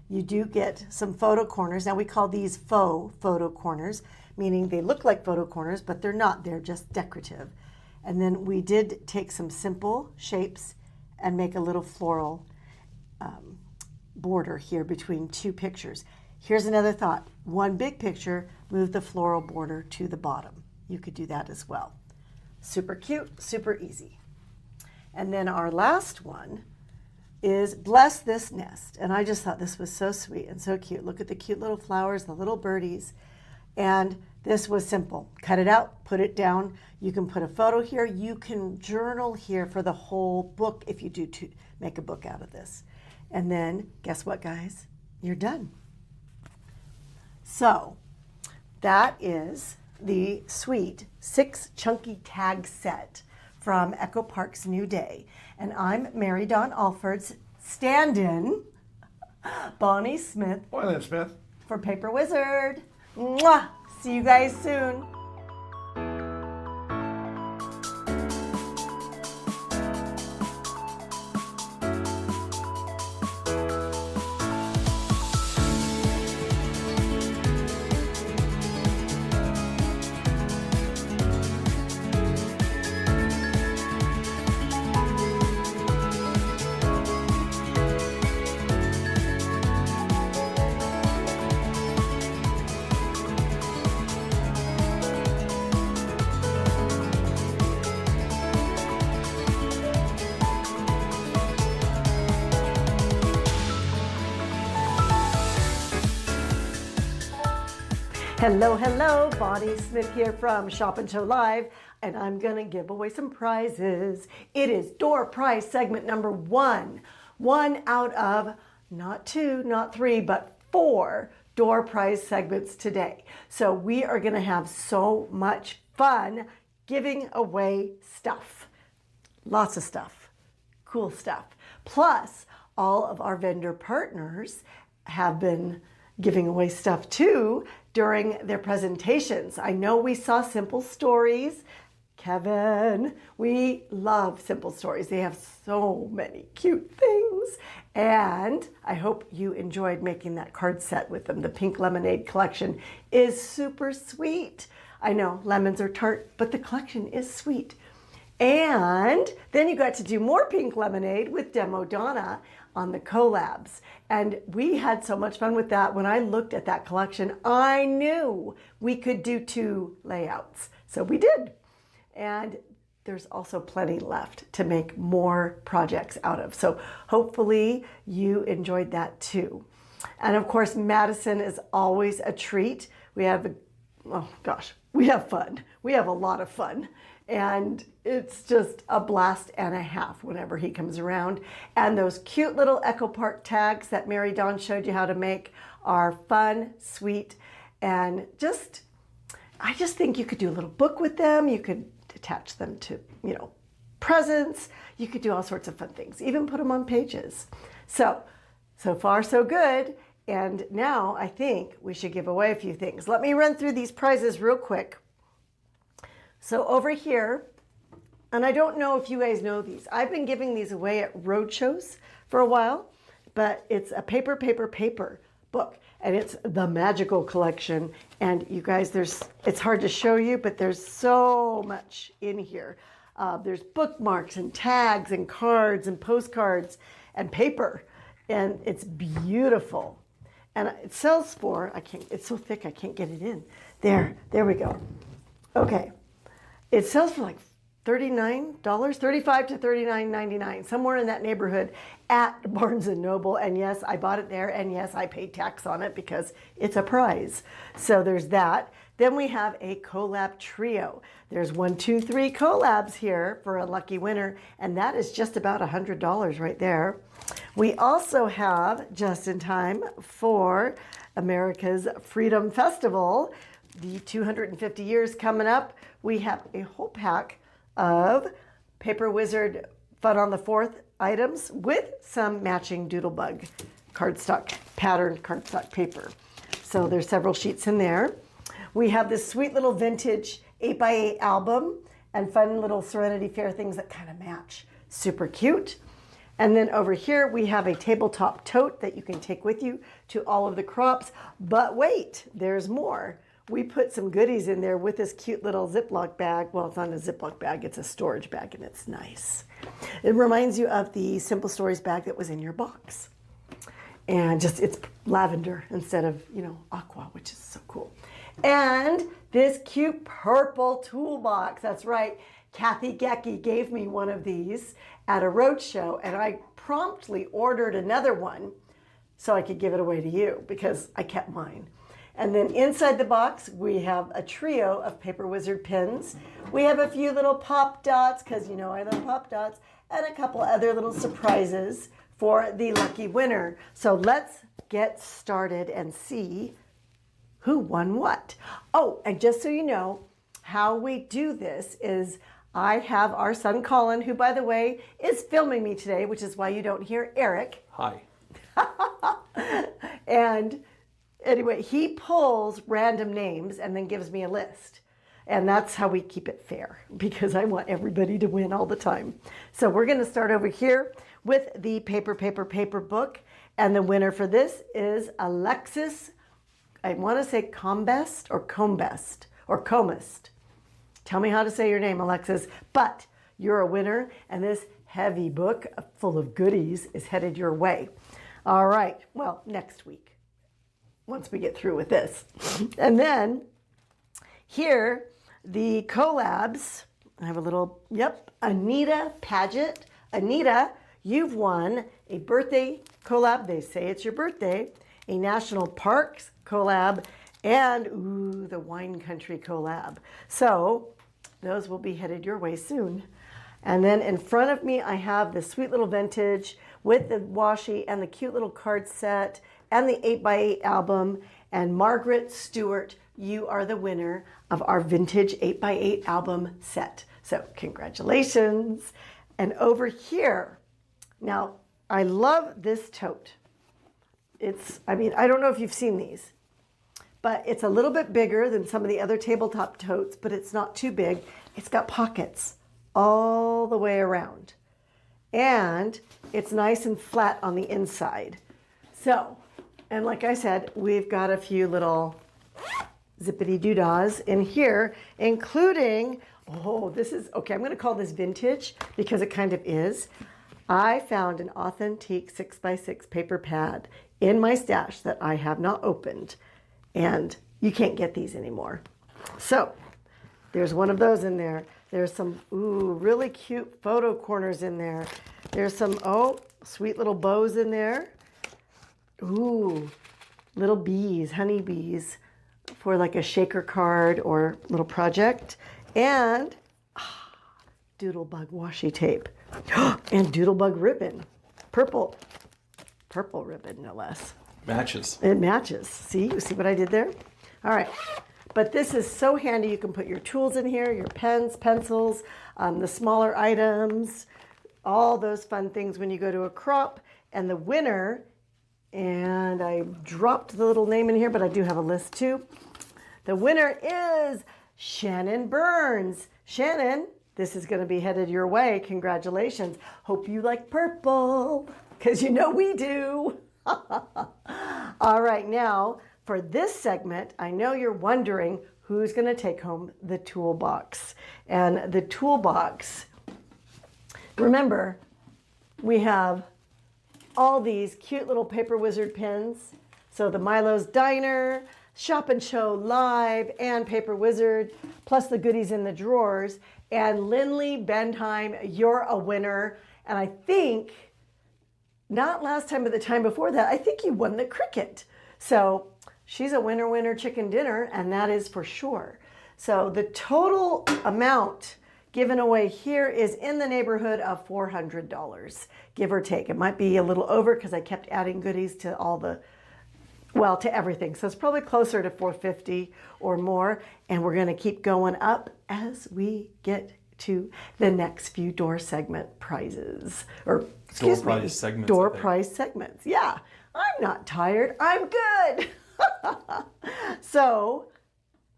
you do get some photo corners. Now we call these faux photo corners, meaning they look like photo corners, but they're not. They're just decorative. And then we did take some simple shapes and make a little floral border here between two pictures. Here's another thought. One big picture, move the floral border to the bottom. You could do that as well. Super cute, super easy. And then our last one is Bless This Nest. And I just thought this was so sweet and so cute. Look at the cute little flowers, the little birdies. And this was simple. Cut it out, put it down. You can put a photo here. You can journal here for the whole book if you do to make a book out of this. And then guess what, guys? You're done. So that is the sweet 6 chunky tag set from Echo Park's New Day. And I'm Mary Dawn Alford's stand-in, Bonnie Smith, Boy, Lynn Smith. for Paper Wizard. Mwah! See you guys soon. Hello, hello, Bonnie Smith here from Shop and Show Live, and I'm gonna give away some prizes. It is door prize segment number 1. 1 out of not 2, not 3, but 4 door prize segments today. So we are gonna have so much fun giving away stuff. Lots of stuff, cool stuff. Plus, all of our vendor partners have been giving away stuff too during their presentations. I know we saw Simple Stories. Kevin, we love Simple Stories. They have so many cute things. And I hope you enjoyed making that card set with them. The Pink Lemonade collection is super sweet. I know lemons are tart, but the collection is sweet. And then you got to do more Pink Lemonade with Demo Donna on the collabs. And we had so much fun with that. When I looked at that collection, I knew we could do 2 layouts. So we did. And there's also plenty left to make more projects out of. So hopefully you enjoyed that too. And of course, Madison is always a treat. We have, oh gosh, we have fun. We have a lot of fun. And it's just a blast and a half whenever he comes around. And those cute little Echo Park tags that Mary Dawn showed you how to make are fun, sweet, and I just think you could do a little book with them. You could attach them to, presents. You could do all sorts of fun things, even put them on pages. So far so good. And now I think we should give away a few things. Let me run through these prizes real quick. So over here, and I don't know if you guys know these. I've been giving these away at road shows for a while, but it's a paper book, and it's the Magical Collection. And you guys, it's hard to show you, but there's so much in here. There's bookmarks and tags and cards and postcards and paper, and it's beautiful. And it sells for, it's so thick I can't get it in. There we go. Okay. It sells for like $39, $35 to $39.99, somewhere in that neighborhood at Barnes & Noble. And yes, I bought it there. And yes, I paid tax on it because it's a prize. So there's that. Then we have a collab trio. There's 1, 2, 3 collabs here for a lucky winner. And that is just about $100 right there. We also have, just in time for America's Freedom Festival, the 250 years coming up, we have a whole pack of Paper Wizard Fun on the 4th items with some matching Doodlebug cardstock, patterned cardstock paper. So there's several sheets in there. We have this sweet little vintage 8x8 album and fun little Serenity Fair things that kind of match. Super cute. And then over here, we have a tabletop tote that you can take with you to all of the crops. But wait, there's more. We put some goodies in there with this cute little Ziploc bag. Well, it's not a Ziploc bag, it's a storage bag, and it's nice. It reminds you of the Simple Stories bag that was in your box. And it's lavender instead of, aqua, which is so cool. And this cute purple toolbox, that's right. Kathy Gecky gave me one of these at a road show, and I promptly ordered another one so I could give it away to you because I kept mine. And then inside the box, we have a trio of Paper Wizard pins. We have a few little pop dots, because I love pop dots, and a couple other little surprises for the lucky winner. So let's get started and see who won what. Oh, and just so you know, how we do this is I have our son Colin, who, by the way, is filming me today, which is why you don't hear Eric. Hi. And anyway, he pulls random names and then gives me a list. And that's how we keep it fair, because I want everybody to win all the time. So we're going to start over here with the paper book. And the winner for this is Alexis, I want to say Combest or Combest or Comest. Tell me how to say your name, Alexis. But you're a winner, and this heavy book full of goodies is headed your way. All right, well, next week, once we get through with this. And then here, the collabs. I have a little, Anita Paget. Anita, you've won a birthday collab. They say it's your birthday. A national parks collab and ooh, the Wine Country collab. So those will be headed your way soon. And then in front of me, I have the sweet little vintage with the washi and the cute little card set and the 8x8 album. And Margaret Stewart, you are the winner of our vintage 8x8 album set. So congratulations. And over here, now I love this tote. I don't know if you've seen these, but it's a little bit bigger than some of the other tabletop totes, but it's not too big. It's got pockets all the way around. And it's nice and flat on the inside. So, and like I said, we've got a few little zippity doodahs in here, including, this is, okay, I'm gonna call this vintage because it kind of is. I found an authentic 6x6 paper pad in my stash that I have not opened, and you can't get these anymore. So there's one of those in there. There's some, really cute photo corners in there. There's some, sweet little bows in there. Ooh, little bees, honey bees for like a shaker card or little project. And doodlebug washi tape and doodlebug ribbon, purple ribbon, no less. Matches. It matches. See, you see what I did there? All right. But this is so handy. You can put your tools in here, your pens, pencils, the smaller items, all those fun things when you go to a crop. And the winner, and I dropped the little name in here, but I do have a list too. The winner is Shannon Burns. Shannon, this is going to be headed your way. Congratulations. Hope you like purple, because you know we do. All right, now for this segment, I know you're wondering who's going to take home the toolbox. And the toolbox, remember, we have all these cute little Paper Wizard pins. So the Milo's Diner, Shop and Show Live, and Paper Wizard, plus the goodies in the drawers. And Lindley Bendheim, you're a winner. And I think, not last time, but the time before that, I think you won the cricket. So she's a winner, chicken dinner, and that is for sure. So the total amount given away here is in the neighborhood of $400, give or take. It might be a little over because I kept adding goodies to all the, well, to everything. So it's probably closer to $450 or more. And we're going to keep going up as we get to the next few door segment prizes. Or, excuse Door me, prize segments. door prize segments. Yeah, I'm not tired. I'm good. So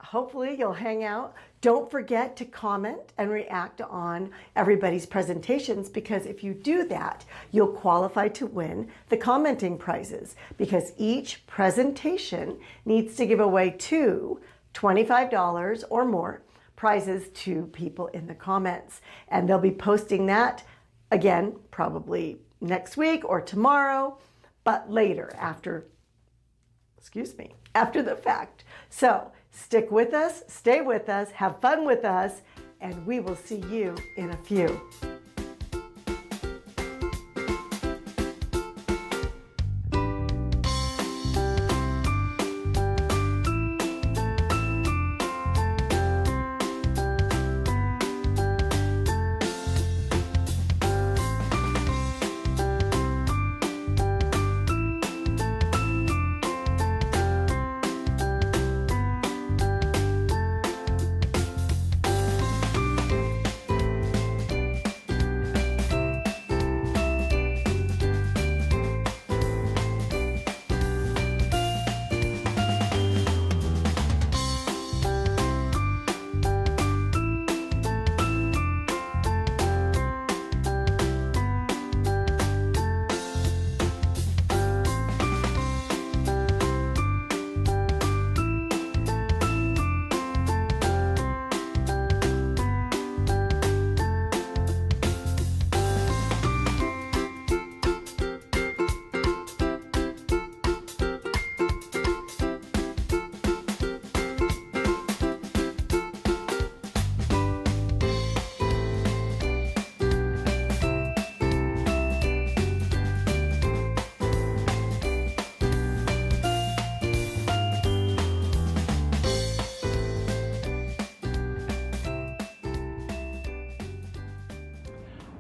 hopefully you'll hang out. Don't forget to comment and react on everybody's presentations, because if you do that, you'll qualify to win the commenting prizes, because each presentation needs to give away two $25 or more prizes to people in the comments. And they'll be posting that again, probably next week or tomorrow, but later after the fact. So stick with us, stay with us, have fun with us, and we will see you in a few.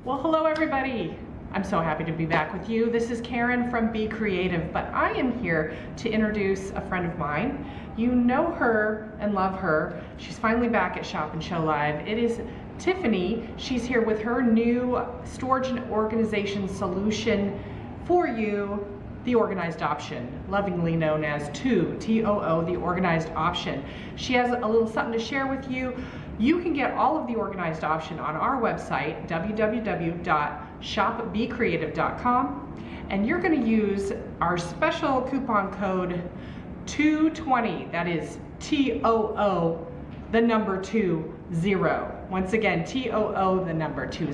Well, hello everybody. I'm so happy to be back with you. This is Karen from Be Creative, but I am here to introduce a friend of mine. You know her and love her. She's finally back at Shop and Show Live. It is Tiffany. She's here with her new storage and organization solution for you, the organized option, lovingly known as T-O-O, the organized option. She has a little something to share with you. You can get all of the organized option on our website, www.shopbecreative.com, and you're going to use our special coupon code 220. That is T-O-O, the number 20. Once again, T-O-O, the number 20.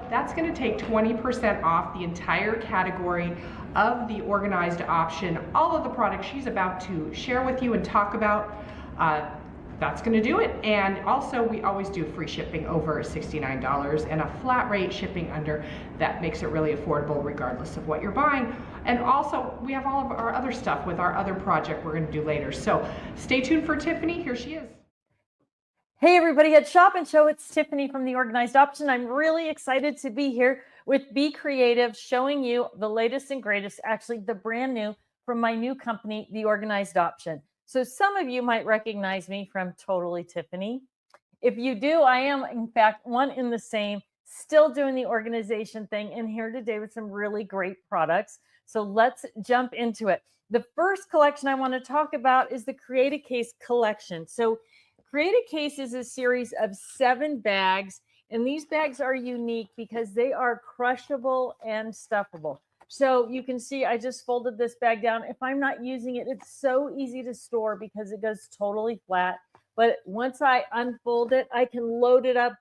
That's going to take 20% off the entire category of the organized option. All of the products she's about to share with you and talk about, that's going to do it. And also, we always do free shipping over $69 and a flat rate shipping under. That makes it really affordable regardless of what you're buying. And also, we have all of our other stuff with our other project we're going to do later. So stay tuned for Tiffany. Here she is. Hey everybody at Shop and Show, it's Tiffany from The Organized Option. I'm really excited to be here with Be Creative, showing you the latest and greatest, actually the brand new from my new company, The Organized Option. So some of you might recognize me from Totally Tiffany. If you do, I am in fact one in the same, still doing the organization thing, and here today with some really great products. So let's jump into it. The first collection I want to talk about is the Create a Case collection. So Create a Case is a series of 7 bags, and these bags are unique because they are crushable and stuffable. So you can see I just folded this bag down. If I'm not using it, it's so easy to store because it goes totally flat. But once I unfold it, I can load it up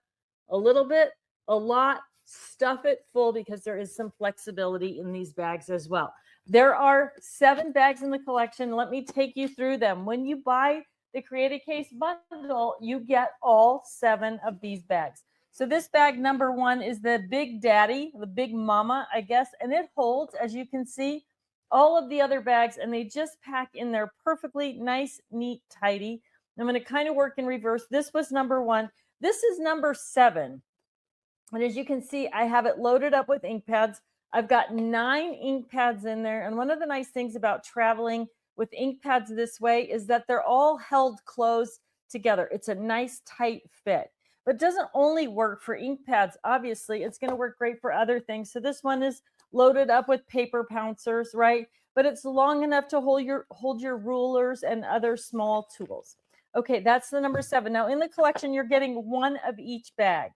a little bit, a lot, stuff it full because there is some flexibility in these bags as well. There are 7 bags in the collection. Let me take you through them. When you buy the Create a Case bundle, you get all 7 of these bags. So this bag number 1 is the Big Daddy, the Big Mama, I guess, and it holds, as you can see, all of the other bags, and they just pack in there perfectly nice, neat, tidy. I'm going to kind of work in reverse. This was number 1. This is number 7. And as you can see, I have it loaded up with ink pads. I've got 9 ink pads in there. And one of the nice things about traveling with ink pads this way is that they're all held closed together. It's a nice tight fit. But it doesn't only work for ink pads, obviously. It's going to work great for other things. So this one is loaded up with paper pouncers, right? But it's long enough to hold your rulers and other small tools. Okay, that's the number 7. Now in the collection, you're getting 1 of each bag.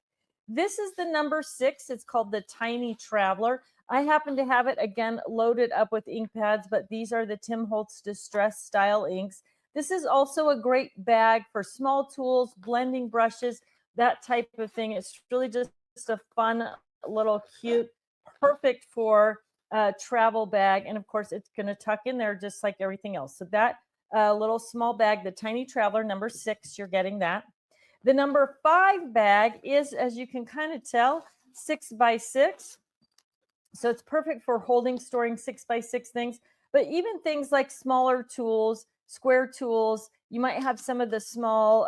This is the number 6. It's called the Tiny Traveler. I happen to have it, again, loaded up with ink pads, but these are the Tim Holtz Distress Style inks. This is also a great bag for small tools, blending brushes, that type of thing. It's really just a fun, little, cute, perfect for a travel bag. And of course, it's going to tuck in there just like everything else. So that little small bag, the Tiny Traveler, number 6, you're getting that. The number 5 bag is, as you can kind of tell, 6 by 6. So it's perfect for holding, storing 6 by 6 things, but even things like smaller tools, square tools, you might have some of the small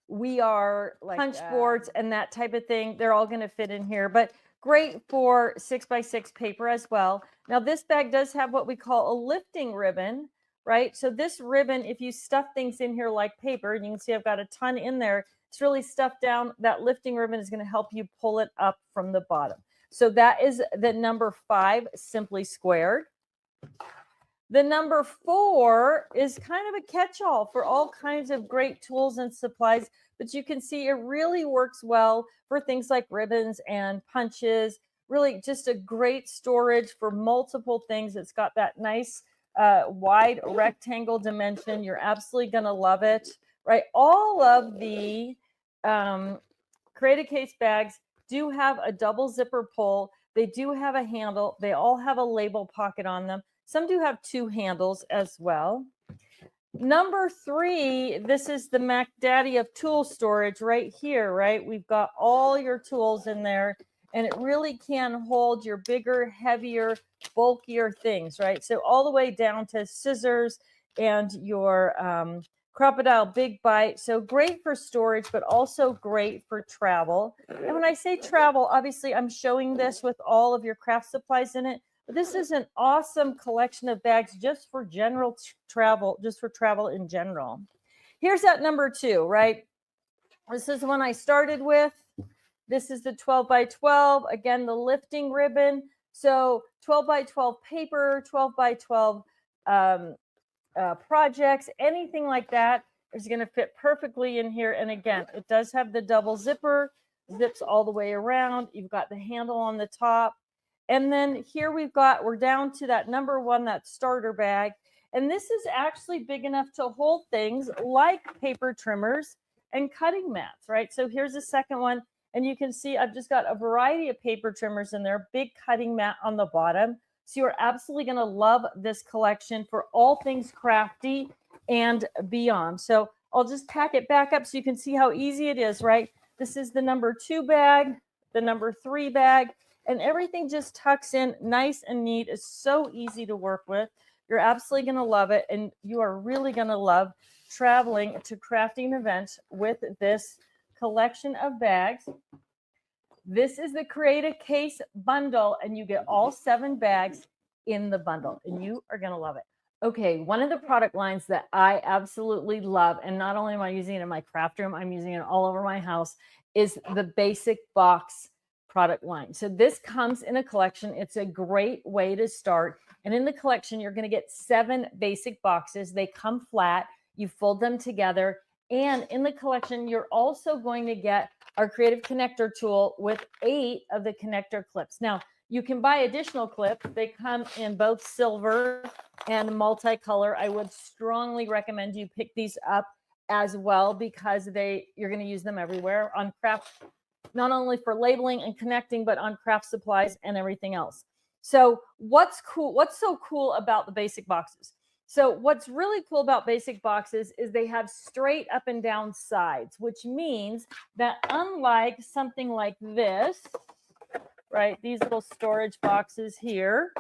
like punch boards and that type of thing. They're all going to fit in here, but great for 6 by 6 paper as well. Now this bag does have what we call a lifting ribbon, right? So this ribbon, if you stuff things in here like paper, and you can see I've got a ton in there, it's really stuffed down. That lifting ribbon is going to help you pull it up from the bottom. So that is the number 5, Simply Squared. The number 4 is kind of a catch-all for all kinds of great tools and supplies, but you can see it really works well for things like ribbons and punches. Really just a great storage for multiple things. It's got that nice wide rectangle dimension. You're absolutely going to love it, right? All of the Create a Case bags do have a double zipper pull. They do have a handle. They all have a label pocket on them. Some do have 2 handles as well. Number 3, this is the Mac Daddy of tool storage right here, right? We've got all your tools in there, and it really can hold your bigger, heavier, bulkier things, right? So all the way down to scissors and your Crocodile Big Bite. So great for storage, but also great for travel. And when I say travel, obviously I'm showing this with all of your craft supplies in it. But this is an awesome collection of bags just for general travel, just for travel in general. Here's that number 2, right? This is the one I started with. This is the 12 by 12. Again, the lifting ribbon. So 12 by 12 paper, 12 by 12 projects, anything like that is going to fit perfectly in here. And again, it does have the double zipper, zips all the way around. You've got the handle on the top. And then here we're down to that number 1, that starter bag. And this is actually big enough to hold things like paper trimmers and cutting mats, right? So here's the second one. And you can see I've just got a variety of paper trimmers in there, big cutting mat on the bottom. So you're absolutely going to love this collection for all things crafty and beyond. So I'll just pack it back up so you can see how easy it is, right? This is the number 2 bag, the number 3 bag, and everything just tucks in nice and neat. It's so easy to work with. You're absolutely going to love it, and you are really going to love traveling to crafting events with this collection of bags. This is the Creative Case bundle, and you get all 7 bags in the bundle, and you are going to love it. Okay, one of the product lines that I absolutely love, and not only am I using it in my craft room, I'm using it all over my house, is the Basic Box product line. So this comes in a collection. It's a great way to start. And in the collection, you're going to get 7 basic boxes. They come flat. You fold them together. And in the collection, you're also going to get our creative connector tool with 8 of the connector clips. Now, you can buy additional clips. They come in both silver and multicolor. I would strongly recommend you pick these up as well because you're going to use them everywhere on craft, not only for labeling and connecting, but on craft supplies and everything else. So what's so cool about the basic boxes? So what's really cool about basic boxes is they have straight up and down sides, which means that unlike something like this, right, these little storage boxes here,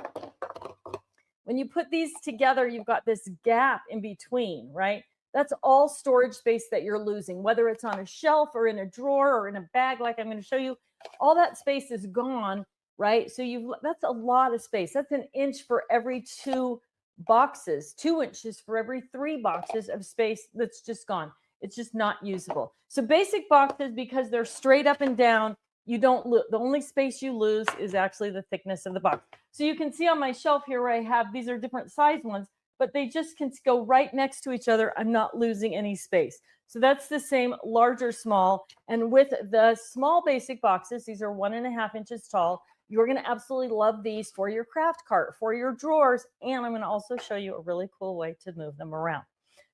when you put these together, you've got this gap in between, right? That's all storage space that you're losing, whether it's on a shelf or in a drawer or in a bag, like I'm going to show you. All that space is gone, right? So that's a lot of space. That's an inch for every 2 boxes, 2 inches for every 3 boxes of space that's just gone. It's just not usable. So basic boxes, because they're straight up and down, the only space you lose is actually the thickness of the box. So you can see on my shelf here where I have, these are different size ones, but they just can go right next to each other. I'm not losing any space. So that's the same large or small. And with the small basic boxes, these are 1.5 inches tall. You're going to absolutely love these for your craft cart, for your drawers. And I'm going to also show you a really cool way to move them around.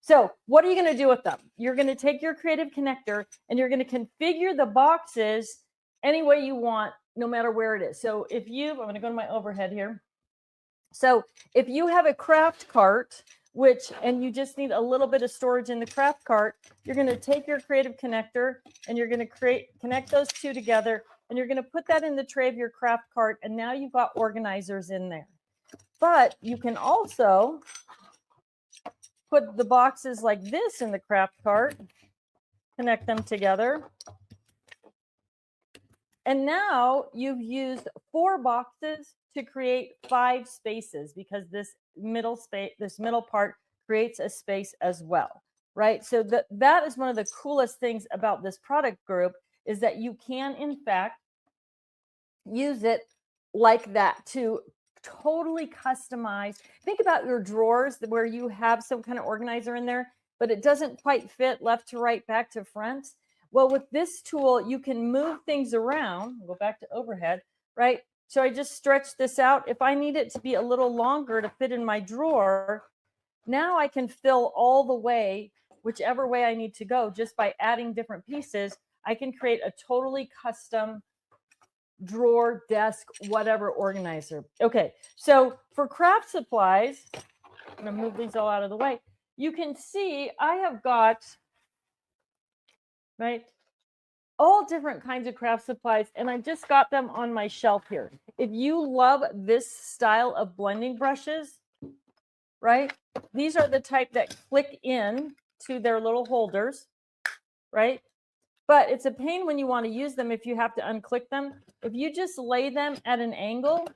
So what are you going to do with them? You're going to take your creative connector and you're going to configure the boxes any way you want, no matter where it is. So I'm going to go to my overhead here. So if you have a craft cart, and you just need a little bit of storage in the craft cart, you're going to take your creative connector and you're going to connect those 2 together, and you're going to put that in the tray of your craft cart, and now you've got organizers in there. But you can also put the boxes like this in the craft cart, connect them together. And now you've used 4 boxes to create 5 spaces, because this middle part creates a space as well, right? So that is one of the coolest things about this product group, is that you can in fact use it like that to totally customize. Think about your drawers where you have some kind of organizer in there, but it doesn't quite fit left to right, back to front. Well, with this tool, you can move things around. We'll go back to overhead, right? So I just stretch this out. If I need it to be a little longer to fit in my drawer, now I can fill all the way, whichever way I need to go, just by adding different pieces. I can create a totally custom drawer, desk, whatever organizer. Okay, so for craft supplies, I'm going to move these all out of the way. You can see I have got, right, all different kinds of craft supplies, and I just got them on my shelf here. If you love this style of blending brushes, right, these are the type that click in to their little holders, right? But it's a pain when you want to use them if you have to unclick them. If you just lay them at an angle,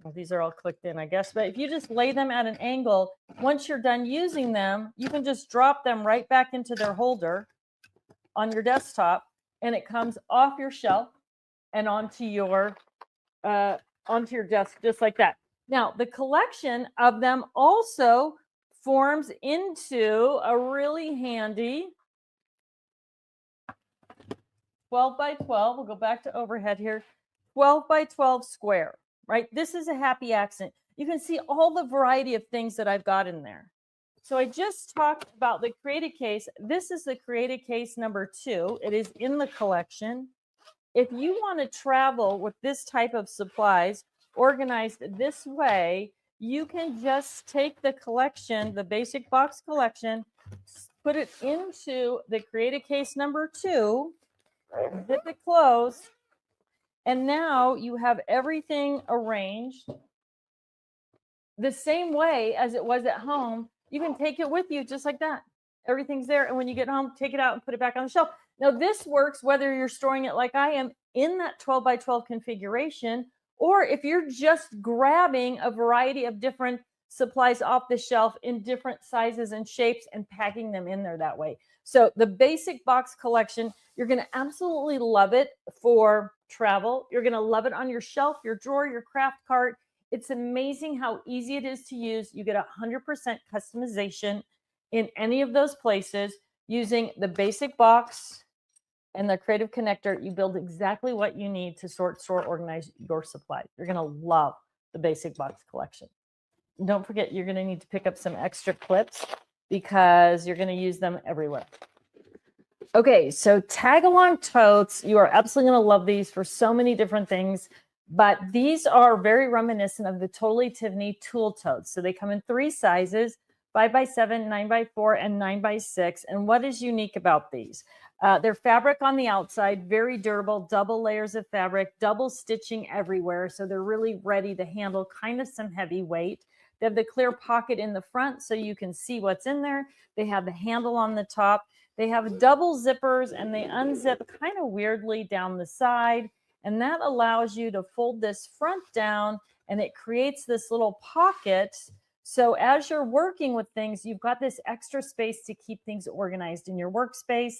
well, these are all clicked in, I guess, but if you just lay them at an angle, once you're done using them, you can just drop them right back into their holder on your desktop, and it comes off your shelf and onto your desk just like that. Now, the collection of them also forms into a really handy 12 by 12. We'll go back to overhead here. 12 by 12 square, right? This is a happy accident. You can see all the variety of things that I've got in there. So I just talked about the Create-A Case. This is the Create-A Case number 2. It is in the collection. If you want to travel with this type of supplies organized this way, you can just take the collection, the basic box collection, put it into the Create-A Case number 2, zip it closed, and now you have everything arranged the same way as it was at home. You can take it with you just like that. Everything's there. And when you get home, take it out and put it back on the shelf. Now, this works whether you're storing it like I am in that 12 by 12 configuration, or if you're just grabbing a variety of different supplies off the shelf in different sizes and shapes and packing them in there that way. So the basic box collection, you're going to absolutely love it for travel. You're going to love it on your shelf, your drawer, your craft cart. It's amazing how easy it is to use. You get 100% customization in any of those places using the basic box and the creative connector. You build exactly what you need to sort, store, organize your supplies. You're going to love the basic box collection. Don't forget, you're going to need to pick up some extra clips because you're going to use them everywhere. Okay, so tag along totes. You are absolutely going to love these for so many different things, but these are very reminiscent of the Totally Tiffany tool totes. So they come in 3 sizes, 5x7, 9x4, and 9x6. And what is unique about these? They're fabric on the outside, very durable, double layers of fabric, double stitching everywhere. So they're really ready to handle kind of some heavy weight. They have the clear pocket in the front so you can see what's in there. They have the handle on the top. They have double zippers and they unzip kind of weirdly down the side. And that allows you to fold this front down and it creates this little pocket. So as you're working with things, you've got this extra space to keep things organized in your workspace.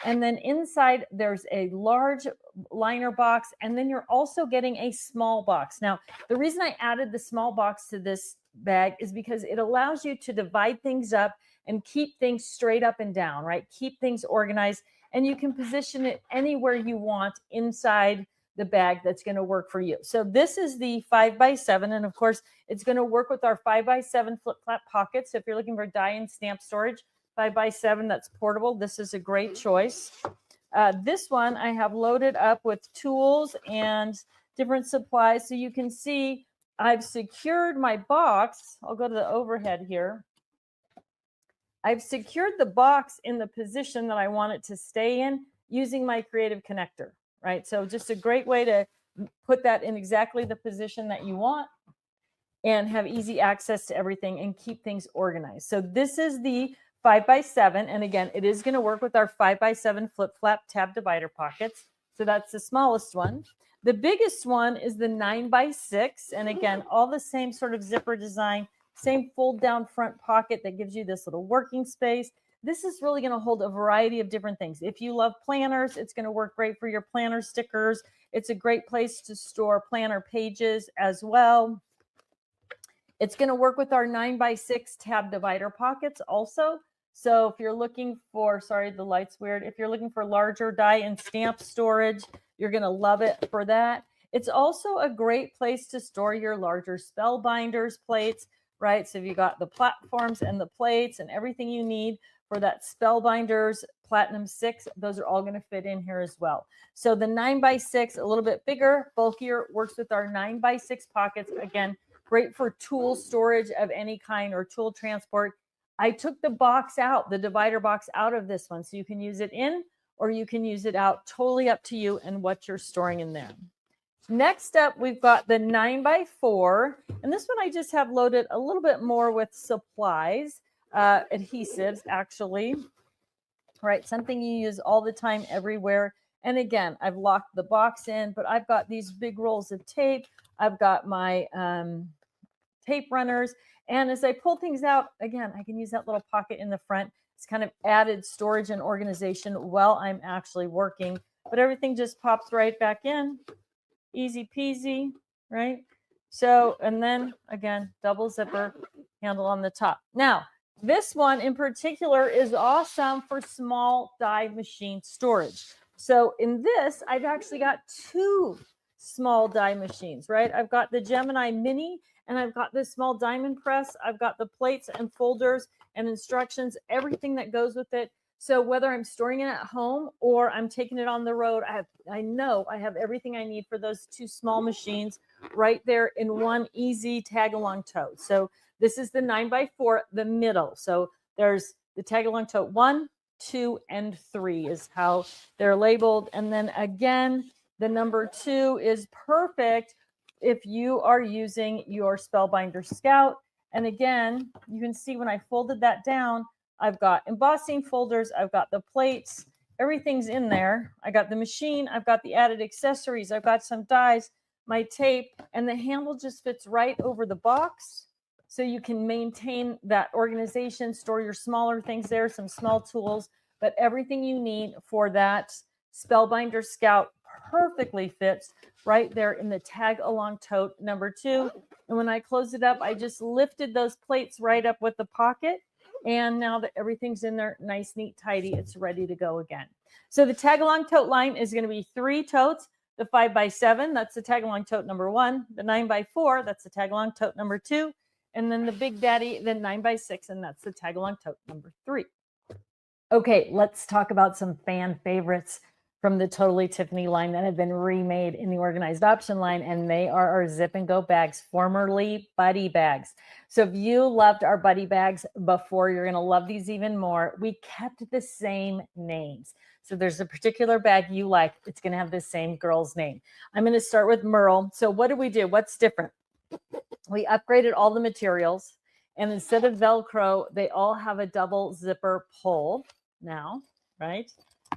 And then inside there's a large liner box, and then you're also getting a small box. Now, the reason I added the small box to this bag is because it allows you to divide things up and keep things straight up and down, right? Keep things organized, and you can position it anywhere you want inside the bag that's going to work for you. So this is the 5x7, and of course, it's going to work with our 5x7 flip-flap pockets. So if you're looking for die and stamp storage, 5x7 that's portable, this is a great choice. This one I have loaded up with tools and different supplies. So you can see I've secured my box. I'll go to the overhead here. I've secured the box in the position that I want it to stay in using my creative connector, right? So just a great way to put that in exactly the position that you want and have easy access to everything and keep things organized. So this is the 5x7, and again, it is going to work with our 5x7 flip-flap tab divider pockets. So that's the smallest one. The biggest one is the 9x6, and again, all the same sort of zipper design, same fold-down front pocket that gives you this little working space. This is really going to hold a variety of different things. If you love planners, it's going to work great for your planner stickers. It's a great place to store planner pages as well. It's going to work with our 9x6 tab divider pockets also. So if you're looking for, sorry, the light's weird. If you're looking for larger die and stamp storage, you're going to love it for that. It's also a great place to store your larger spellbinders plates, right? So if you got the platforms and the plates and everything you need for that spellbinders Platinum 6, those are all going to fit in here as well. So the 9x6, a little bit bigger, bulkier, works with our 9x6 pockets. Again, great for tool storage of any kind or tool transport. I took the box out, the divider box out of this one, so you can use it in or you can use it out, totally up to you and what you're storing in there. Next up, we've got the 9x4, and this one I just have loaded a little bit more with supplies. adhesives, actually, right? Something you use all the time, everywhere. And again, I've locked the box in, but I've got these big rolls of tape. I've got my tape runners. And as I pull things out, again, I can use that little pocket in the front. It's kind of added storage and organization while I'm actually working, but everything just pops right back in. Easy peasy, right? So, and then again, double zipper handle on the top. Now, this one in particular is awesome for small die machine storage. So in this, I've actually got two small die machines, right? I've got the Gemini Mini and I've got this small diamond press. I've got the plates and folders and instructions, everything that goes with it. So whether I'm storing it at home or I'm taking it on the road, I know I have everything I need for those two small machines right there in one easy tag along tote. So this is the 9x4, the middle. So there's the tag along tote 1, 2, and 3 is how they're labeled. And then again, the number 2 is perfect if you are using your Spellbinder Scout. And again, you can see when I folded that down, I've got embossing folders, I've got the plates, everything's in there. I got the machine, I've got the added accessories, I've got some dies, my tape, and the handle just fits right over the box. So you can maintain that organization, store your smaller things there, some small tools, but everything you need for that Spellbinder Scout perfectly fits right there in the tag along tote number 2. And when I closed it up, I just lifted those plates right up with the pocket. And now that everything's in there, nice, neat, tidy, it's ready to go again. So the tag along tote line is going to be 3 totes. The 5x7, that's the tag along tote number 1. The 9x4, that's the tag along tote number 2. And then the Big Daddy, the 9x6, and that's the tag along tote number 3. Okay, let's talk about some fan favorites from the Totally Tiffany line that have been remade in the Organized Option line, and they are our Zip and Go bags, formerly Buddy bags. So if you loved our Buddy bags before, you're going to love these even more. We kept the same names. So there's a particular bag you like, it's going to have the same girl's name. I'm going to start with Merle. So what do we do? What's different? We upgraded all the materials, and instead of Velcro, they all have a double zipper pull now, right?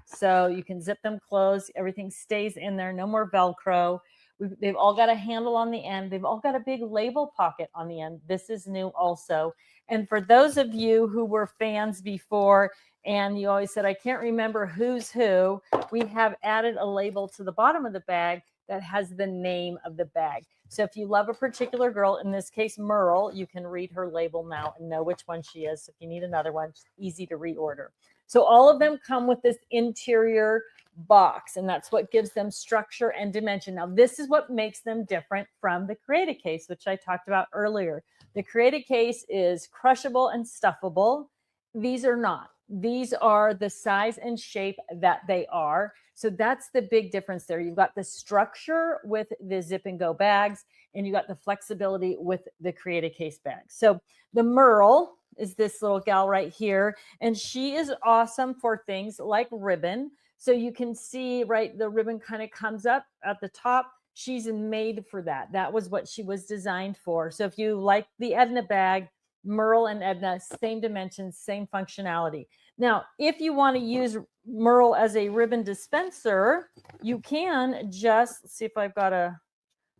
So you can zip them closed. Everything stays in there. No more Velcro. They've all got a handle on the end. They've all got a big label pocket on the end. This is new also. And for those of you who were fans before and you always said, I can't remember who's who, we have added a label to the bottom of the bag that has the name of the bag. So if you love a particular girl, in this case, Merle, you can read her label now and know which one she is. If you need another one, it's easy to reorder. So all of them come with this interior box, and that's what gives them structure and dimension. Now, this is what makes them different from the Create-A Case, which I talked about earlier. The Create-A Case is crushable and stuffable. These are not. These are the size and shape that they are. So that's the big difference there. You've got the structure with the Zip and Go bags, and you got the flexibility with the Create-A Case bags. So the Merle is this little gal right here, and she is awesome for things like ribbon. So you can see, right, the ribbon kind of comes up at the top. She's made for that. That was what she was designed for. So if you like the Edna bag, Merle and Edna, same dimensions, same functionality. Now, if you want to use Merle as a ribbon dispenser, you can just, let's see if I've got a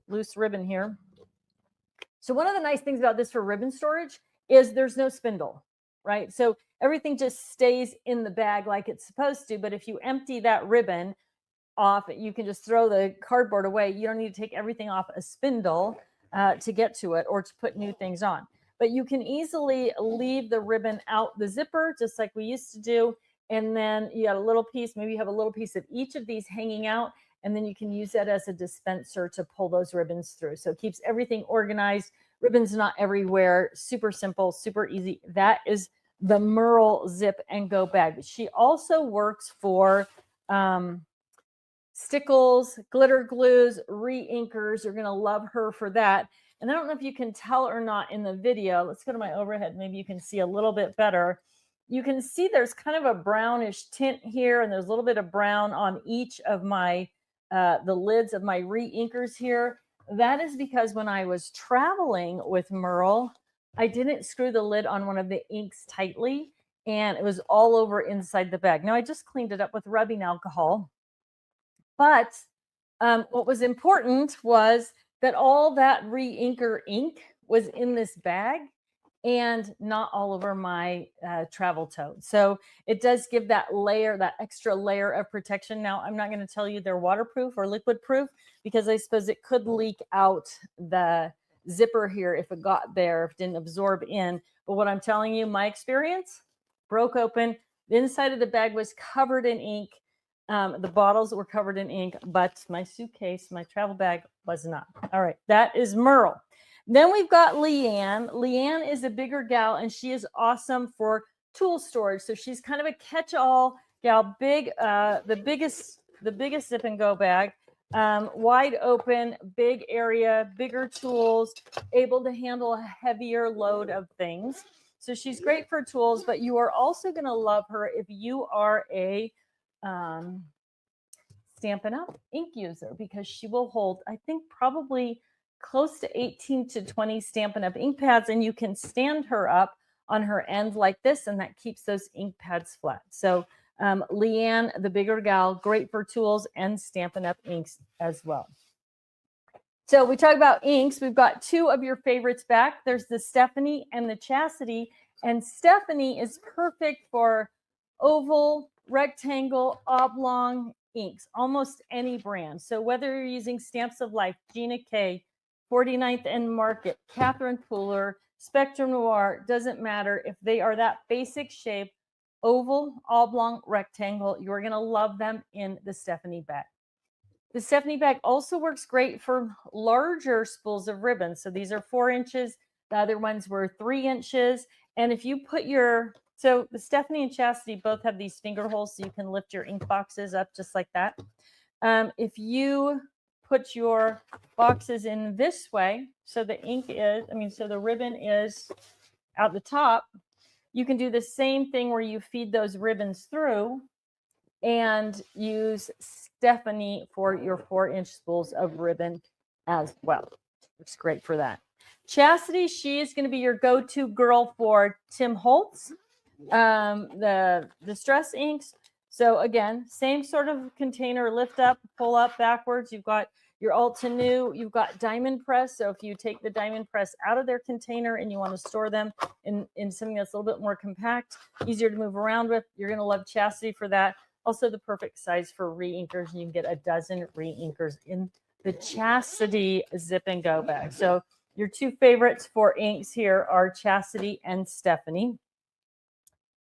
loose ribbon here. So one of the nice things about this for ribbon storage is there's no spindle, right? So everything just stays in the bag like it's supposed to. But if you empty that ribbon off, you can just throw the cardboard away. You don't need to take everything off a spindle to get to it or to put new things on. But you can easily leave the ribbon out the zipper, just like we used to do. And then you got a little piece, maybe you have a little piece of each of these hanging out, and then you can use that as a dispenser to pull those ribbons through. So it keeps everything organized. Ribbons not everywhere, super simple, super easy. That is the Merle Zip and Go bag. She also works for stickles, glitter glues, re-inkers. You're gonna love her for that. And I don't know if you can tell or not in the video. Let's go to my overhead. Maybe you can see a little bit better. You can see there's kind of a brownish tint here, and there's a little bit of brown on each of my, the lids of my re-inkers here. That is because when I was traveling with Merle, I didn't screw the lid on one of the inks tightly, and it was all over inside the bag. Now I just cleaned it up with rubbing alcohol, but what was important was that all that re-inker ink was in this bag and not all over my travel tote. So it does give that layer, that extra layer of protection. Now, I'm not going to tell you they're waterproof or liquid proof because I suppose it could leak out the zipper here if it got there, if it didn't absorb in. But what I'm telling you, my experience, broke open. The inside of the bag was covered in ink. The bottles were covered in ink, but my suitcase, my travel bag was not. All right, that is Merle. Then we've got Leanne. Leanne is a bigger gal, and she is awesome for tool storage. So she's kind of a catch-all gal, big, the biggest zip and go bag, wide open, big area, bigger tools, able to handle a heavier load of things. So she's great for tools, but you are also going to love her if you are a Stampin' Up! Ink user, because she will hold, I think, probably close to 18 to 20 Stampin' Up! Ink pads, and you can stand her up on her end like this, and that keeps those ink pads flat. So Leanne, the bigger gal, great for tools and Stampin' Up! Inks as well. So we talk about inks. We've got two of your favorites back. There's the Stephanie and the Chastity. And Stephanie is perfect for oval, rectangle, oblong inks, almost any brand. So whether you're using Stamps of Life, Gina K, 49th and Market, Catherine Pooler, Spectrum Noir, doesn't matter. If they are that basic shape, oval, oblong, rectangle, you're going to love them in the Stephanie bag. The Stephanie bag also works great for larger spools of ribbon. So these are 4 inches. The other ones were 3 inches. And if you put so the Stephanie and Chastity both have these finger holes so you can lift your ink boxes up just like that. If you put your boxes in this way, so the so the ribbon is out the top, you can do the same thing where you feed those ribbons through and use Stephanie for your 4-inch spools of ribbon as well. Looks great for that. Chastity, she is going to be your go-to girl for Tim Holtz, the distress inks. So again, same sort of container, lift up, pull up backwards. You've got your Altenew, you've got Diamond Press. So if you take the Diamond Press out of their container and you want to store them in something that's a little bit more compact, easier to move around with, you're going to love Chastity for that. Also the perfect size for re-inkers. You can get a dozen re-inkers in the Chastity Zip and Go bag. So your two favorites for inks here are Chastity and Stephanie.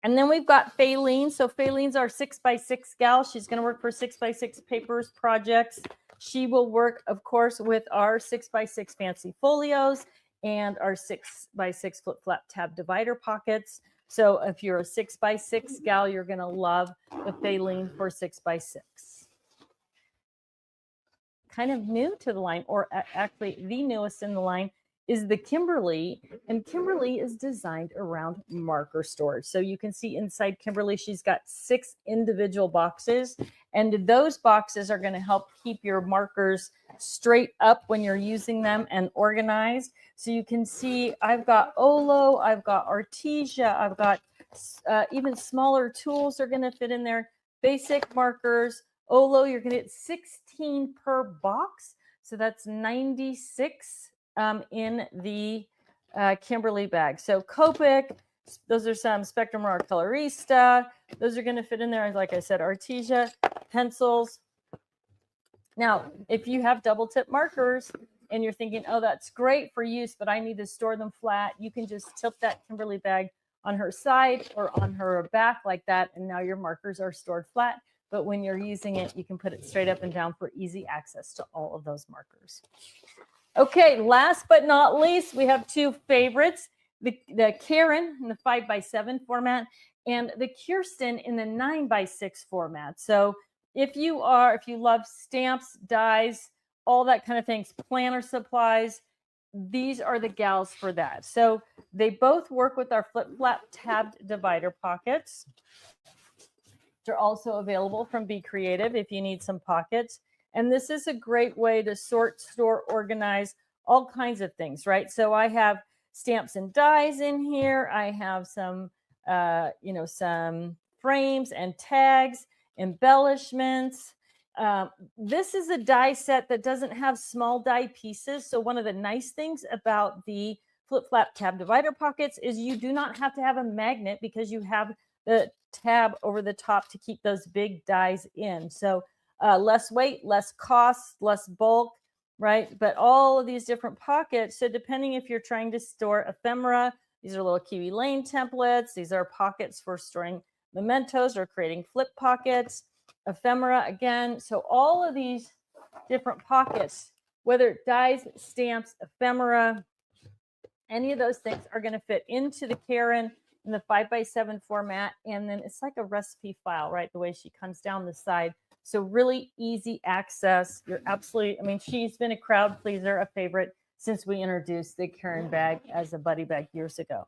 And then we've got Faylene. So Faylene's our 6x6 gal. She's going to work for 6x6 papers projects. She will work, of course, with our 6x6 fancy folios and our 6x6 flip flap tab divider pockets. So if you're a 6x6 gal, you're going to love the Faylene for 6x6. Kind of new to the line, or actually the newest in the line, is the Kimberly. And Kimberly is designed around marker storage. So you can see inside Kimberly, she's got 6 individual boxes. And those boxes are going to help keep your markers straight up when you're using them and organized. So you can see I've got Olo, I've got Artesia, I've got even smaller tools are going to fit in there. Basic markers. Olo, you're going to get 16 per box. So that's 96 in the Kimberly bag. So Copic, those are some Spectrum Noir Colorista. Those are going to fit in there. Like I said, Artesia, pencils. Now, if you have double tip markers and you're thinking, oh, that's great for use, but I need to store them flat, you can just tilt that Kimberly bag on her side or on her back like that. And now your markers are stored flat. But when you're using it, you can put it straight up and down for easy access to all of those markers. Okay, last but not least, we have two favorites, the Karen in the 5x7 format and the Kirsten in the 9x6 format. So if you love stamps, dies, all that kind of things, planner supplies, these are the gals for that. So they both work with our flip-flap tabbed divider pockets. They're also available from Be Creative if you need some pockets. And this is a great way to sort, store, organize all kinds of things, right? So I have stamps and dies in here. I have some, some frames and tags, embellishments. This is a die set that doesn't have small die pieces. So one of the nice things about the flip-flap tab divider pockets is you do not have to have a magnet because you have the tab over the top to keep those big dies in. So less weight, less cost, less bulk, right? But all of these different pockets. So depending if you're trying to store ephemera, these are little Kiwi Lane templates. These are pockets for storing mementos or creating flip pockets, ephemera again. So all of these different pockets, whether dies, stamps, ephemera, any of those things are going to fit into the Karen in the 5x7 format. And then it's like a recipe file, right? The way she comes down the side. So really easy access. You're absolutely, I mean, she's been a crowd pleaser, a favorite since we introduced the Karen bag as a buddy bag years ago.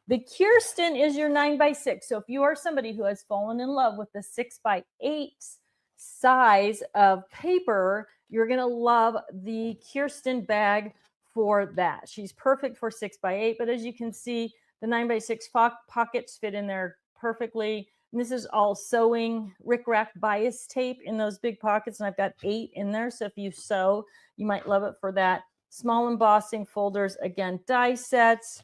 The Kirsten is your 9x6. So if you are somebody who has fallen in love with the 6x8 size of paper, you're going to love the Kirsten bag for that. She's perfect for 6x8, but as you can see, the 9x6 pockets fit in there perfectly. And this is all sewing rickrack bias tape in those big pockets, and I've got 8 in there. So if you sew, you might love it for that. Small embossing folders, again, die sets,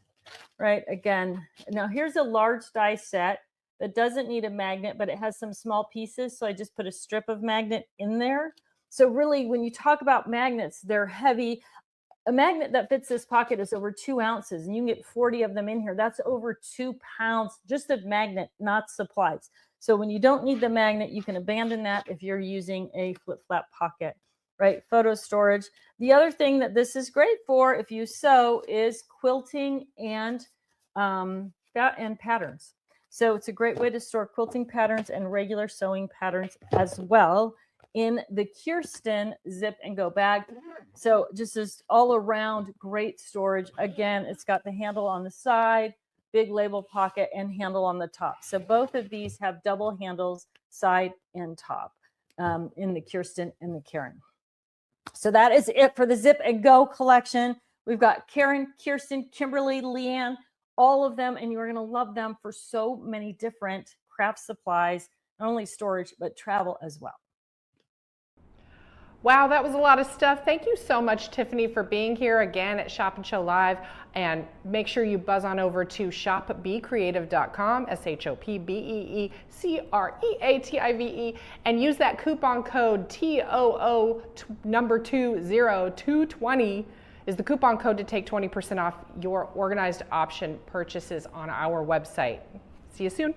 right? Again, now here's a large die set that doesn't need a magnet, but it has some small pieces. So I just put a strip of magnet in there. So really, when you talk about magnets, they're heavy. A magnet that fits this pocket is over 2 ounces, and you can get 40 of them in here. That's over 2 pounds just of magnet, not supplies. So when you don't need the magnet, you can abandon that if you're using a flip-flap pocket, right? Photo storage. The other thing that this is great for if you sew is quilting and patterns. So it's a great way to store quilting patterns and regular sewing patterns as well in the Kirsten zip and go bag. So just this all around great storage. Again, it's got the handle on the side, big label pocket, and handle on the top. So both of these have double handles, side and top, in the Kirsten and the Karen. So that is it for the zip and go collection. We've got Karen, Kirsten, Kimberly, Leanne, all of them, and you're going to love them for so many different craft supplies, not only storage, but travel as well. Wow, that was a lot of stuff. Thank you so much, Tiffany, for being here again at Shop and Show Live. And make sure you buzz on over to shopbeecreative.com, ShopBeecreative, and use that coupon code TOO number 20220 is the coupon code to take 20% off your organized option purchases on our website. See you soon.